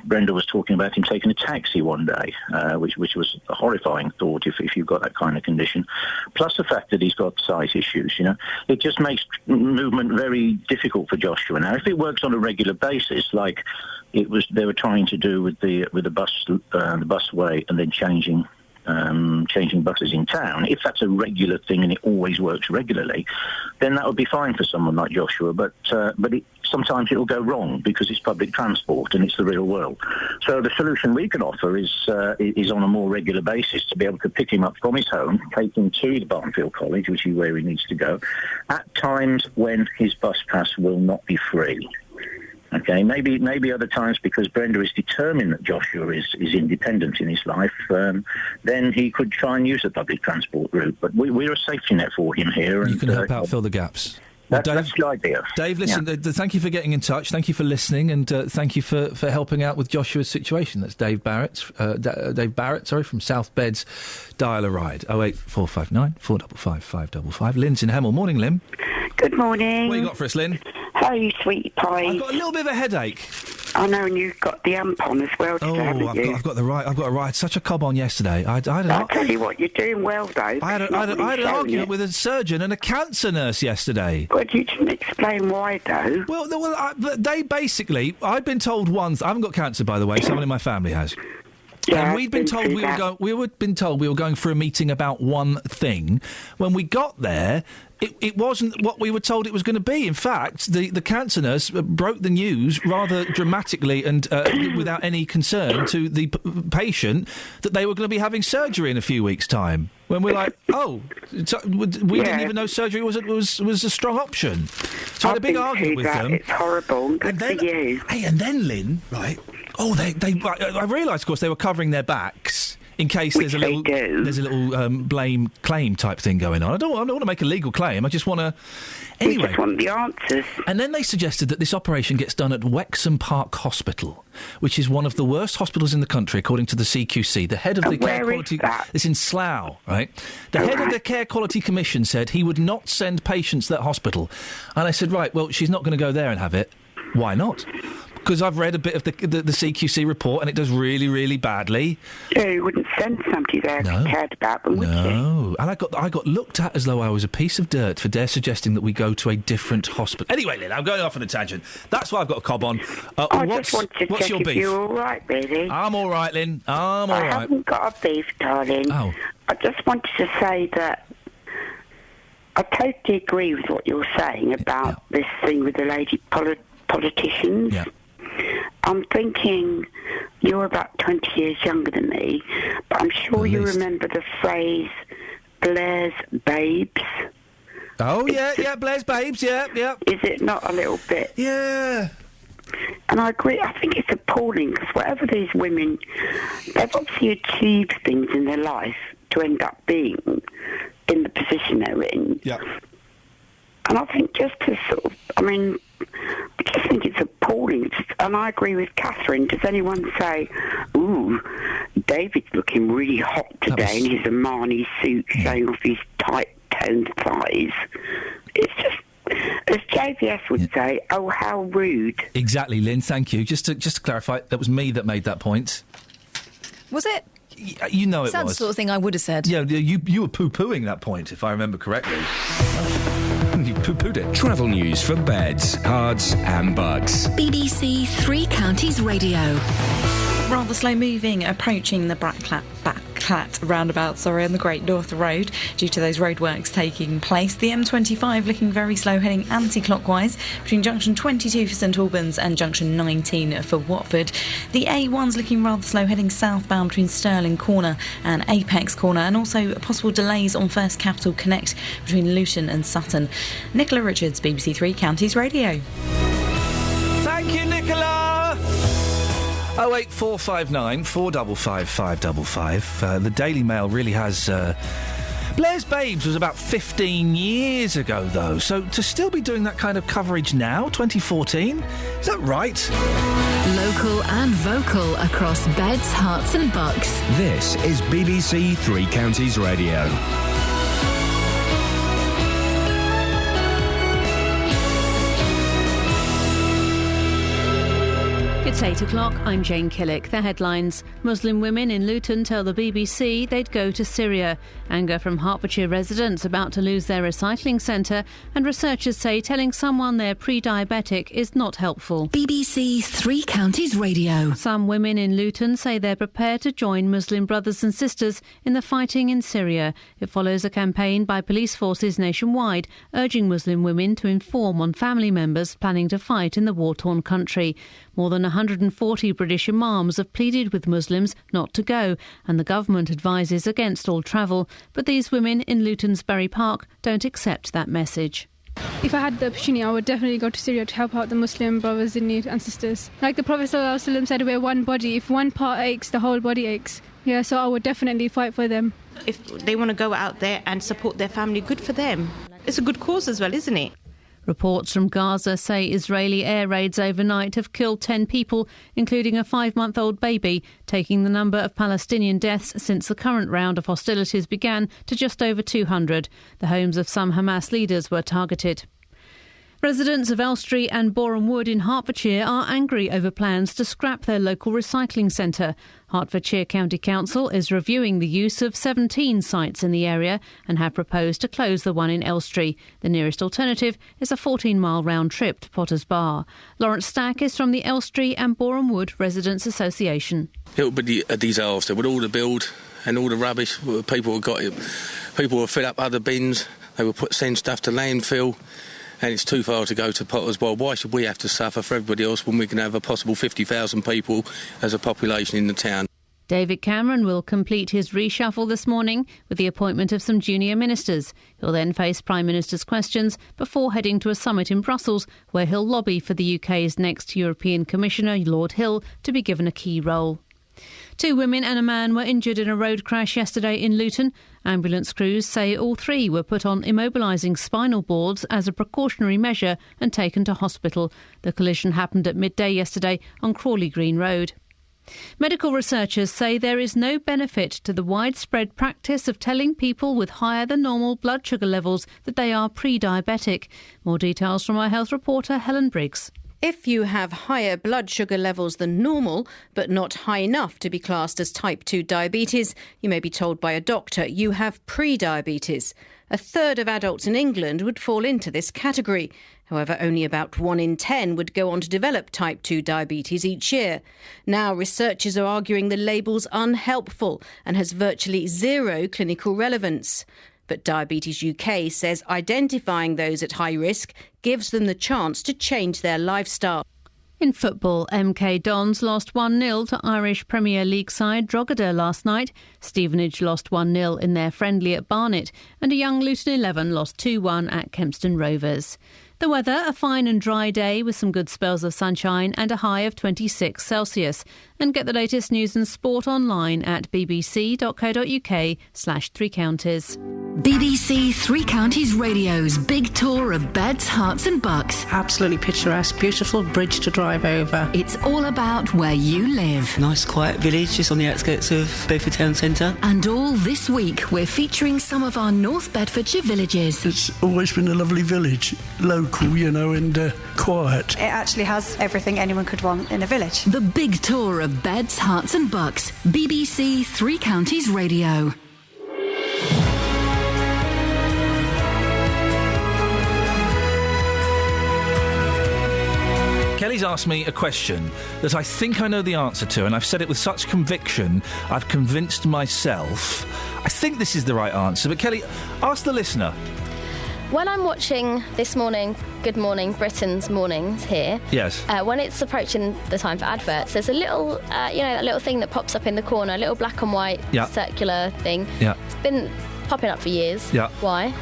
Brenda was talking about him taking a taxi one day, which was a horrifying thought if you've got that kind of condition. Plus the fact that he's got sight issues. You know, it just makes movement very difficult for Joshua. Now, if it works on a regular basis, like they were trying to do with the busway and then changing buses in town, if that's a regular thing and it always works regularly, then that would be fine for someone like Joshua. But sometimes it'll go wrong because it's public transport and it's the real world. So the solution we can offer is on a more regular basis to be able to pick him up from his home, take him to the Barnfield College, which is where he needs to go, at times when his bus pass will not be free. Okay, maybe other times, because Brenda is determined that Joshua is independent in his life, then he could try and use the public transport route. But we're a safety net for him here. And you can help out fill the gaps. That's the idea. Dave, listen, thank you for getting in touch. Thank you for listening, and thank you for helping out with Joshua's situation. That's Dave Barrett, from South Bed's Dial-A-Ride. 08459 455 555. Lynn's in Hemel. Morning, Lynn. Good morning. What you got for us, Lynn? How are you, sweet pie? I've got a little bit of a headache. I know, and you've got the amp on as well today, haven't you? I've got I had such a cob on yesterday. I tell you what, you're doing well, though. I had an argument with a surgeon and a cancer nurse yesterday. But you didn't explain why, though. Well, they basically... I've been told once... I haven't got cancer, by the way. Someone in my family has. Yeah, and we'd been told we were going for a meeting about one thing. When we got there, it wasn't what we were told it was going to be. In fact, the cancer nurse broke the news rather dramatically and without any concern to the patient that they were going to be having surgery in a few weeks' time. When we're like, we didn't even know surgery was a strong option. So I had a big argument with them. It's horrible. Good for you. Hey, and then Lynn, right? Oh, I realised, of course, they were covering their backs in case there's a little blame claim type thing going on. I don't want to make a legal claim. I just want to. Anyway, we just want the answers. And then they suggested that this operation gets done at Wexham Park Hospital, which is one of the worst hospitals in the country, according to the CQC. The head of the care quality. It's in Slough, right? The head of the Care Quality Commission said he would not send patients to that hospital, and I said, right, well, she's not going to go there and have it. Why not? Because I've read a bit of the CQC report and it does really, really badly. Yeah, you wouldn't send somebody there if you cared about them, would you? No. And I got looked at as though I was a piece of dirt for dare suggesting that we go to a different hospital. Anyway, Lynn, I'm going off on a tangent. That's why I've got a cob on. I just wanted to check your if beef? you're all right, really. I'm all right, Lynn. I'm all right. I haven't got a beef, darling. Oh. I just wanted to say that I totally agree with what you're saying about this thing with the lady politicians. Yeah. I'm thinking you're about 20 years younger than me, but I'm sure you remember the phrase Blair's babes. Oh, yeah, Blair's babes, yeah. Is it not a little bit? Yeah. And I agree. I think it's appalling because whatever these women, they've obviously achieved things in their life to end up being in the position they're in. Yeah. And I think just to I just think it's appalling. And I agree with Catherine. Does anyone say, ooh, David's looking really hot today in his Armani suit, showing off his tight-toned thighs? It's just, as JVS would say, oh, how rude. Exactly, Lynn, thank you. Just to clarify, that was me that made that point. Was it? You know it Sounds was. the sort of thing I would have said. Yeah, you were poo-pooing that point, if I remember correctly. You poo-pooed it. Travel news for beds, cards and bugs. BBC Three Counties Radio. Rather slow moving, approaching the Backclat roundabout, on the Great North Road, due to those roadworks taking place. The M25 looking very slow, heading anti-clockwise between junction 22 for St Albans and junction 19 for Watford. The A1's looking rather slow, heading southbound between Stirling Corner and Apex Corner, and also possible delays on First Capital Connect between Luton and Sutton. Nicola Richards, BBC Three Counties Radio. Thank you, Nicola! 08459 455 555. The Daily Mail really has... Blair's Babes was about 15 years ago, though, so to still be doing that kind of coverage now, 2014, is that right? Local and vocal across beds, hearts and bucks. This is BBC Three Counties Radio. It's 8 o'clock. I'm Jane Killick. The headlines. Muslim women in Luton tell the BBC they'd go to Syria. Anger from Hertfordshire residents about to lose their recycling centre, and researchers say telling someone they're pre-diabetic is not helpful. BBC Three Counties Radio. Some women in Luton say they're prepared to join Muslim brothers and sisters in the fighting in Syria. It follows a campaign by police forces nationwide urging Muslim women to inform on family members planning to fight in the war-torn country. More than 140 British imams have pleaded with Muslims not to go, and the government advises against all travel. But these women in Luton's Bury Park don't accept that message. If I had the opportunity, I would definitely go to Syria to help out the Muslim brothers in need and sisters. Like the Prophet ﷺ said, we're one body. If one part aches, the whole body aches. Yeah, so I would definitely fight for them. If they want to go out there and support their family, good for them. It's a good cause as well, isn't it? Reports from Gaza say Israeli air raids overnight have killed 10 people, including a 5-month-old baby, taking the number of Palestinian deaths since the current round of hostilities began to just over 200. The homes of some Hamas leaders were targeted. Residents of Elstree and Boreham Wood in Hertfordshire are angry over plans to scrap their local recycling centre. Hertfordshire County Council is reviewing the use of 17 sites in the area and have proposed to close the one in Elstree. The nearest alternative is a 14-mile round trip to Potters Bar. Lawrence Stack is from the Elstree and Boreham Wood Residents Association. It would be a disaster with all the build and all the rubbish people have got. People will fill up other bins, they will send stuff to landfill. And it's too far to go to Potters Bar. Why should we have to suffer for everybody else when we can have a possible 50,000 people as a population in the town? David Cameron will complete his reshuffle this morning with the appointment of some junior ministers. He'll then face Prime Minister's questions before heading to a summit in Brussels, where he'll lobby for the UK's next European Commissioner, Lord Hill, to be given a key role. 2 women and a man were injured in a road crash yesterday in Luton. Ambulance crews say all 3 were put on immobilising spinal boards as a precautionary measure and taken to hospital. The collision happened at midday yesterday on Crawley Green Road. Medical researchers say there is no benefit to the widespread practice of telling people with higher than normal blood sugar levels that they are pre-diabetic. More details from our health reporter Helen Briggs. If you have higher blood sugar levels than normal, but not high enough to be classed as type 2 diabetes, you may be told by a doctor you have pre-diabetes. A third of adults in England would fall into this category. However, only about 1 in 10 would go on to develop type 2 diabetes each year. Now, researchers are arguing the label's unhelpful and has virtually zero clinical relevance. But Diabetes UK says identifying those at high risk gives them the chance to change their lifestyle. In football, MK Dons lost 1-0 to Irish Premier League side Drogheda last night. Stevenage lost 1-0 in their friendly at Barnet, and a young Luton 11 lost 2-1 at Kempston Rovers. The weather, a fine and dry day with some good spells of sunshine and a high of 26 Celsius. And get the latest news and sport online at bbc.co.uk/3counties. BBC Three Counties Radio's big tour of beds, hearts and bucks. Absolutely picturesque, beautiful bridge to drive over. It's all about where you live. Nice quiet village just on the outskirts of Bedford Town Centre. And all this week we're featuring some of our North Bedfordshire villages. It's always been a lovely village, low local, and quiet. It actually has everything anyone could want in a village. The big tour of beds, hearts and bucks. BBC Three Counties Radio. Kelly's asked me a question that I think I know the answer to, and I've said it with such conviction, I've convinced myself. I think this is the right answer, but Kelly, ask the listener. When I'm watching This Morning, Good Morning, Britain's mornings here, yes, when it's approaching the time for adverts, there's a little, that little thing that pops up in the corner, a little black and white circular thing. Yeah. It's been popping up for years. Yeah. Why?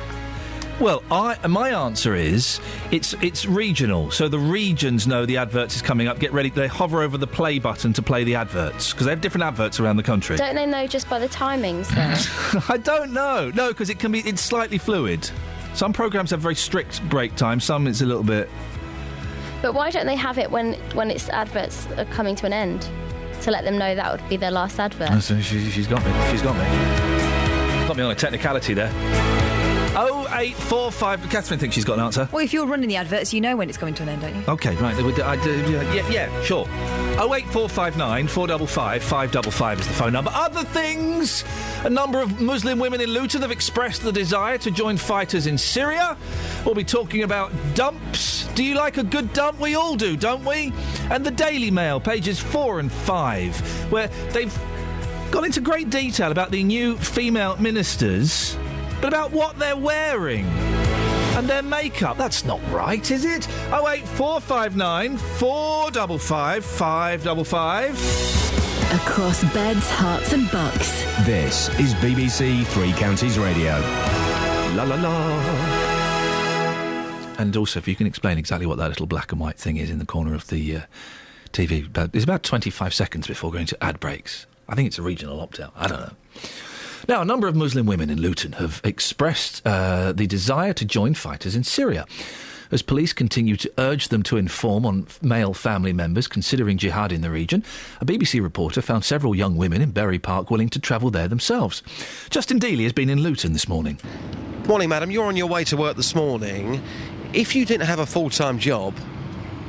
Well, my answer is it's regional. So the regions know the adverts is coming up. Get ready. They hover over the play button to play the adverts because they have different adverts around the country. Don't they know just by the timings, though? I don't know. No, because it's slightly fluid. Some programmes have very strict break time. Some it's a little bit. But why don't they have it when its adverts are coming to an end? To let them know that would be their last advert. So she's got me. She's got me. Got me on a technicality there. 0845. Catherine thinks she's got an answer. Well, if you're running the adverts, you know when it's coming to an end, don't you? OK, right. Yeah, sure. 08459 455 555 is the phone number. Other things. A number of Muslim women in Luton have expressed the desire to join fighters in Syria. We'll be talking about dumps. Do you like a good dump? We all do, don't we? And the Daily Mail, pages 4 and 5, where they've gone into great detail about the new female ministers, but about what they're wearing and their makeup. That's not right, is it? 08459 455 555. Across beds, hearts and bucks. This is BBC Three Counties Radio. La la la. And also, if you can explain exactly what that little black and white thing is in the corner of the TV. It's about 25 seconds before going to ad breaks. I think it's a regional opt-out. I don't know. Now, a number of Muslim women in Luton have expressed the desire to join fighters in Syria, as police continue to urge them to inform on male family members considering jihad in the region. A BBC reporter found several young women in Bury Park willing to travel there themselves. Justin Dealey has been in Luton this morning. Morning, madam. You're on your way to work this morning. If you didn't have a full-time job,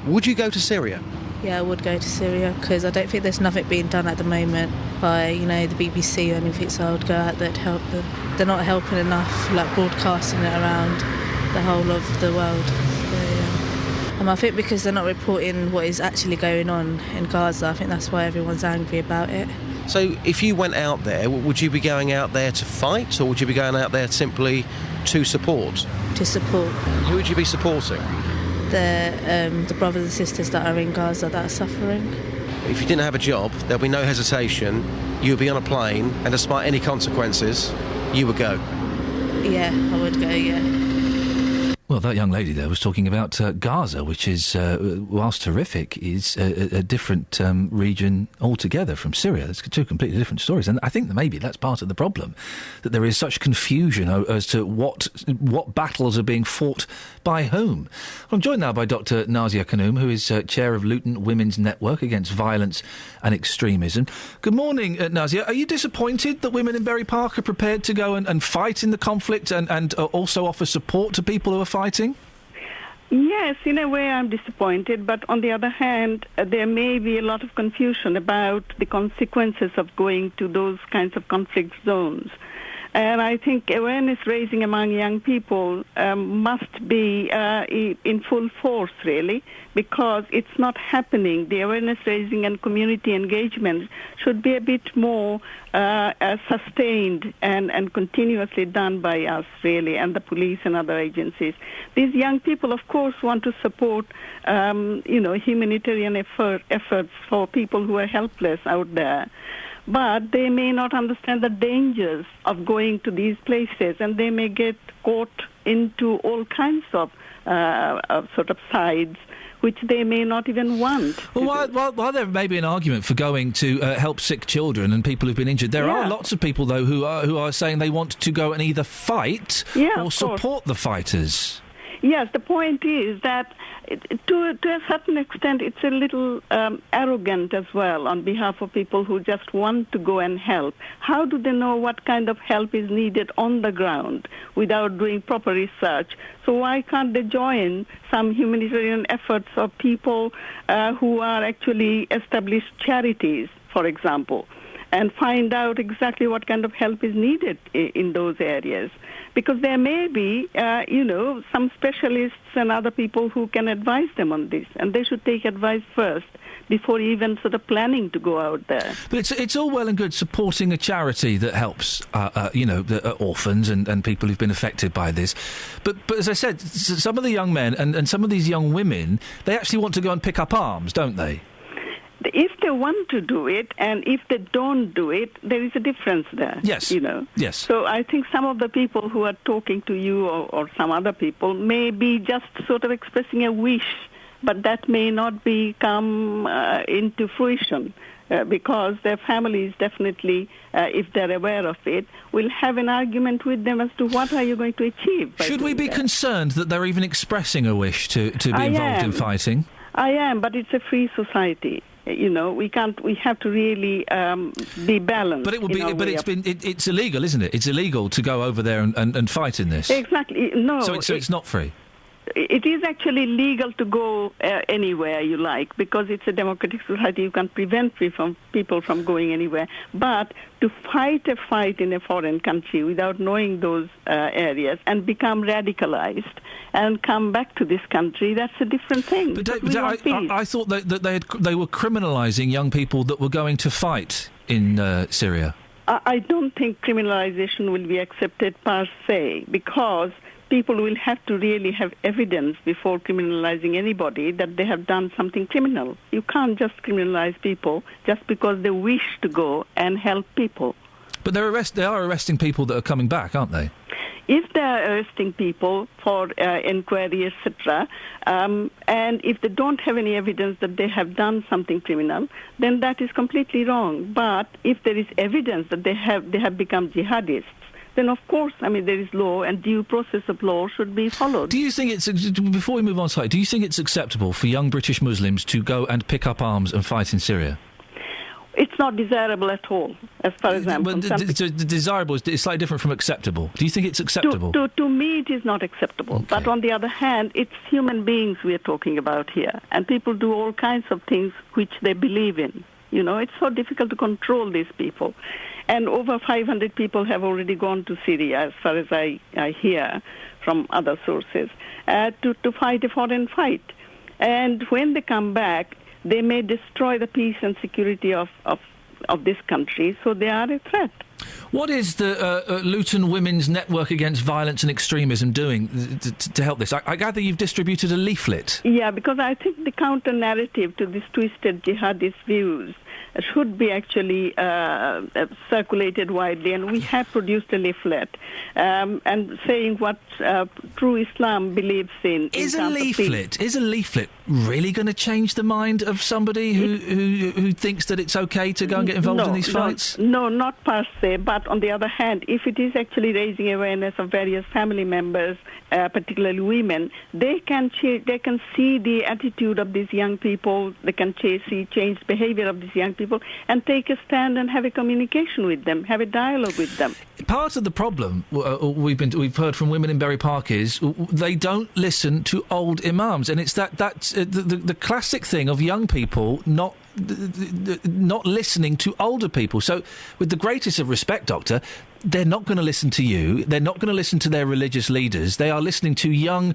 would you go to Syria? Yeah, I would go to Syria because I don't think there's nothing being done at the moment by, the BBC or anything, so I would go out there to help them. They're not helping enough, broadcasting it around the whole of the world. So, yeah. I think because they're not reporting what is actually going on in Gaza, I think that's why everyone's angry about it. So if you went out there, would you be going out there to fight, or would you be going out there simply to support? To support. Who would you be supporting? The brothers and sisters that are in Gaza that are suffering. If you didn't have a job, there'll be no hesitation. You would be on a plane, and despite any consequences, you would go. Yeah, I would go, yeah. Well, that young lady there was talking about Gaza, which is, whilst horrific, is a different region altogether from Syria. It's two completely different stories. And I think that maybe that's part of the problem, that there is such confusion as to what battles are being fought by whom. I'm joined now by Dr. Nazia Kanoum, who is chair of Luton Women's Network Against Violence and Extremism. Good morning, Nazia. Are you disappointed that women in Bury Park are prepared to go and fight in the conflict and also offer support to people who are fighting? Yes, in a way I'm disappointed, but on the other hand, there may be a lot of confusion about the consequences of going to those kinds of conflict zones. And I think awareness raising among young people must be in full force, really, because it's not happening. The awareness raising and community engagement should be a bit more sustained and continuously done by us, really, and the police and other agencies. These young people, of course, want to support, humanitarian efforts for people who are helpless out there. But they may not understand the dangers of going to these places, and they may get caught into all kinds of sort of sides which they may not even want. Well, while there may be an argument for going to help sick children and people who've been injured, there are lots of people, though, who are saying they want to go and either fight or support the fighters. Yes, the point is that to a certain extent it's a little arrogant as well on behalf of people who just want to go and help. How do they know what kind of help is needed on the ground without doing proper research? So why can't they join some humanitarian efforts of people who are actually established charities, for example, and find out exactly what kind of help is needed in those areas? Because there may be, some specialists and other people who can advise them on this, and they should take advice first before even sort of planning to go out there. But it's all well and good supporting a charity that helps, the orphans and people who've been affected by this. But as I said, some of the young men and some of these young women, they actually want to go and pick up arms, don't they? If they want to do it, and if they don't do it, there is a difference there. Yes. Yes. So I think some of the people who are talking to you or some other people may be just sort of expressing a wish, but that may not come into fruition. Because their families definitely, if they're aware of it, will have an argument with them as to what are you going to achieve. Should we be concerned that they're even expressing a wish to be involved in fighting? I am, but it's a free society. We have to really be balanced. But it would be. But it's illegal, isn't it? It's illegal to go over there and fight in this. Exactly. No. So it's not free. It is actually legal to go anywhere you like, because it's a democratic society. You can prevent people from going anywhere. But to fight a fight in a foreign country without knowing those areas and become radicalized and come back to this country, that's a different thing. But I thought that they were criminalising young people that were going to fight in Syria. I don't think criminalisation will be accepted per se, because people will have to really have evidence before criminalising anybody that they have done something criminal. You can't just criminalise people just because they wish to go and help people. But they are arresting people that are coming back, aren't they? If they are arresting people for inquiry, etc., and if they don't have any evidence that they have done something criminal, then that is completely wrong. But if there is evidence that they have become jihadists, then of course, there is law, and due process of law should be followed. Do you think before we move on slightly, do you think it's acceptable for young British Muslims to go and pick up arms and fight in Syria? It's not desirable at all, as far as I'm concerned. Desirable is slightly different from acceptable. Do you think it's acceptable? To me, it is not acceptable. Okay. But on the other hand, it's human beings we are talking about here, and people do all kinds of things which they believe in. It's so difficult to control these people. And over 500 people have already gone to Syria, as far as I hear from other sources, to fight a foreign fight. And when they come back, they may destroy the peace and security of this country, so they are a threat. What is the Luton Women's Network Against Violence and Extremism doing to help this? I gather you've distributed a leaflet. Yeah, because I think the counter-narrative to these twisted jihadist views should be actually circulated widely, and we have produced a leaflet and saying what true Islam believes in. Is a leaflet really going to change the mind of somebody who thinks that it's okay to go and get involved in these fights? No, not per se. But on the other hand, if it is actually raising awareness of various family members, particularly women, they can see the attitude of these young people. They can see changed behavior of these young people and take a stand and have a communication with them, have a dialogue with them. Part of the problem we've heard from women in Bury Park is they don't listen to old imams, and it's that's the classic thing of young people not listening to older people. So, with the greatest of respect, Doctor, they're not going to listen to you. They're not going to listen to their religious leaders. They are listening to young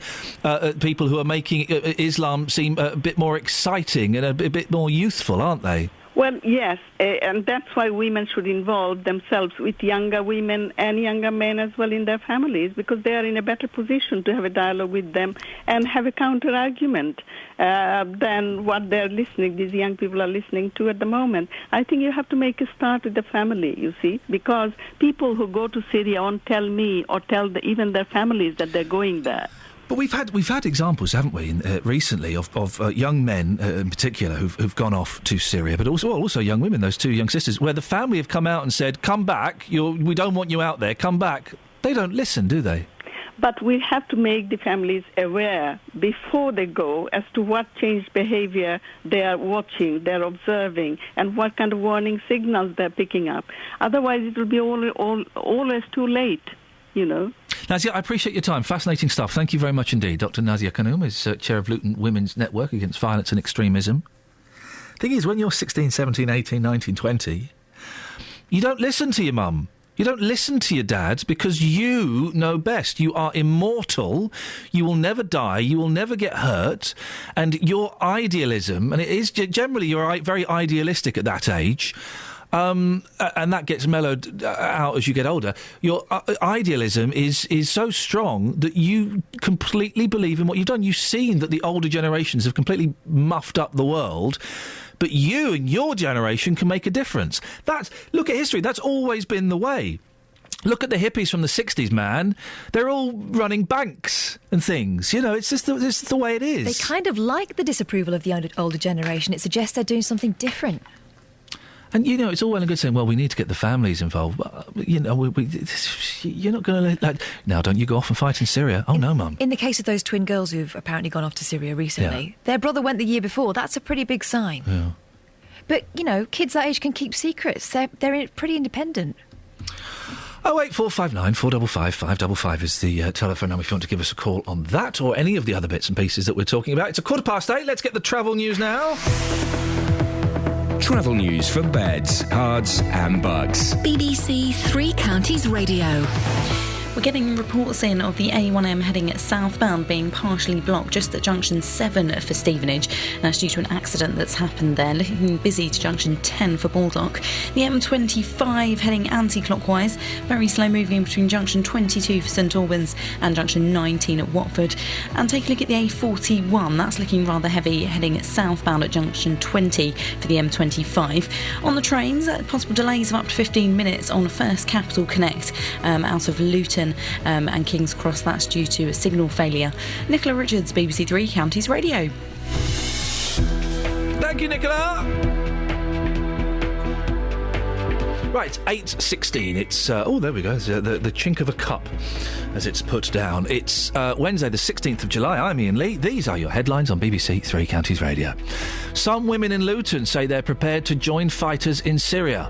people who are making Islam seem a bit more exciting and a bit more youthful, aren't they? Well, yes, and that's why women should involve themselves with younger women and younger men as well in their families, because they are in a better position to have a dialogue with them and have a counter-argument than what these young people are listening to at the moment. I think you have to make a start with the family, you see, because people who go to Syria won't tell me or tell even their families that they're going there. But we've had examples, haven't we, recently of young men in particular who've gone off to Syria, but also young women, those two young sisters, where the family have come out and said, "Come back! We don't want you out there. Come back." They don't listen, do they? But we have to make the families aware before they go as to what changed behavior they are watching, they're observing, and what kind of warning signals they're picking up. Otherwise, it will be always too late, Nazia, I appreciate your time. Fascinating stuff. Thank you very much indeed. Dr. Nazia Kanoum is chair of Luton Women's Network Against Violence and Extremism. Thing is, when you're 16, 17, 18, 19, 20, you don't listen to your mum. You don't listen to your dad because you know best. You are immortal. You will never die. You will never get hurt. And your idealism, and it is generally you're very idealistic at that age, and that gets mellowed out as you get older. Your idealism is so strong that you completely believe in what you've done. You've seen that the older generations have completely muffed up the world. But you and your generation can make a difference. Look at history. That's always been the way. Look at the hippies from the 60s, man. They're all running banks and things. It's just the way it is. They kind of like the disapproval of the older generation. It suggests they're doing something different. And, it's all well and good saying, well, we need to get the families involved. But, you're not going to... now, don't you go off and fight in Syria? Oh, no, Mum. In the case of those twin girls who've apparently gone off to Syria recently, their brother went the year before. That's a pretty big sign. Yeah. But, kids that age can keep secrets. They're pretty independent. 08459 455 555 is the telephone number if you want to give us a call on that or any of the other bits and pieces that we're talking about. It's 8:15. Let's get the travel news now. Travel news for beds, cards and bugs. BBC Three Counties Radio. We're getting reports in of the A1M heading southbound being partially blocked just at junction 7 for Stevenage. That's due to an accident that's happened there. Looking busy to junction 10 for Baldock. The M25 heading anti-clockwise. Very slow moving between junction 22 for St Albans and junction 19 at Watford. And take a look at the A41. That's looking rather heavy heading southbound at junction 20 for the M25. On the trains, possible delays of up to 15 minutes on First Capital Connect out of Luton and King's Cross. That's due to a signal failure. Nicola Richards, BBC Three Counties Radio. Thank you, Nicola. Right, 8:16. It's there we go. It's, the chink of a cup, as it's put down. It's Wednesday, the 16th of July. I'm Iain Lee. These are your headlines on BBC Three Counties Radio. Some women in Luton say they're prepared to join fighters in Syria.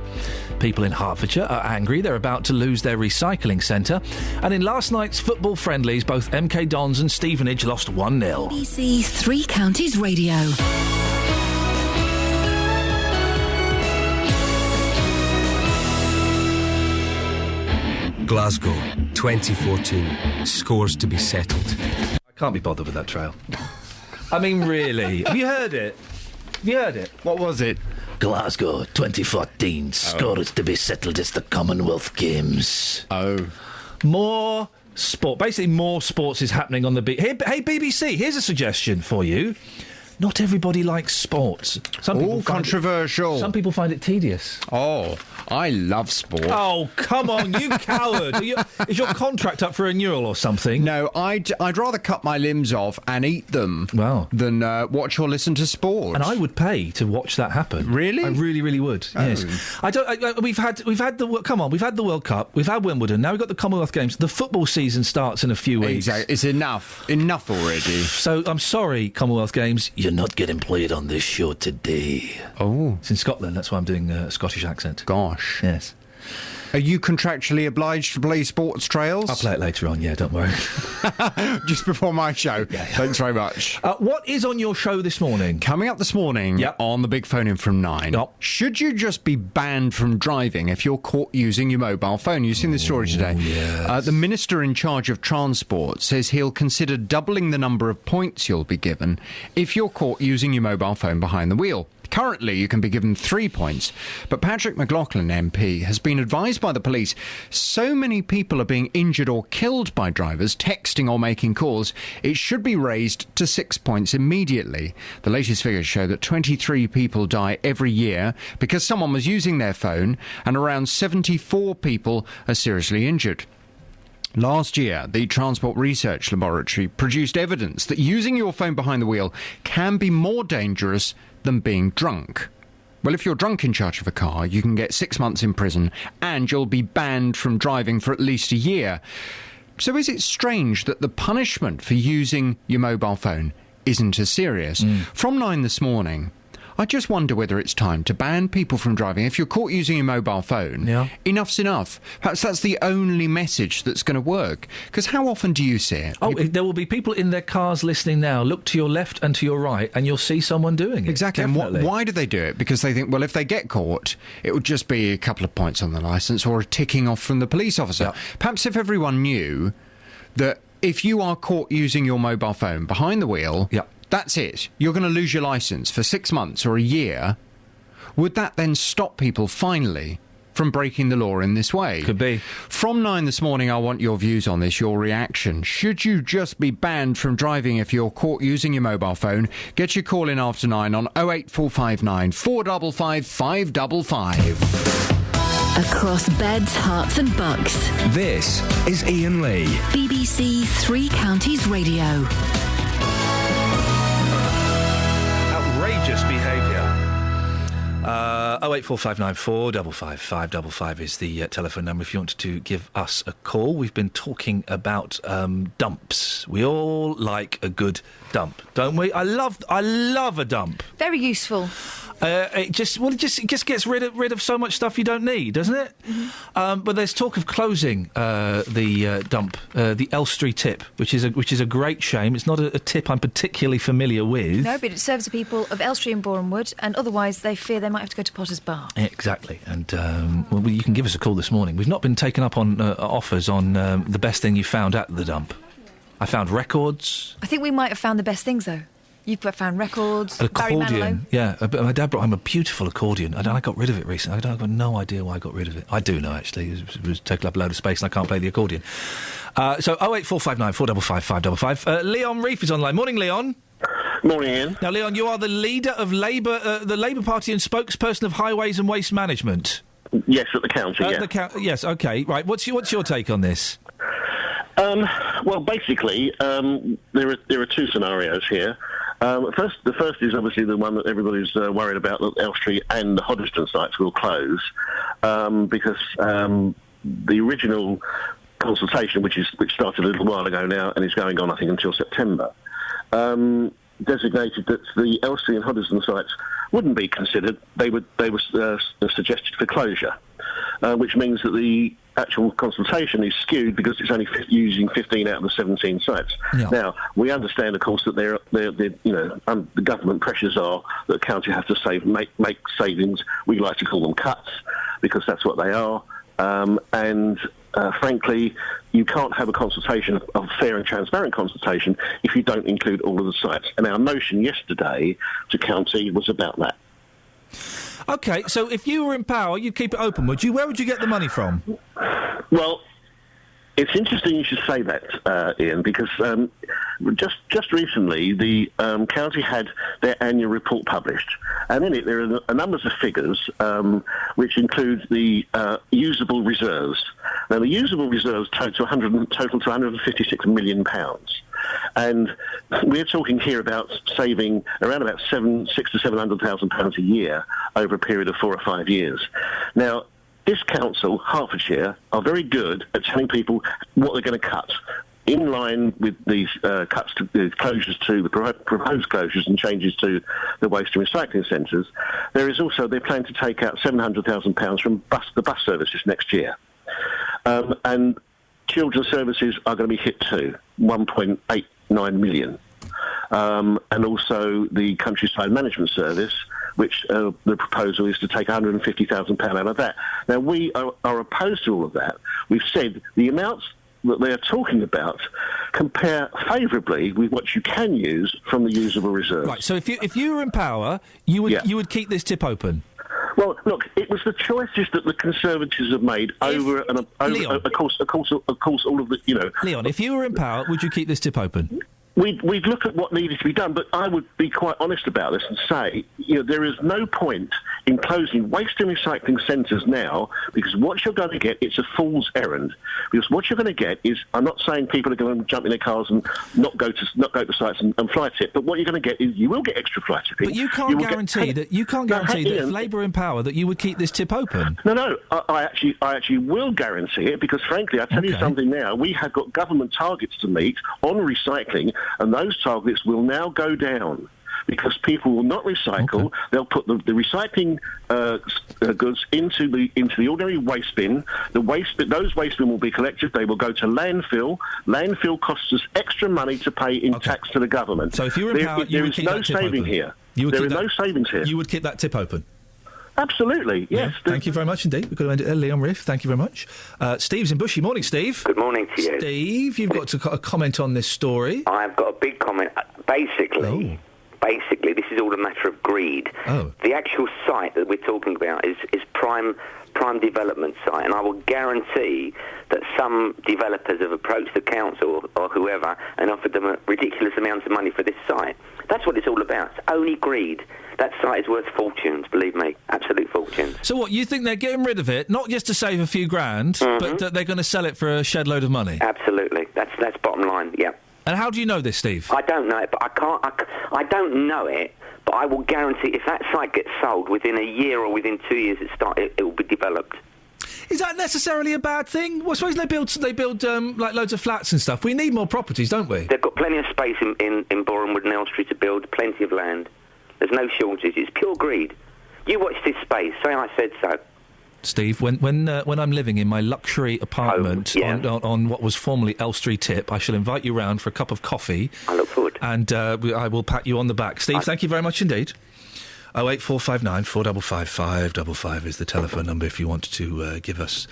People in Hertfordshire are angry they're about to lose their recycling centre. And in last night's football friendlies, both MK Dons and Stevenage lost 1-0. BBC Three Counties Radio. Glasgow, 2014. Scores to be settled. I can't be bothered with that trail. I mean, really. Have you heard it? What was it? Glasgow, 2014. Scores to be settled. It's the Commonwealth Games. Oh. More sport. Basically, more sports is happening on the... Hey, BBC, here's a suggestion for you. Not everybody likes sports. Controversial. Some people find it tedious. Oh, I love sport. Oh, come on, you coward. Is your contract up for renewal or something? No, I'd rather cut my limbs off and eat them than watch or listen to sport. And I would pay to watch that happen. Really? I really, really would. Oh. Yes. We've had the World Cup. We've had Wimbledon. Now we've got the Commonwealth Games. The football season starts in a few weeks. Exactly. It's enough already. So I'm sorry, Commonwealth Games. You're not getting played on this show today. Oh. It's in Scotland, that's why I'm doing a Scottish accent. Gosh. Yes. Are you contractually obliged to play sports trails? I'll play it later on, yeah, don't worry. Just before my show. Yeah. Thanks very much. What is on your show this morning? Coming up this morning on the Big Phone In from 9. Yep. Should you just be banned from driving if you're caught using your mobile phone? You've seen this story today. Yes. The Minister in charge of Transport says he'll consider doubling the number of points you'll be given if you're caught using your mobile phone behind the wheel. Currently, you can be given 3 points, but Patrick McLaughlin MP has been advised by the police so many people are being injured or killed by drivers texting or making calls, it should be raised to 6 points immediately. The latest figures show that 23 people die every year because someone was using their phone, and around 74 people are seriously injured. Last year, the Transport Research Laboratory produced evidence that using your phone behind the wheel can be more dangerous than being drunk. Well, if you're drunk in charge of a car, you can get 6 months in prison and you'll be banned from driving for at least a year. So is it strange that the punishment for using your mobile phone isn't as serious? From 9 this morning, I just wonder whether it's time to ban people from driving. If you're caught using your mobile phone, enough's enough. Perhaps that's the only message that's going to work. Because how often do you see it? There will be people in their cars listening now. Look to your left and to your right, and you'll see someone doing it. Exactly. Definitely. And why do they do it? Because they think, well, if they get caught, it would just be a couple of points on the licence or a ticking off from the police officer. Perhaps if everyone knew that if you are caught using your mobile phone behind the wheel... that's it. You're going to lose your licence for 6 months or a year. Would that then stop people, finally, from breaking the law in this way? Could be. From 9 this morning, I want your views on this, your reaction. Should you just be banned from driving if you're caught using your mobile phone? Get your call in after 9 on 08459 455 555. Across beds, hearts and bucks. This is Iain Lee. BBC Three Counties Radio. Outrageous behaviour. 08459 455 555 is the telephone number if you want to give us a call. We've been talking about dumps. We all like a good dump, don't we? I love a dump. Very useful. It just gets rid of so much stuff you don't need, doesn't it? Mm-hmm. But there's talk of closing the dump, the Elstree tip, which is a great shame. It's not a tip I'm particularly familiar with. No, but it serves the people of Elstree and Borehamwood, and otherwise they fear they might have to go to Potter's Bar. Exactly, and well, you can give us a call this morning. We've not been taken up on offers on the best thing you found at the dump. I found records. I think we might have found the best things though. You've found records. An accordion, yeah. My dad brought home a beautiful accordion. I got rid of it recently. I've got no idea why I got rid of it. I do know, actually. It was taking up a load of space and I can't play the accordion. So 08459 455 555. Leon Reef is online. Morning, Leon. Morning, Ian. Now, Leon, you are the leader of Labour, the Labour Party and spokesperson of Highways and Waste Management. Yes, at the county, yes, OK. Right, what's your take on this? Well, basically, there are two scenarios here. The first is obviously the one that everybody's worried about, that Elstree and the Hoddesdon sites will close, because the original consultation, which started a little while ago now and is going on, I think, until September, designated that the Elstree and Hoddesdon sites wouldn't be considered. They were suggested for closure, which means that the actual consultation is skewed because it's only using 15 out of the 17 sites. Yeah. Now, we understand, of course, that the government pressures are that the county have to make savings. We like to call them cuts because that's what they are. Frankly, you can't have a consultation, a fair and transparent consultation, if you don't include all of the sites. And our motion yesterday to county was about that. OK, so if you were in power, you'd keep it open, would you? Where would you get the money from? Well, it's interesting you should say that, Ian, because just recently the county had their annual report published, and in it there are a number of figures which include the usable reserves. Now, the usable reserves total to £156 million. And we're talking here about saving around about £600,000 to £700,000 a year over a period of 4 or 5 years. Now, this council, Hertfordshire, are very good at telling people what they're going to cut. In line with these cuts to the closures to the proposed closures and changes to the waste and recycling centres, there is also they plan to take out £700,000 from the bus services next year. And children's services are going to be hit too, 1.89 million. And also the countryside management service, which the proposal is to take £150,000 out of that. Now, we are opposed to all of that. We've said the amounts that they're talking about compare favourably with what you can use from the usable reserves. Right, so if you were in power, you would keep this tip open? Well, look, it was the choices that the Conservatives have made over, Leon, of course, all of the, Leon, if you were in power, would you keep this tip open? we'd look at what needed to be done, but I would be quite honest about this and say, there is no point in closing waste and recycling centres now, because what you're going to get, it's a fool's errand. Because what you're going to get is, I'm not saying people are going to jump in their cars and not go to sites and fly tip, but what you're going to get is you will get extra fly tipping. But you can't guarantee that if Labour are in power that you would keep this tip open. No, I actually will guarantee it, because frankly, I'll tell you something now. We have got government targets to meet on recycling, and those targets will now go down because people will not recycle. Okay. They'll put the recycling goods into the ordinary waste bin. Those waste bin will be collected. They will go to landfill. Landfill costs us extra money to pay in tax to the government. So if you were in power, you would keep that tip open. There is no savings here. You would keep that tip open. Absolutely, yes. Yeah, thank you very much indeed. We've got to Leon Riff, thank you very much. Steve's in Bushy. Morning, Steve. Good morning to you. Steve, you've got a comment on this story. I've got a big comment. Basically, this is all a matter of greed. Oh. The actual site that we're talking about is prime development site, and I will guarantee that some developers have approached the council or whoever and offered them a ridiculous amount of money for this site. That's what it's all about. It's only greed. That site is worth fortunes, believe me, absolute fortunes. So what, you think they're getting rid of it, not just to save a few grand, but that they're going to sell it for a shed load of money? Absolutely. That's bottom line, yeah. And how do you know this, Steve? I don't know it, but I don't know it, but I will guarantee if that site gets sold within a year or within 2 years, it will be developed. Is that necessarily a bad thing? Well, I suppose they build like loads of flats and stuff. We need more properties, don't we? They've got plenty of space in Borehamwood and Elstree to build, plenty of land. There's no shortage. It's pure greed. You watch this space. Say I said so. Steve, when I'm living in my luxury apartment on what was formerly Elstree Tip, I shall invite you round for a cup of coffee. I look forward. And I will pat you on the back. Steve, thank you very much indeed. 08459 455 555 is the telephone number if you want to give us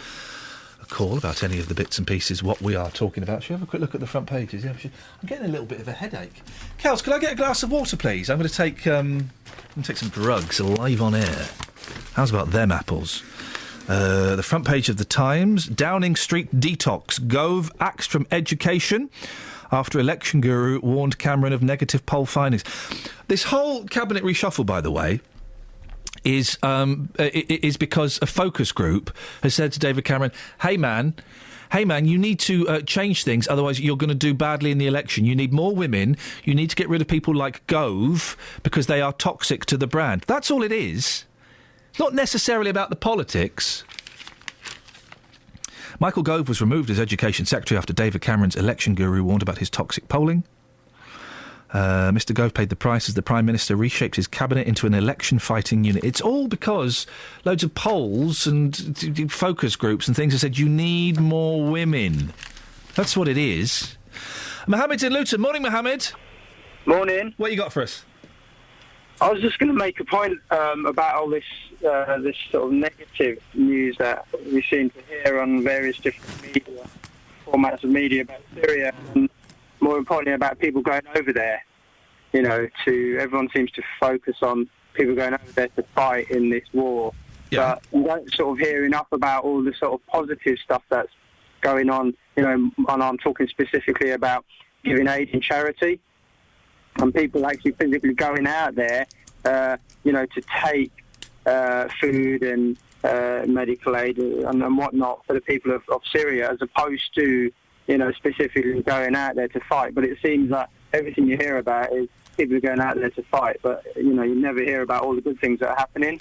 a call about any of the bits and pieces, what we are talking about. Should we have a quick look at the front pages? Yeah, I'm getting a little bit of a headache. Kels, could I get a glass of water, please? I'm going to take some drugs live on air. How's about them apples? The front page of the Times, Downing Street detox, Gove axed from education after election guru warned Cameron of negative poll findings. This whole cabinet reshuffle, by the way, is because a focus group has said to David Cameron, hey man, you need to change things, otherwise you're going to do badly in the election. You need more women. You need to get rid of people like Gove because they are toxic to the brand. That's all it is. It's not necessarily about the politics. Michael Gove was removed as Education Secretary after David Cameron's election guru warned about his toxic polling. Mr Gove paid the price as the Prime Minister reshaped his cabinet into an election-fighting unit. It's all because loads of polls and focus groups and things have said you need more women. That's what it is. Mohammed's in Luton. Morning, Mohammed. Morning. What you got for us? I was just going to make a point about all this sort of negative news that we seem to hear on various different media, formats of media about Syria, and more importantly about people going over there. Everyone seems to focus on people going over there to fight in this war. Yeah. But you don't sort of hear enough about all the sort of positive stuff that's going on, and I'm talking specifically about giving aid in charity. And people actually physically going out there, to take food and medical aid and whatnot for the people of Syria, as opposed to, specifically going out there to fight. But it seems that everything you hear about is people going out there to fight, but, you never hear about all the good things that are happening.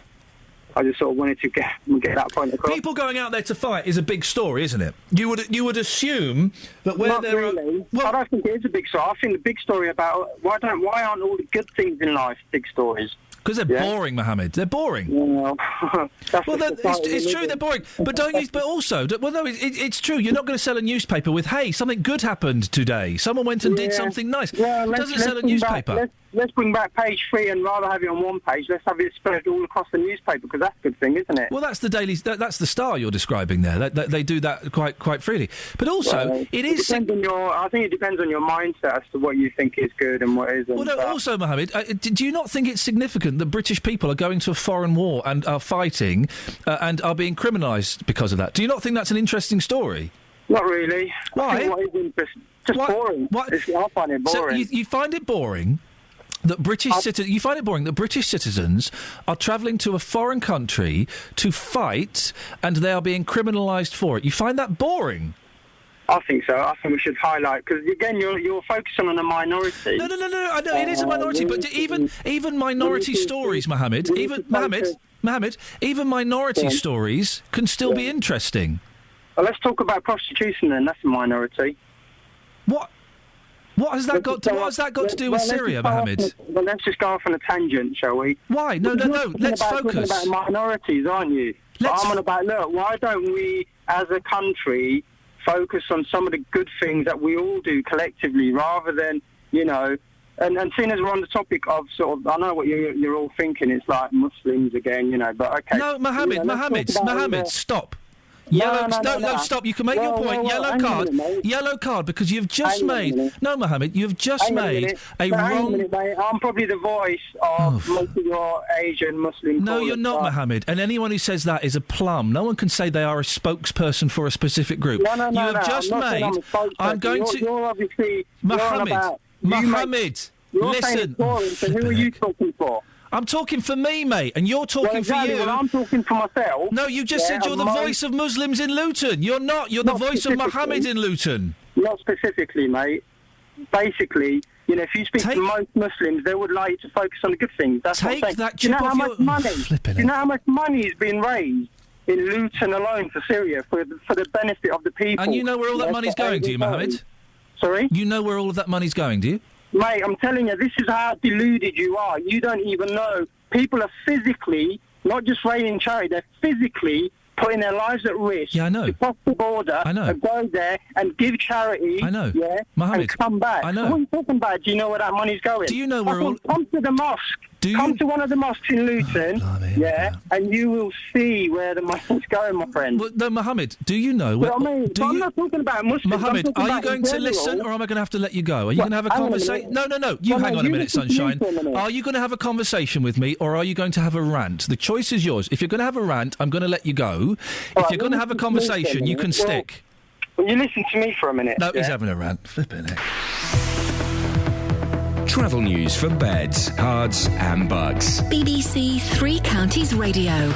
I just sort of wanted to get that point across. People going out there to fight is a big story, isn't it? You would assume that where Not there really. are... Well, I don't think it is a big story. I think the big story about why aren't all the good things in life big stories? Because they're boring, Mohammed. They're boring. Well, it's true they're boring. But don't you? But also, it's true. You're not going to sell a newspaper with, hey, something good happened today. Someone went and did something nice. Yeah, it doesn't sell a newspaper. Let's bring back page 3 and rather have it on one page. Let's have it spread all across the newspaper, because that's a good thing, isn't it? Well, that's the daily. That's the Star you're describing there. They do that quite freely. But also, it is. I think it depends on your mindset as to what you think is good and what isn't. Well, no, also, Mohammed, do you not think it's significant that British people are going to a foreign war and are fighting and are being criminalised because of that? Do you not think that's an interesting story? Not really. Why? I think what is interesting, just boring. I find it boring. So you find it boring that you find it boring that British citizens are travelling to a foreign country to fight, and they are being criminalised for it. You find that boring? I think so. I think we should highlight, because again, you're focusing on a minority. No. I know it is a minority, but even minority stories, Mohammed, even minority stories can still be interesting. Well, let's talk about prostitution then. That's a minority. What has that got to do with Syria, Mohammed? Well, let's just go off on a tangent, shall we? Why? No. Let's focus. You're about minorities, aren't you? I'm on about, look, why don't we, as a country, focus on some of the good things that we all do collectively, rather than, and seeing as we're on the topip of sort of, I know what you're all thinking, it's like Muslims again, but okay. No, Mohammed, stop. Stop. You can make your point. Yellow card, because you've just made... No, Mohammed, you've just made a wrong... I'm probably the voice of most of your Asian Muslim... No, you're not, Mohammed. And anyone who says that is a plum. No one can say they are a spokesperson for a specific group. No, you have just made... I'm going to... You're obviously... Mohammed, listen. So who are you talking for? I'm talking for me, mate, and you're talking for you. Well, I'm talking for myself. No, you just said you're the voice of Muslims in Luton. You're not. You're the voice of Mohammed in Luton. Not specifically, mate. Basically, if you speak to most Muslims, they would like you to focus on the good things. That's what I'm saying. That chip off your... Do you know how much money is being raised in Luton alone for Syria for the benefit of the people? And you know where all that money's going, do you, Mohammed? Sorry? You know where all of that money's going, do you? Mate, I'm telling you, this is how deluded you are. You don't even know. People are physically, not just raising charity, they're physically putting their lives at risk. Yeah, I know. To cross the border, I know. And go there and give charity. I know. Yeah, Mohammed, and come back. I know. What are you talking about? Do you know where that money's going? Do you know where all... Come to the mosque. Come to one of the mosques in Luton, and you will see where the money's going, my friend. Well, no, Mohammed, do you know... I'm not talking about Muslims. Mohammed, are you going to listen, or am I going to have to let you go? Are you going to have a conversation? No. You hang on a minute, Sunshine. Are you going to have a conversation with me, or are you going to have a rant? The choice is yours. If you're going to have a rant, I'm going to let you go. If you're going to have a conversation, you can stick. Well, you listen to me for a minute. No, he's having a rant. Flipping it. Travel news for beds, cards and bugs. BBC Three Counties Radio.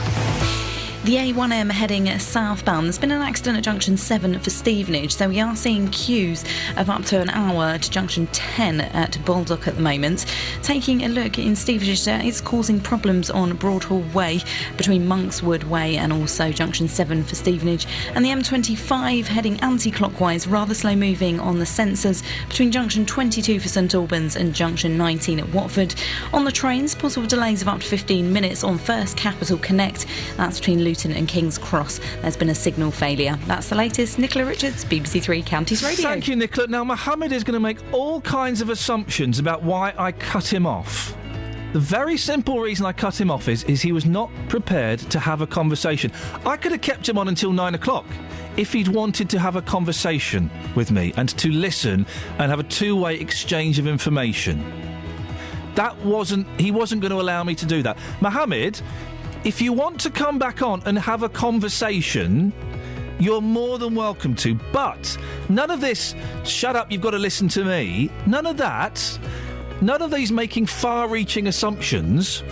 The A1M heading southbound. There's been an accident at junction 7 for Stevenage, so we are seeing queues of up to an hour to junction 10 at Baldock at the moment. Taking a look in Stevenage, it's causing problems on Broadhall Way between Monkswood Way and also junction 7 for Stevenage. And the M25 heading anti-clockwise, rather slow moving on the sensors between junction 22 for St Albans and junction 19 at Watford. On the trains, possible delays of up to 15 minutes on First Capital Connect. That's between Luton and King's Cross. There's been a signal failure. That's the latest. Nicola Richards, BBC Three Counties Radio. Thank you, Nicola. Now, Mohammed is going to make all kinds of assumptions about why I cut him off. The very simple reason I cut him off is he was not prepared to have a conversation. I could have kept him on until 9 o'clock if he'd wanted to have a conversation with me and to listen and have a two-way exchange of information. He wasn't going to allow me to do that. Mohammed, if you want to come back on and have a conversation, you're more than welcome to. But none of this, shut up, you've got to listen to me, none of that, none of these making far-reaching assumptions.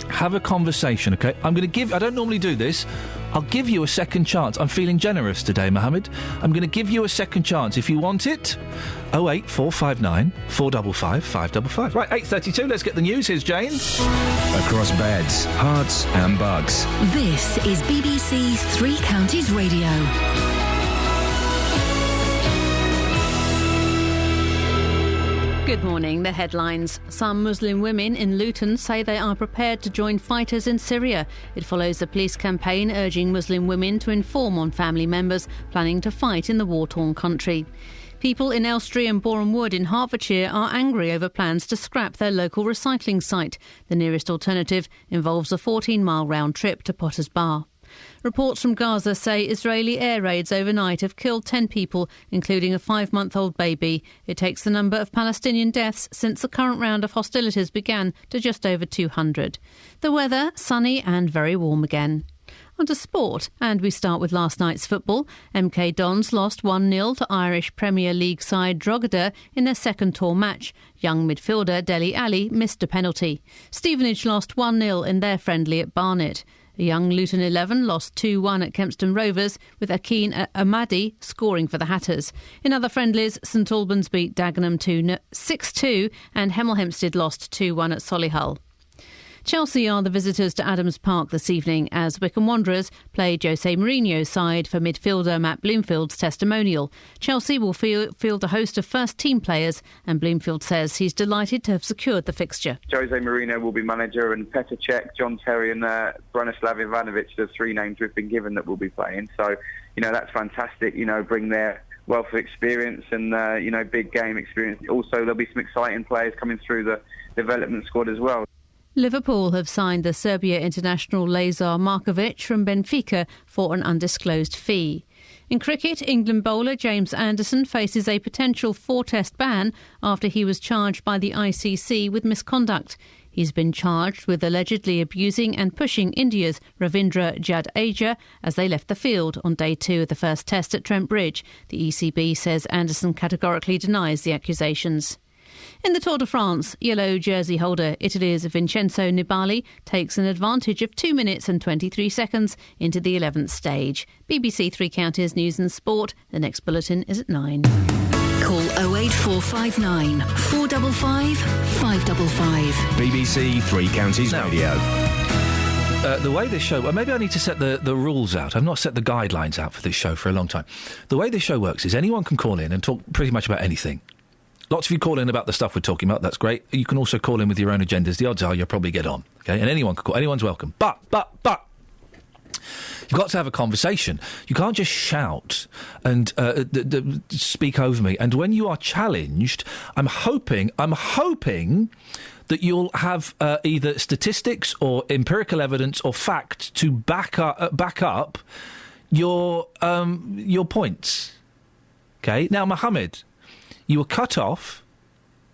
Have a conversation, OK? I don't normally do this. I'll give you a second chance. I'm feeling generous today, Mohammed. I'm going to give you a second chance. If you want it, 08459 455 555. Right, 8:32, let's get the news. Here's Jane. Across beds, hearts and bugs. This is BBC Three Counties Radio. Good morning. The headlines. Some Muslim women in Luton say they are prepared to join fighters in Syria. It follows a police campaign urging Muslim women to inform on family members planning to fight in the war-torn country. People in Elstree and Boreham Wood in Hertfordshire are angry over plans to scrap their local recycling site. The nearest alternative involves a 14-mile round trip to Potter's Bar. Reports from Gaza say Israeli air raids overnight have killed 10 people, including a 5-month-old baby. It takes the number of Palestinian deaths since the current round of hostilities began to just over 200. The weather, sunny and very warm again. On to sport, and we start with last night's football. MK Dons lost 1-0 to Irish Premier League side Drogheda in their second tour match. Young midfielder Dele Alli missed a penalty. Stevenage lost 1-0 in their friendly at Barnet. A young Luton 11 lost 2-1 at Kempston Rovers, with Akin Ahmadi scoring for the Hatters. In other friendlies, St Albans beat Dagenham 6-2 and Hemel Hempstead lost 2-1 at Solihull. Chelsea are the visitors to Adams Park this evening as Wycombe Wanderers play Jose Mourinho's side for midfielder Matt Bloomfield's testimonial. Chelsea will field a host of first-team players, and Bloomfield says he's delighted to have secured the fixture. Jose Mourinho will be manager, and Petr Cech, John Terry and Branislav Ivanovic, the three names we've been given that will be playing. So, that's fantastic, bring their wealth of experience and, big game experience. Also, there'll be some exciting players coming through the development squad as well. Liverpool have signed the Serbia international Lazar Markovic from Benfica for an undisclosed fee. In cricket, England bowler James Anderson faces a potential 4-test ban after he was charged by the ICC with misconduct. He's been charged with allegedly abusing and pushing India's Ravindra Jadeja as they left the field on day 2 of the first test at Trent Bridge. The ECB says Anderson categorically denies the accusations. In the Tour de France, yellow jersey holder Italy's Vincenzo Nibali takes an advantage of 2 minutes and 23 seconds into the 11th stage. BBC Three Counties News and Sport. The next bulletin is at 9. Call 08459 455 555. BBC Three Counties Radio. The way this show... Well, maybe I need to set the rules out. I've not set the guidelines out for this show for a long time. The way this show works is anyone can call in and talk pretty much about anything. Lots of you call in about the stuff we're talking about. That's great. You can also call in with your own agendas. The odds are you'll probably get on. Okay, and anyone can call. Anyone's welcome. But you've got to have a conversation. You can't just shout and speak over me. And when you are challenged, I'm hoping that you'll have either statistics or empirical evidence or fact to back up your points. Okay. Now, Mohammed, you were cut off.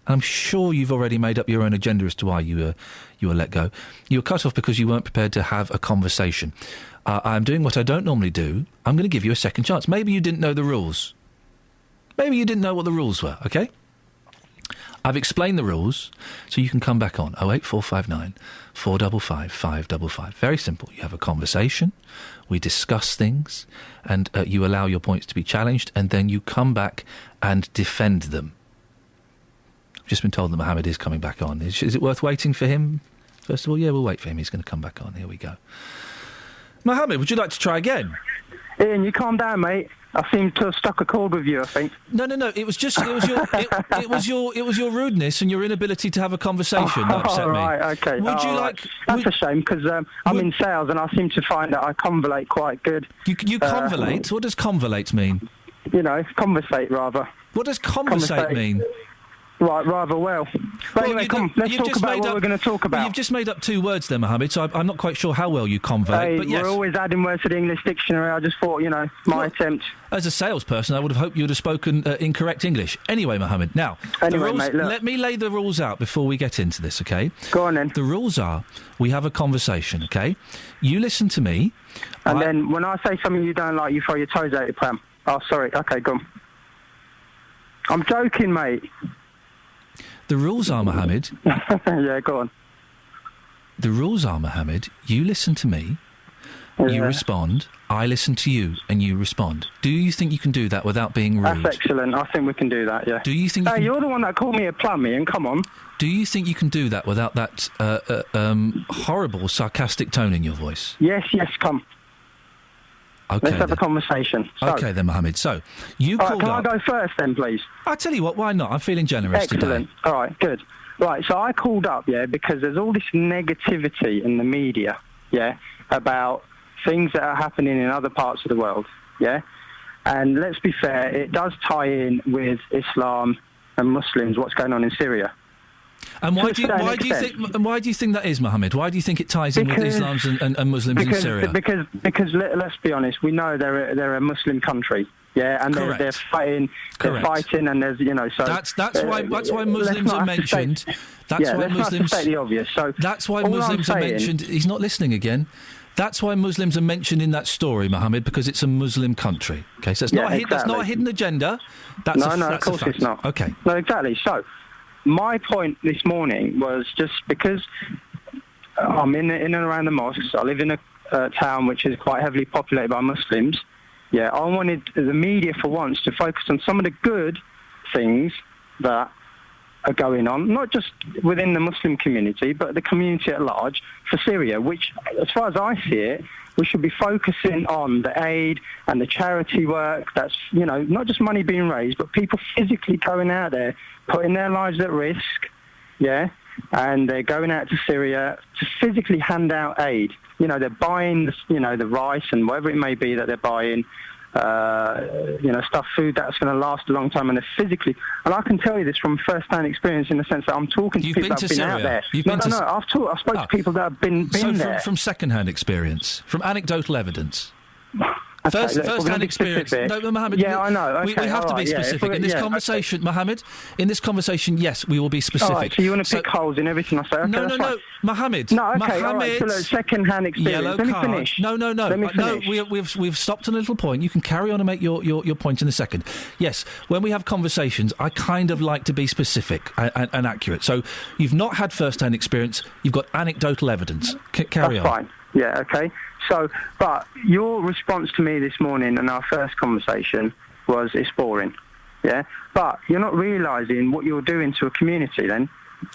I'm sure you've already made up your own agenda as to why you were let go. You were cut off because you weren't prepared to have a conversation. I'm doing what I don't normally do. I'm going to give you a second chance. Maybe you didn't know the rules. Maybe you didn't know what the rules were, OK? I've explained the rules, so you can come back on 08459 455 555. Very simple. You have a conversation, we discuss things, and you allow your points to be challenged, and then you come back and defend them. I've just been told that Mohammed is coming back on. Is it worth waiting for him? First of all, yeah, we'll wait for him. He's going to come back on. Here we go. Mohammed, would you like to try again? Ian, you calm down, mate. I seem to have struck a chord with you, I think. No. It was your rudeness and your inability to have a conversation that upset me. Right, okay. Would you like? That's a shame because I'm in sales and I seem to find that I convolate quite good. You convolate? What does convolate mean? Conversate rather. What does conversate mean? Right, rather well. But anyway, come, let's talk about what we're going to talk about. Well, you've just made up two words there, Mohammed, so I'm not quite sure how well you convolate. But yes. We're always adding words to the English dictionary. I just thought, my attempt. As a salesperson, I would have hoped you would have spoken incorrect English. Anyway, Mohammed, now, the rules, mate, let me lay the rules out before we get into this, OK? Go on, then. The rules are, we have a conversation, OK? You listen to me. And then when I say something you don't like, you throw your toes out your pram. Oh, sorry. OK, go on. I'm joking, mate. The rules are, Mohammed... Yeah, go on. The rules are, Mohammed, you listen to me, you respond, I listen to you, and you respond. Do you think you can do that without being rude? That's excellent. I think we can do that, yeah. Do you think... you're the one that called me a plum, Ian. Come on. Do you think you can do that without that horrible, sarcastic tone in your voice? Yes, come. Okay, let's have a conversation. OK, then, Mohammed. So, you called up... Can I go first, then, please? I'll tell you what, why not? I'm feeling generous today. All right, good. Right, so I called up, because there's all this negativity in the media, about things that are happening in other parts of the world, And let's be fair, it does tie in with Islam and Muslims, what's going on in Syria. And why do you think that is, Mohammed? Why do you think it ties in with Islam and Muslims in Syria? Because let's be honest, we know they're a Muslim country, and they're fighting, and there's so that's why Muslims are mentioned. That's why Muslims state the obvious. So that's why Muslims are mentioned. He's not listening again. That's why Muslims are mentioned in that story, Mohammed, because it's a Muslim country. Okay, so that's not a hidden agenda. That's of course it's not. Okay. No, exactly. So, my point this morning was just because I'm in and around the mosques. I live in a town which is quite heavily populated by Muslims. Yeah, I wanted the media for once to focus on some of the good things that are going on, not just within the Muslim community, but the community at large for Syria, which, as far as I see it, we should be focusing on the aid and the charity work. That's, not just money being raised, but people physically going out there, putting their lives at risk, yeah, and they're going out to Syria to physically hand out aid. They're buying, the rice and whatever it may be that they're buying, food that's going to last a long time, and they're physically. And I can tell you this from first-hand experience in the sense that I'm talking to people that have been out there. I've spoken to people that have been there. From second-hand experience, from anecdotal evidence. First-hand experience. No, Mohammed. Yeah, I know. Okay, we have to be specific in this conversation, Mohammed. In this conversation, yes, we will be specific. All right, so you want to pick holes in everything I say? Okay, no, Mohammed. No, okay, Mohammed. all right, so second-hand experience. Yellow Let me card. finish. No. Let me finish. No, we've stopped on a little point. You can carry on and make your point in a second. Yes, when we have conversations, I kind of like to be specific and accurate. So you've not had first-hand experience. You've got anecdotal evidence. Carry on. That's fine. Yeah, okay. So, but your response to me this morning in our first conversation was, it's boring. Yeah? But you're not realising what you're doing to a community then.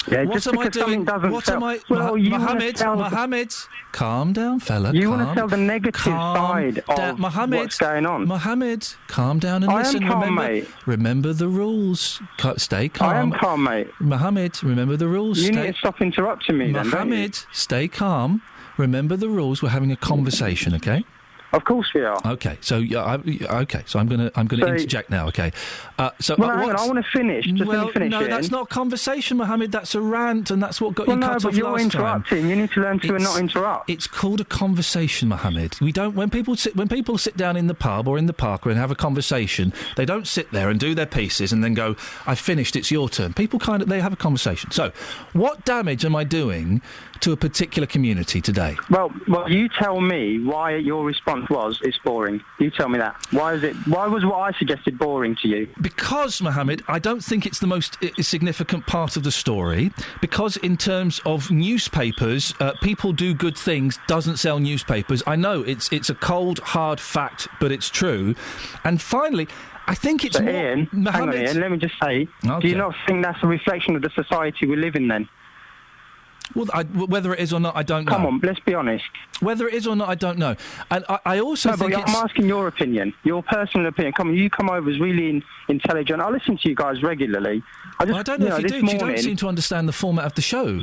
Yeah, what am I doing? Mohammed, calm down, fella. You want to tell the negative side of what's going on. Mohammed, calm down and listen. I am calm, mate. Remember the rules. Stay calm. I am calm, mate. Mohammed, remember the rules. You need to stop interrupting me then, don't you? Mohammed, stay calm. Remember the rules. We're having a conversation, okay? Of course we are. Okay, so I'm going to interject now. Okay, hang on, I want to finish. Let me finish. No, that's not conversation, Mohammed. That's a rant, and that's what got you cut off last time. You're interrupting. You need to learn to not interrupt. It's called a conversation, Mohammed. We don't. When people sit down in the pub or in the park and have a conversation, they don't sit there and do their pieces and then go, "I finished. It's your turn." People they have a conversation. So, what damage am I doing to a particular community today? Well, you tell me why your response was it's boring. You tell me that. Why was what I suggested boring to you? Because, Mohammed, I don't think it's the most significant part of the story. Because in terms of newspapers, people do good things doesn't sell newspapers. I know it's a cold, hard fact, but it's true. And finally, I think it's more... Iain, Mohammed, hang on, Iain, let me just say, do you not think that's a reflection of the society we live in then? Well, whether it is or not, I don't know. Come on, let's be honest. Whether it is or not, I don't know. And I also think I'm asking your opinion, your personal opinion. You come over as really intelligent. I listen to you guys regularly. I don't know if you do, because you don't seem to understand the format of the show.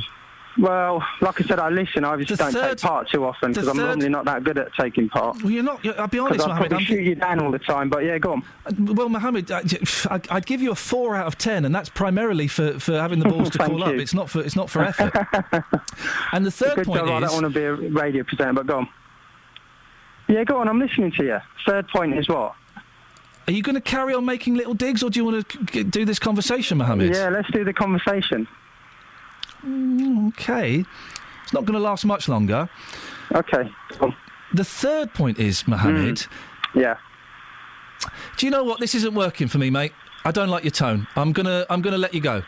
Well, like I said, I listen. I just don't take part too often because I'm normally not that good at taking part. Well, you're not. I'll be honest, Mohammed. I shoot you down all the time, but yeah, go on. Well, Mohammed, I'd give you a 4 out of 10, and that's primarily for having the balls to call up. It's not for effort. And the third point is, I don't want to be a radio presenter, but go on. Yeah, go on. I'm listening to you. Third point is what? Are you going to carry on making little digs, or do you want to do this conversation, Mohammed? Yeah, let's do the conversation. Okay. It's not going to last much longer. Okay. The third point is, Mohammed... Yeah. Do you know what? This isn't working for me, mate. I don't like your tone. I'm gonna let you go.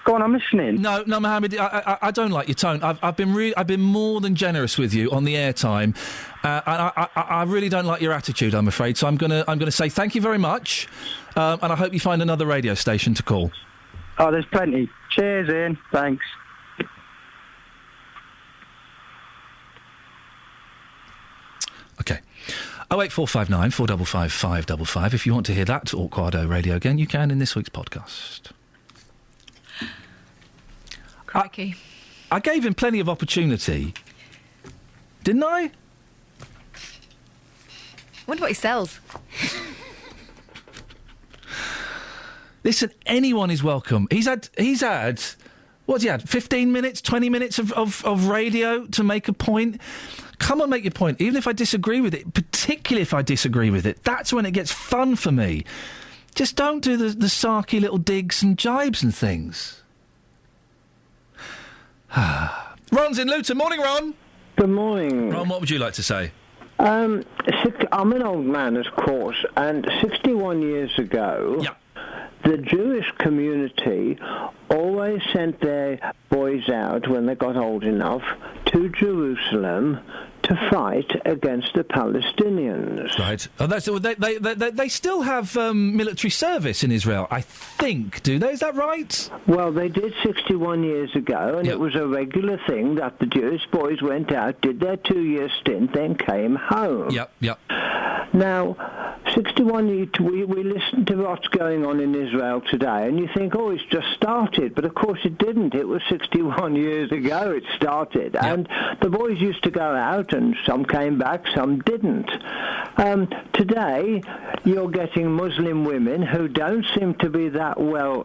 Go on, I'm listening. No, Mohammed, I don't like your tone. I've been more than generous with you on the airtime, and I really don't like your attitude, I'm afraid. So I'm gonna say thank you very much, and I hope you find another radio station to call. Oh, there's plenty. Cheers, Iain. Thanks. Okay. 08459 455 555. If you want to hear that Orquado Radio again, you can in this week's podcast. Crikey. I gave him plenty of opportunity. Didn't I? Wonder what he sells. Listen, anyone is welcome. He's had what's he had? 15 minutes, 20 minutes of radio to make a point. Come on, make your point. Even if I disagree with it, particularly if I disagree with it, that's when it gets fun for me. Just don't do the sarky little digs and jibes and things. Ron's in Luton. Morning, Ron. Good morning. Ron, what would you like to say? I'm an old man, of course, and 61 years ago, the Jewish community always sent their boys out when they got old enough to Jerusalem to fight against the Palestinians. Right. Oh, they still have military service in Israel, I think, do they? Is that right? Well, they did 61 years ago, and it was a regular thing that the Jewish boys went out, did their 2-year stint, then came home. Yep. Now, 61 years, we listen to what's going on in Israel today, and you think, oh, it's just started. But, of course, it didn't. It was 61 years ago it started. Yep. And the boys used to go out, and some came back, some didn't. Today, you're getting Muslim women who don't seem to be that well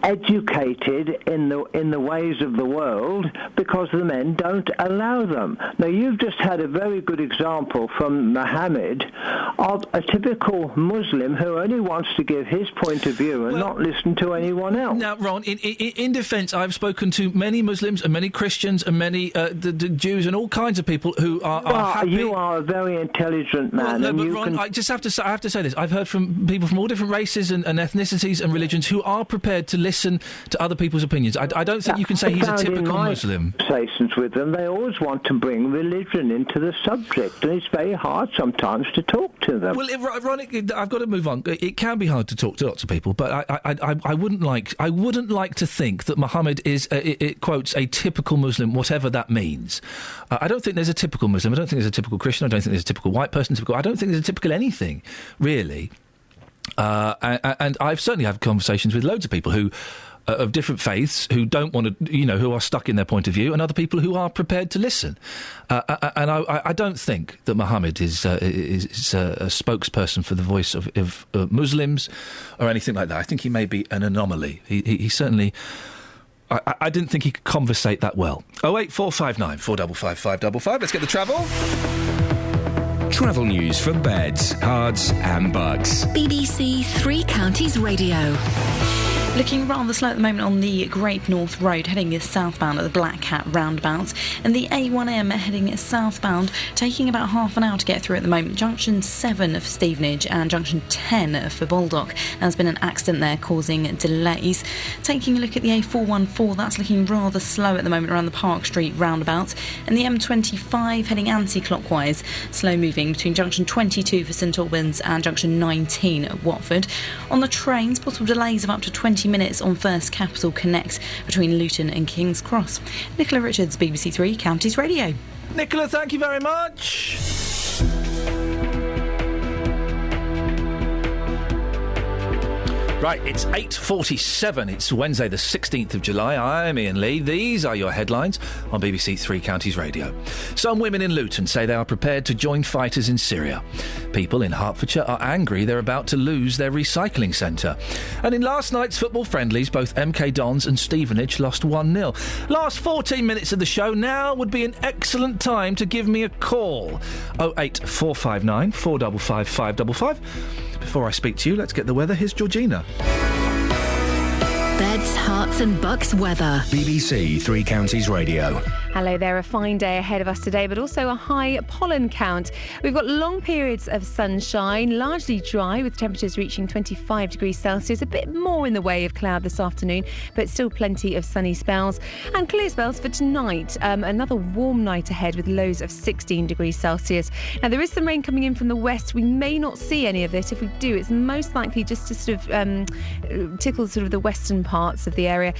educated in the ways of the world because the men don't allow them. Now, you've just had a very good example from Mohammed of a typical Muslim who only wants to give his point of view and not listen to anyone else. Now, Ron, in defence, I've spoken to many Muslims and many Christians and many the Jews and all kinds of people who are happy. You are a very intelligent man. Well, no, but Ron, I just have to say this. I've heard from people from all different races and ethnicities and religions who are prepared to listen to other people's opinions. I don't think you can say he's a typical Muslim. Conversations with them, they always want to bring religion into the subject, and it's very hard sometimes to talk to them. Well, Ron, I've got to move on. It can be hard to talk to lots of people, but I wouldn't like to think that Muhammad is, it quotes, a typical Muslim, whatever that means. I don't think there's a typical Muslim. I don't think there's a typical Christian. I don't think there's a typical white person. I don't think there's a typical anything, really. And I've certainly had conversations with loads of people who of different faiths who don't want to, who are stuck in their point of view, and other people who are prepared to listen. And I don't think that Muhammad is a spokesperson for the voice of Muslims or anything like that. I think he may be an anomaly. He certainly. I didn't think he could conversate that well. 08459 455 555. Let's get the travel. Travel news for beds, cards and bugs. BBC Three Counties Radio. Looking rather slow at the moment on the Great North Road, heading southbound at the Black Cat roundabout, and the A1M heading southbound, taking about half an hour to get through at the moment. Junction 7 for Stevenage and Junction 10 for Baldock. There's been an accident there causing delays. Taking a look at the A414, that's looking rather slow at the moment around the Park Street roundabout, and the M25 heading anti-clockwise, slow moving between Junction 22 for St Albans and Junction 19 at Watford. On the trains, possible delays of up to 20 minutes on First Capital Connect between Luton and King's Cross. Nicola Richards, BBC Three Counties Radio. Nicola, thank you very much. Right, it's 8:47. It's Wednesday, the 16th of July. I'm Iain Lee. These are your headlines on BBC Three Counties Radio. Some women in Luton say they are prepared to join fighters in Syria. People in Hertfordshire are angry they're about to lose their recycling centre. And in last night's football friendlies, both MK Dons and Stevenage lost 1-0. Last 14 minutes of the show, now would be an excellent time to give me a call. 08459 455 555. Before I speak to you, let's get the weather. Here's Georgina. Beds, Herts and Bucks weather. BBC Three Counties Radio. Hello there, a fine day ahead of us today, but also a high pollen count. We've got long periods of sunshine, largely dry, with temperatures reaching 25 degrees Celsius, a bit more in the way of cloud this afternoon, but still plenty of sunny spells and clear spells for tonight. Another warm night ahead with lows of 16 degrees Celsius. Now, there is some rain coming in from the west. We may not see any of it. If we do, it's most likely just to sort of tickle sort of the western parts of the area.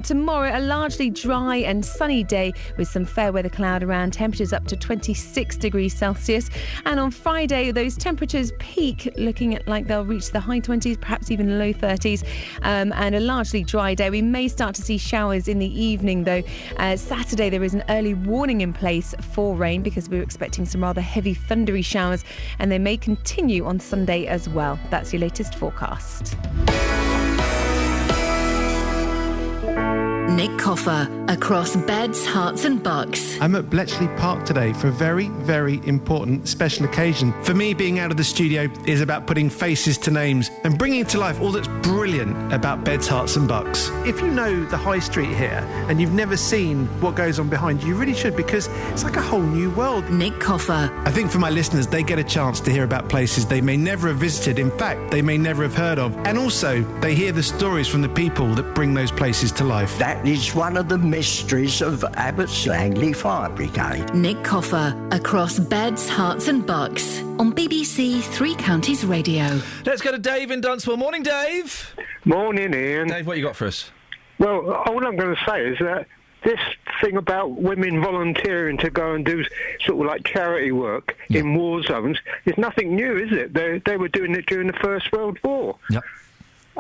Tomorrow, a largely dry and sunny day with some fair weather cloud around, temperatures up to 26 degrees Celsius. And on Friday, those temperatures peak, looking at like they'll reach the high 20s, perhaps even low 30s, and a largely dry day. We may start to see showers in the evening, though. Saturday, there is an early warning in place for rain because we're expecting some rather heavy thundery showers, and they may continue on Sunday as well. That's your latest forecast. Nick Coffer, across beds, hearts and bucks. I'm at Bletchley Park today for a very, very important special occasion. For me, being out of the studio is about putting faces to names and bringing to life all that's brilliant about beds, hearts and bucks. If you know the high street here and you've never seen what goes on behind you, you really should, because it's like a whole new world. Nick Coffer. I think for my listeners, they get a chance to hear about places they may never have visited. In fact, they may never have heard of. And also, they hear the stories from the people that bring those places to life. That is one of the mysteries of Abbots Langley Fire Brigade. Nick Coffer, across beds, hearts and bucks, on BBC Three Counties Radio. Let's go to Dave in Dunstable. Morning, Dave. Morning, Ian. Dave, what you got for us? Well, all I'm going to say is that this thing about women volunteering to go and do sort of like charity work in war zones is nothing new, is it? They were doing it during the First World War. Yep.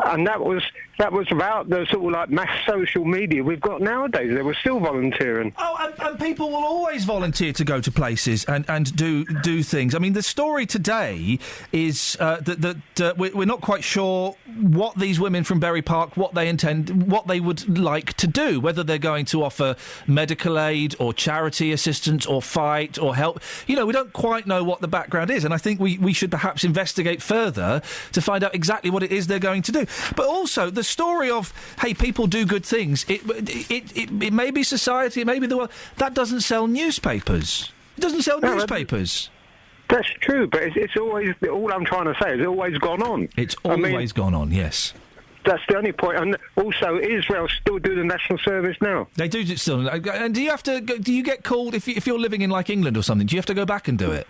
And that was about the sort of like mass social media we've got nowadays. They were still volunteering. Oh, and people will always volunteer to go to places and do things. I mean, the story today is that we're not quite sure what these women from Bury Park, what they would like to do, whether they're going to offer medical aid or charity assistance or fight or help. You know, we don't quite know what the background is, and I think we should perhaps investigate further to find out exactly what it is they're going to do. But also, the story of, hey, people do good things, it may be society, it may be the world, that doesn't sell newspapers. It doesn't sell newspapers. That's true, but it's always, all I'm trying to say is it's always gone on. It's always gone on, yes. That's the only point. And also, Israel still do the national service now. They do still. And do you get called, if you're living in, like, England or something, do you have to go back and do it?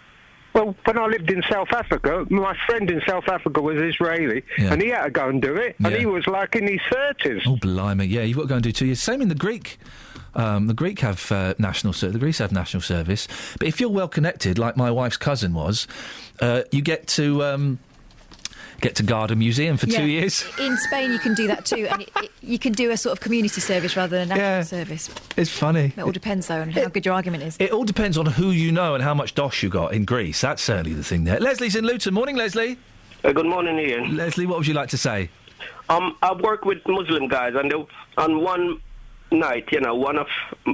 Well, when I lived in South Africa, my friend in South Africa was Israeli, and he had to go and do it, and he was like in his 30s. Oh, blimey, yeah, you've got to go and do 2 years. Same in the Greek. The Greek have national service. The Greeks have national service. But if you're well connected, like my wife's cousin was, you get to guard a museum for 2 years. In Spain, you can do that too, and you can do a sort of community service rather than a national service. It's funny. It all depends, though, on how good your argument is. It all depends on who you know and how much dosh you got in Greece. That's certainly the thing there. Leslie's in Luton. Morning, Leslie. Good morning, Ian. Leslie, what would you like to say? I work with Muslim guys, and on one night, one of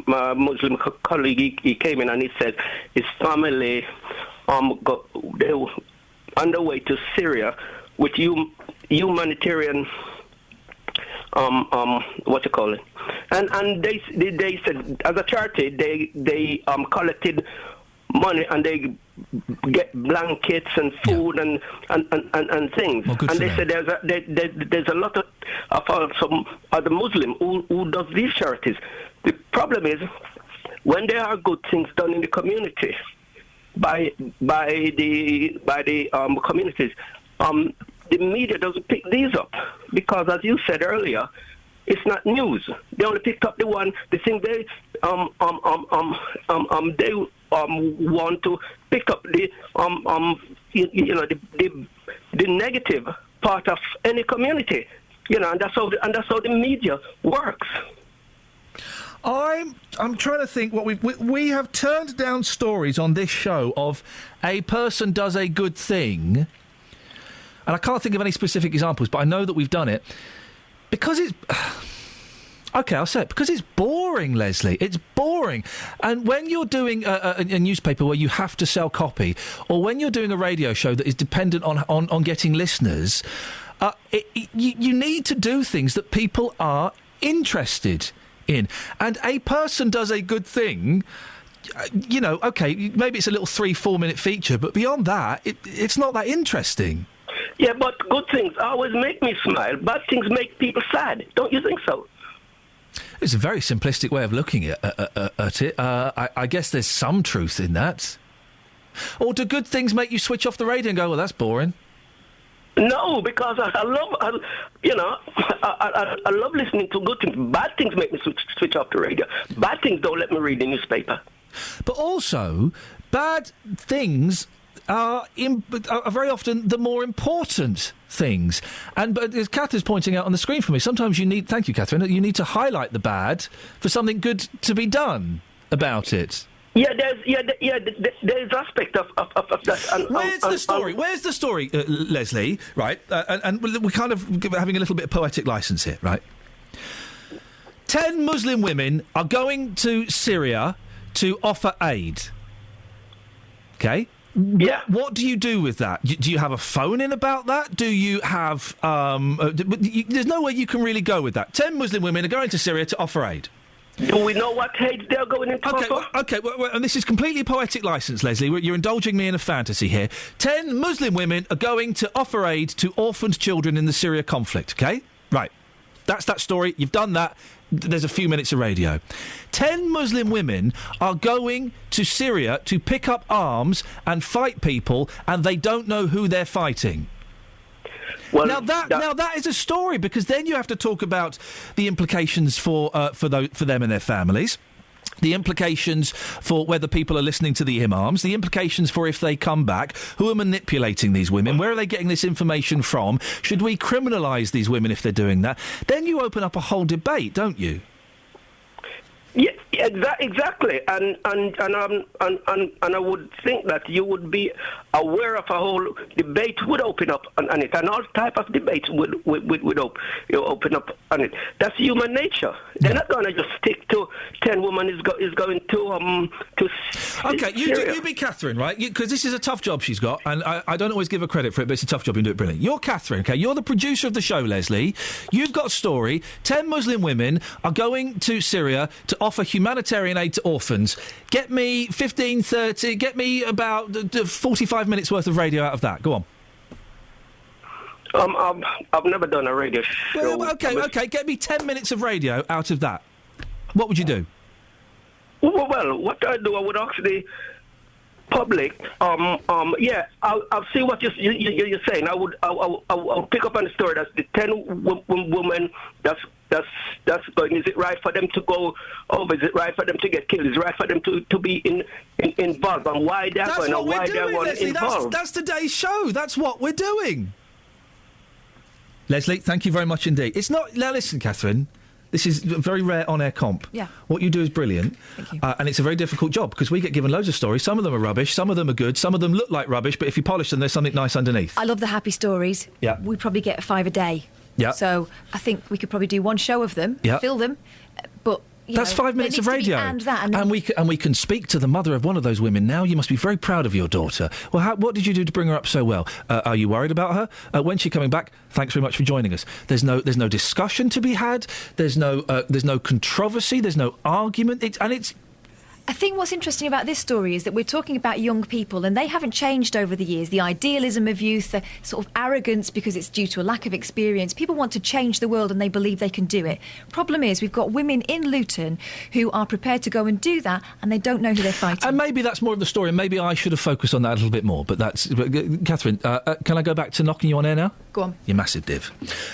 my Muslim colleagues, he came in and he said his family they were on the way to Syria with humanitarian what you call it, and they said as a charity they collected money and they get blankets and food and things, and they said there's a lot of some other Muslim who does these charities. The problem is when there are good things done in the community by the communities. The media doesn't pick these up because, as you said earlier, it's not news. They only picked up the thing they want to pick up the the negative part of any community, and that's how the media works. I'm trying to think what we have turned down stories on this show of a person does a good thing. And I can't think of any specific examples, but I know that we've done it because it's... OK, I'll say it. Because it's boring, Leslie. It's boring. And when you're doing a newspaper where you have to sell copy, or when you're doing a radio show that is dependent on getting listeners, you need to do things that people are interested in. And a person does a good thing... OK, maybe it's a little 3-4 minute feature, but beyond that, it's not that interesting. Yeah, but good things always make me smile. Bad things make people sad. Don't you think so? It's a very simplistic way of looking at it. I guess there's some truth in that. Or do good things make you switch off the radio and go, well, that's boring? No, because I love listening to good things. Bad things make me switch off the radio. Bad things don't let me read the newspaper. But also, bad things... are very often the more important things. But as Kath is pointing out on the screen for me, sometimes thank you, Catherine, you need to highlight the bad for something good to be done about it. Yeah, there's aspect of that. Where's the story, Leslie? Right, and we're kind of having a little bit of poetic licence here, right? 10 Muslim women are going to Syria to offer aid. Okay? Yeah. What do you do with that? Do you have a phone in about that? Do you have... there's no way you can really go with that. 10 Muslim women are going to Syria to offer aid. Do we know what aid they're going into? Okay, and this is completely poetic licence, Leslie. You're indulging me in a fantasy here. 10 Muslim women are going to offer aid to orphaned children in the Syria conflict, okay? Right. That's that story. You've done that. There's a few minutes of radio. 10 Muslim women are going to Syria to pick up arms and fight people, and they don't know who they're fighting. Well, now that is a story, because then you have to talk about the implications for them and their families. The implications for whether people are listening to the imams, the implications for if they come back, who are manipulating these women, where are they getting this information from, should we criminalise these women if they're doing that? Then you open up a whole debate, don't you? Yeah, exactly, and I would think that you would be aware of a whole debate would open up on it, and all type of debates would open up on it. That's human nature. They're not going to just stick to 10 women is going to Okay, you be Catherine, right? Because this is a tough job she's got, and I don't always give her credit for it, but it's a tough job. You do it brilliant. You're Catherine, okay? You're the producer of the show, Leslie. You've got a story. 10 Muslim women are going to Syria to offer humanitarian aid to orphans. Get me 15, 30, get me about 45 minutes worth of radio out of that. Go on. I've never done a radio show. Well, okay, get me 10 minutes of radio out of that. What would you do? Well, what I do, I would ask the public. I'll see what you're saying. I'll pick up on the story. That's the 10 women. That's going. Is it right for them to go over? Is it right for them to get killed? Is it right for them to be involved? And why they're going? And why they're involved? That's today's show. That's what we're doing. Leslie, thank you very much indeed. It's not... Now listen, Catherine, this is a very rare on-air comp. Yeah. What you do is brilliant. Thank you. And it's a very difficult job, because we get given loads of stories. Some of them are rubbish, some of them are good, some of them look like rubbish, but if you polish them, there's something nice underneath. I love the happy stories. Yeah. We probably get 5 a day. Yeah. So I think we could probably do one show of them, Yeah. fill them, but... That's 5 minutes of radio. And we can speak to the mother of one of those women now. You must be very proud of your daughter. Well, what did you do to bring her up so well? Are you worried about her? When's she coming back? Thanks very much for joining us. There's no discussion to be had. There's no controversy. There's no argument. I think what's interesting about this story is that we're talking about young people, and they haven't changed over the years. The idealism of youth, the sort of arrogance because it's due to a lack of experience. People want to change the world and they believe they can do it. Problem is, we've got women in Luton who are prepared to go and do that, and they don't know who they're fighting. And maybe that's more of the story, and maybe I should have focused on that a little bit more. But Catherine, can I go back to knocking you on air now? Go on. You massive div.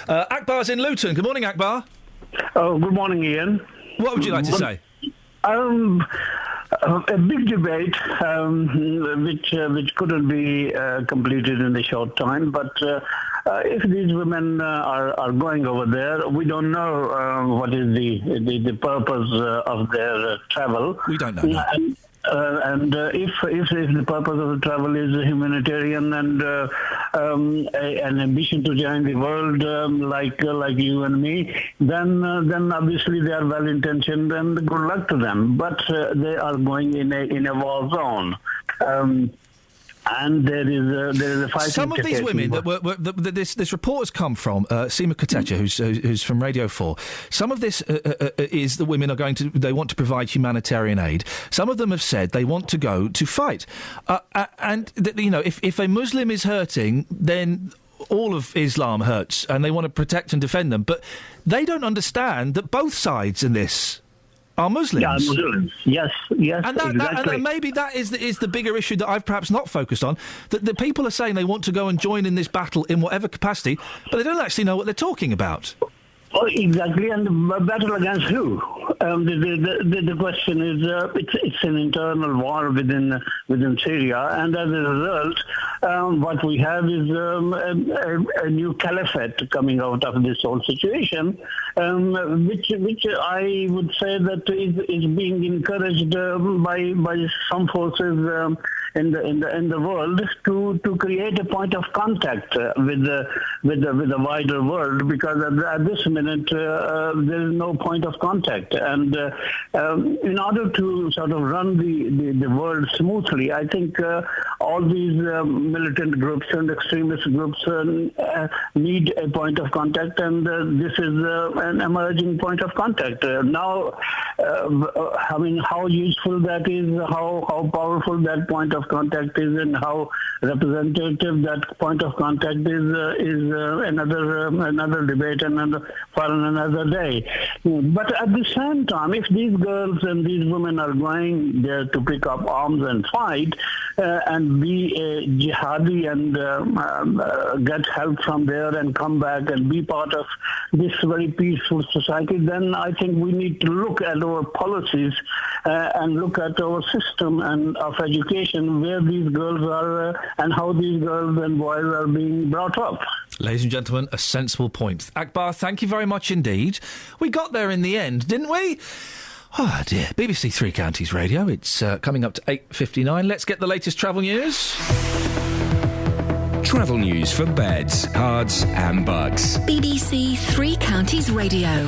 Akbar's in Luton. Good morning, Akbar. Oh, good morning, Ian. What would you like to say? A big debate, which couldn't be completed in a short time. But if these women are going over there, we don't know what is the purpose of their travel. We don't know. And if the purpose of the travel is humanitarian and an ambition to join the world, like you and me, then obviously they are well intentioned and good luck to them. But they are going in a war zone. And there is a fighting. Some of these women that this report has come from, Seema Kotecha, who's from Radio 4. Some of this is the women they want to provide humanitarian aid. Some of them have said they want to go to fight, if a Muslim is hurting, then all of Islam hurts, and they want to protect and defend them. But they don't understand that both sides in this are Muslims. Yeah, Muslims. Yes, and exactly. And maybe that is the bigger issue that I've perhaps not focused on. That the people are saying they want to go and join in this battle in whatever capacity, but they don't actually know what they're talking about. Oh, exactly, and the battle against who? The question is, it's an internal war within Syria, and as a result, what we have is a new caliphate coming out of this whole situation, which I would say that is being encouraged by some forces in the world to create a point of contact with the wider world, because at this minute there is no point of contact, and in order to sort of run the world smoothly, I think all these militant groups and extremist groups need a point of contact, and this is an emerging point of contact. Now, I mean, how useful that is, how powerful that point of contact is, and how representative that point of contact is another debate and for another day. But at the same time, if these girls and these women are going there to pick up arms and fight and be a jihadi and get help from there and come back and be part of this very peaceful society, then I think we need to look at our policies and look at our system and of education, where these girls are and how these girls and boys are being brought up. Ladies and gentlemen, a sensible point. Akbar, thank you very much indeed. We got there in the end, didn't we? Oh dear. BBC Three Counties Radio. It's coming up to 8:59. Let's get the latest travel news. Travel news for beds, cards and bugs. BBC Three Counties Radio.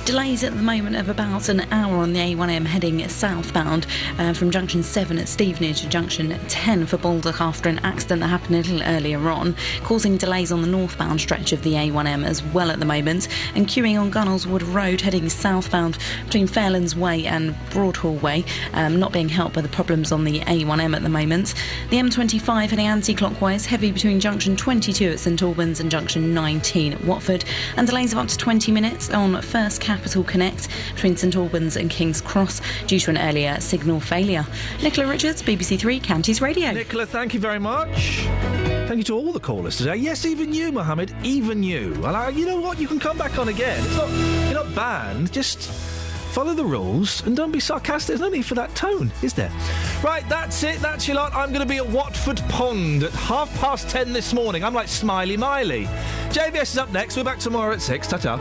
Delays at the moment of about an hour on the A1M heading southbound from junction 7 at Stevenage to junction 10 for Baldock after an accident that happened a little earlier on, causing delays on the northbound stretch of the A1M as well at the moment, and queuing on Gunnelswood Road heading southbound between Fairlands Way and Broadhall Way, not being helped by the problems on the A1M at the moment. The M25 heading anti-clockwise, heavy between junction 22 at St Albans and junction 19 at Watford, and delays of up to 20 minutes on First Capital Connect between St Albans and King's Cross due to an earlier signal failure. Nicola Richards, BBC Three Counties Radio. Nicola, thank you very much. Thank you to all the callers today. Yes, even you, Mohammed, even you. And you know what? You can come back on again. You're not banned. Just follow the rules and don't be sarcastic. There's no need for that tone, is there? Right, that's it. That's your lot. I'm going to be at Watford Pond at 10:30 this morning. I'm like Smiley Miley. JVS is up next. We're back tomorrow at 6. Ta-ta.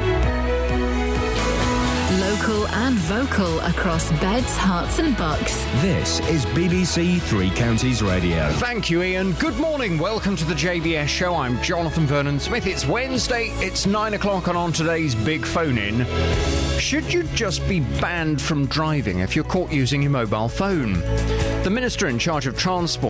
Local and vocal across beds, hearts and bucks. This is BBC Three Counties Radio. Thank you, Iain. Good morning. Welcome to the JVS show. I'm Jonathan Vernon Smith. It's Wednesday. It's 9 o'clock, and on today's big phone-in, should you just be banned from driving if you're caught using your mobile phone? The Minister in charge of Transport